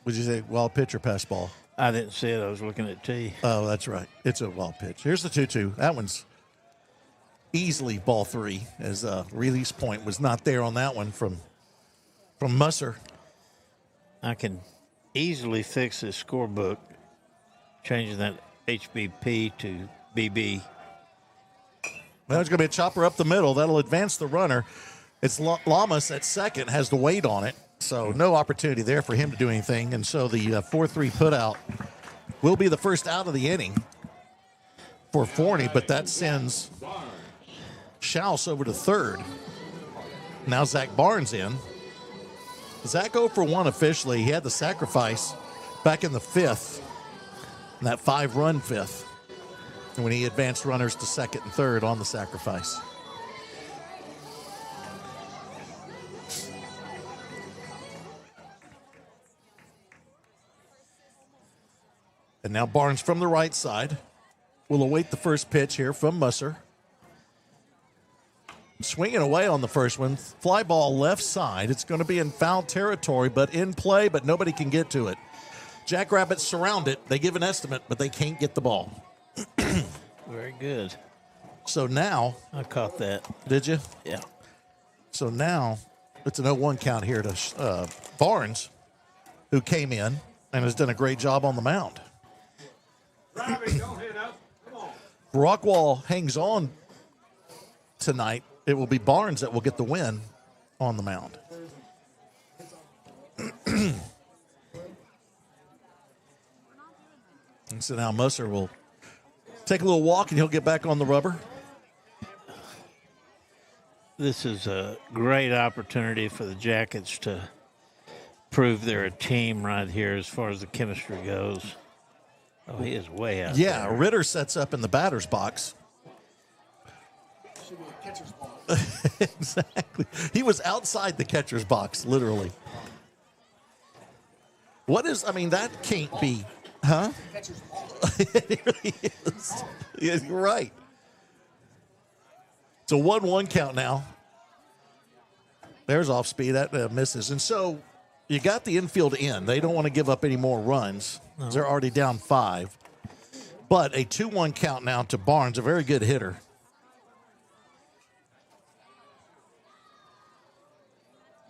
Would you say wild pitch or pass ball? I didn't see it. I was looking at T. Oh, that's right. It's a wild pitch. Here's the 2-2. That one's easily ball 3, as release point was not there on that one from Musser. I can easily fix this scorebook, changing that HBP to BB. Well, there's going to be a chopper up the middle. That'll advance the runner. It's Lamas at second, has the weight on it, so no opportunity there for him to do anything. And so the 4-3 putout will be the first out of the inning for Forney, but that sends Schaus over to third. Now Zach Barnes in. Zach 0 for 1 officially. He had the sacrifice back in the 5th, in that 5-run 5th, when he advanced runners to second and third on the sacrifice. And now Barnes from the right side will await the first pitch here from Musser. Swinging away on the first one. Fly ball left side. It's going to be in foul territory, but in play, but nobody can get to it. Jackrabbits surround it. They give an estimate, but they can't get the ball. Very good. So now. I caught that. Did you? Yeah. So now it's an 0-1 count here to Barnes, who came in and has done a great job on the mound. Robbie, don't hit up. Come on. Rockwall hangs on tonight. It will be Barnes that will get the win on the mound. And so now Musser will take a little walk, and he'll get back on the rubber. This is a great opportunity for the Jackets to prove they're a team right here as far as the chemistry goes. Oh, he is way out Yeah, there. Ritter sets up in the batter's box. Should be a catcher's ball. Exactly. He was outside the catcher's box, literally. That can't be, huh? Catcher's ball. It really is. Yeah, you're right. It's a 1-1 count now. There's off speed. That misses. And so you got the infield in. They don't want to give up any more runs. No. They're already down 5. But a 2-1 count now to Barnes, a very good hitter.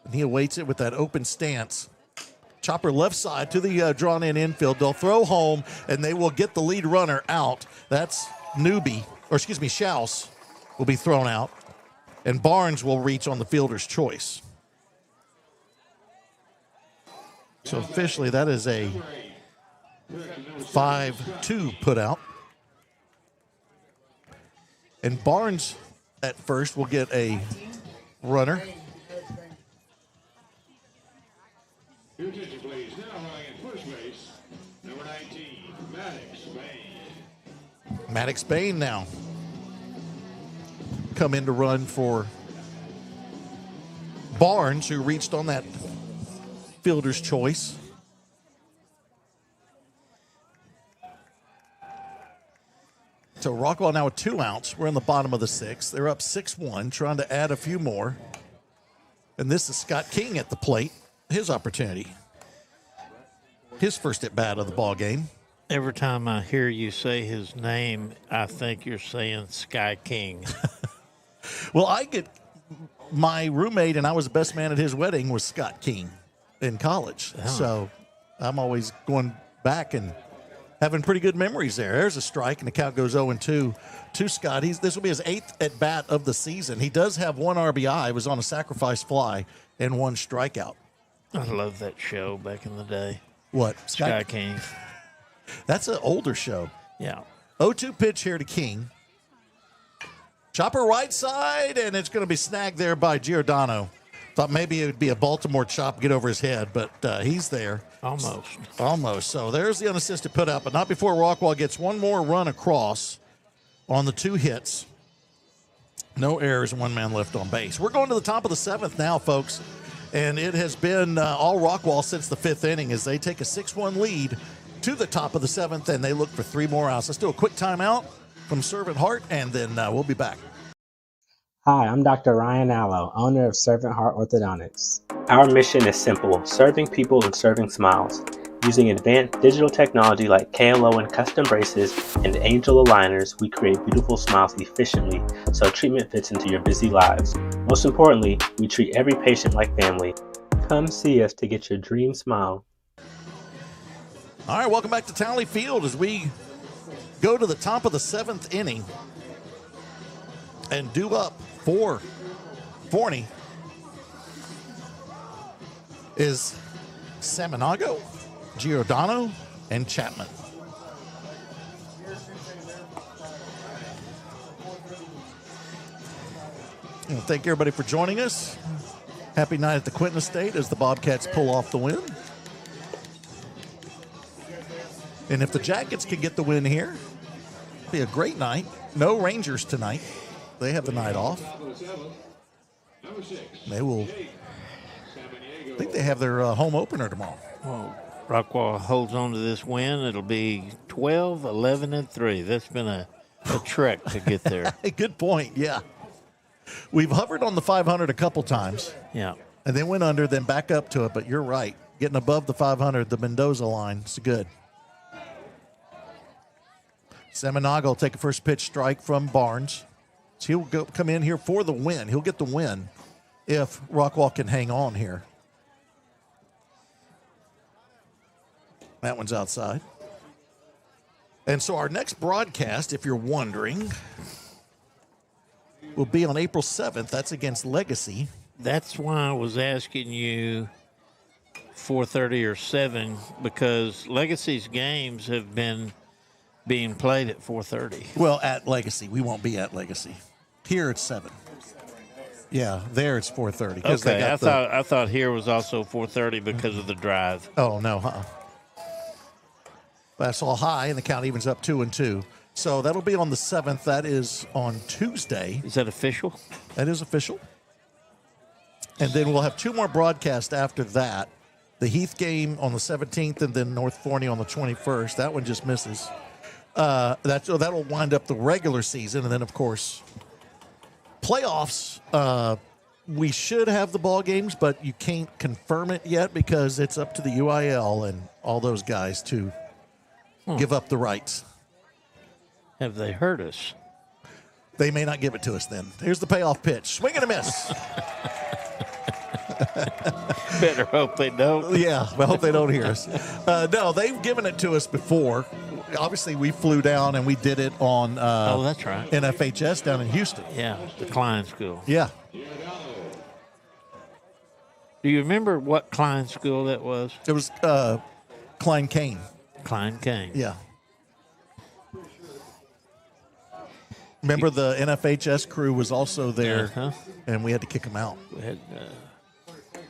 And he awaits it with that open stance. Chopper left side to the drawn-in infield. They'll throw home, and they will get the lead runner out. That's Schaus will be thrown out, and Barnes will reach on the fielder's choice. So officially, that is a 5-2 put out. And Barnes at first will get a runner. Your attention, please. Now running at first base, number 19, Maddox Bain. Maddox Bain now come in to run for Barnes, who reached on that fielder's choice. So Rockwall now with 2 outs. We're in the bottom of the 6th. They're up 6-1, trying to add a few more. And this is Scott King at the plate. His opportunity. His first at bat of the ball game. Every time I hear you say his name, I think you're saying Sky King. Well, I get my roommate and I was the best man at his wedding was Scott King in college. So I'm always going back and having pretty good memories there. There's a strike, and the count goes 0-2 to Scott. This will be his 8th at-bat of the season. He does have 1 RBI. It was on a sacrifice fly and 1 strikeout. I love that show back in the day. What? Sky King. That's an older show. Yeah. 0-2 pitch here to King. Chopper right side, and it's going to be snagged there by Giordano. Thought maybe it would be a Baltimore chop, get over his head, but he's there. Almost. So there's the unassisted put out, but not before Rockwall gets one more run across on the 2 hits. No errors, 1 man left on base. We're going to the top of the 7th now, folks, and it has been all Rockwall since the 5th inning as they take a 6-1 lead to the top of the 7th, and they look for 3 more outs. Let's do a quick timeout from Servant Heart, and then we'll be back. Hi, I'm Dr. Ryan Allo, owner of Servant Heart Orthodontics. Our mission is simple, serving people and serving smiles. Using advanced digital technology like KLO and custom braces and Angel aligners, we create beautiful smiles efficiently so treatment fits into your busy lives. Most importantly, we treat every patient like family. Come see us to get your dream smile. All right, welcome back to Townley Field as we go to the top of the 7th inning and due up for Forney is Samanago, Giordano, and Chapman. Well, thank everybody for joining us. Happy night at the Quinton Estate as the Bobcats pull off the win. And if the Jackets can get the win here, it'll be a great night. No Rangers tonight. They have the night off. They will, I think they have their home opener tomorrow. Well, Rockwall holds on to this win. It'll be 12, 11, and 3. That's been a trek to get there. Good point, yeah. We've hovered on the 500 a couple times. Yeah. And then went under, then back up to it. But you're right. Getting above the 500, the Mendoza line, is good. Samanago will take a first pitch strike from Barnes. So he'll come in here for the win. He'll get the win if Rockwall can hang on here. That one's outside. And so our next broadcast, if you're wondering, will be on April 7th. That's against Legacy. That's why I was asking you 4:30 or 7, because Legacy's games have been being played at 4:30. Well, at Legacy. We won't be at Legacy. Here it's 7. Yeah, there it's 4:30. Okay, I thought here was also 4:30 because of the drive. Oh, no, That's all high, and the count evens up 2-2. So that'll be on the 7th. That is on Tuesday. Is that official? That is official. And then we'll have 2 more broadcasts after that. The Heath game on the 17th, and then North Forney on the 21st. That one just misses. That'll wind up the regular season, and then, of course, playoffs. We should have the ball games, but you can't confirm it yet because it's up to the UIL and all those guys to give up the rights. Have they heard us? They may not give it to us then. Here's the payoff pitch. Swing and a miss. Better hope they don't. Yeah, I hope they don't hear us. No, they've given it to us before. Obviously, we flew down and we did it on that's right. NFHS down in Houston. Yeah, the Klein School. Yeah. Do you remember what Klein School that was? It was Klein Kane. Klein Kane. Yeah. Remember the NFHS crew was also there, and we had to kick them out. We had,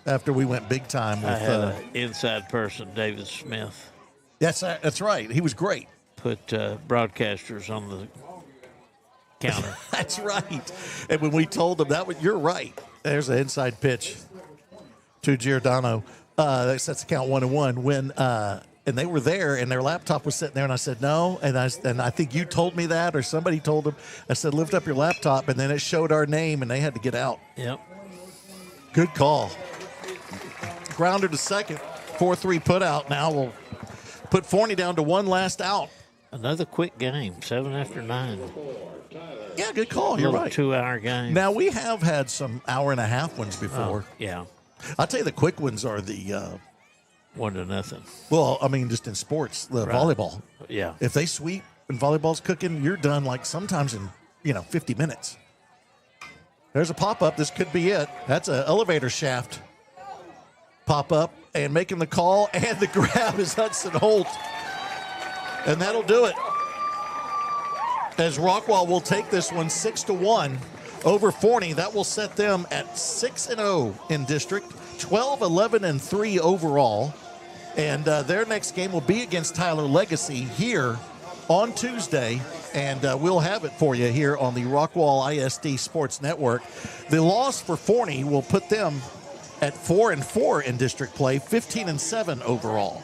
after we went big time with I had an inside person, David Smith. That's right. He was great. Put broadcasters on the counter. That's right. And when we told them that, you're right. There's an inside pitch to Giordano. That sets the count 1-1. When and they were there, and their laptop was sitting there, and I said no, and I think you told me that, or somebody told them. I said lift up your laptop, and then it showed our name, and they had to get out. Yep. Good call. Grounder to second. 4-3 put out. Now we'll put Forney down to one last out. Another quick game, 7 after 9. Yeah, good call. You're right. 2-hour game. Now, we have had some hour-and-a-half ones before. Yeah, I'll tell you the quick ones are the, 1-0. well, I mean, just in sports, the volleyball. Yeah. If they sweep and volleyball's cooking, you're done like sometimes in, 50 minutes. There's a pop-up. This could be it. That's an elevator shaft pop-up, and making the call, and the grab is Hudson Holt. And that'll do it. As Rockwall will take this one 6-1 over Forney. That will set them at 6-0 in district, 12-11-3 overall. And their next game will be against Tyler Legacy here on Tuesday. And we'll have it for you here on the Rockwall ISD Sports Network. The loss for Forney will put them at 4-4 in district play, 15-7 overall.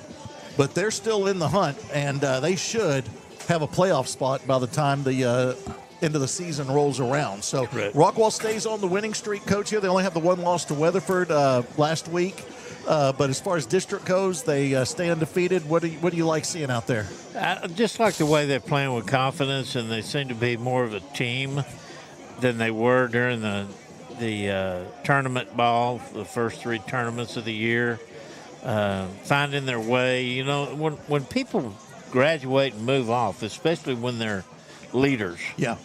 But they're still in the hunt, and they should have a playoff spot by the time the end of the season rolls around. So Rockwall stays on the winning streak, Coach, here. They only have the one loss to Weatherford last week. But as far as district goes, they stay undefeated. What do you like seeing out there? I just like the way they're playing with confidence, and they seem to be more of a team than they were during the tournament ball, the first 3 tournaments of the year. Finding their way. When people graduate and move off, especially when they're leaders. Yeah.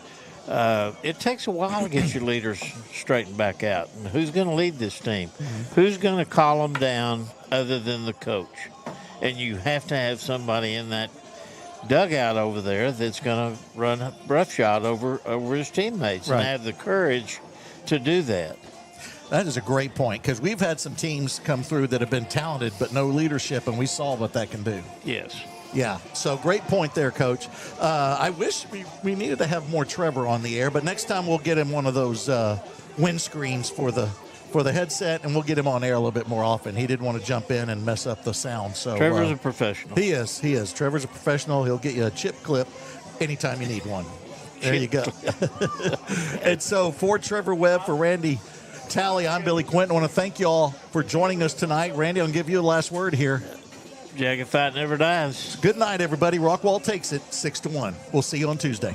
It takes a while to get your leaders straightened back out. And who's going to lead this team? Who's going to call them down other than the coach? And you have to have somebody in that dugout over there that's going to run a roughshod over his teammates and have the courage to do that. That is a great point, because we've had some teams come through that have been talented but no leadership, and we saw what that can do. Yes. Yeah, so great point there, Coach. I wish we needed to have more Trevor on the air, but next time we'll get him one of those windscreens for the headset, and we'll get him on air a little bit more often. He didn't want to jump in and mess up the sound. So Trevor's a professional. He is. Trevor's a professional. He'll get you a chip clip anytime you need one. There you go. And so for Trevor Webb, for Randy Talley, I'm Billy Quinton. I want to thank you all for joining us tonight. Randy, I'll give you the last word here. Jacket fight never dies. Good night, everybody. Rockwall takes it 6-1. We'll see you on Tuesday.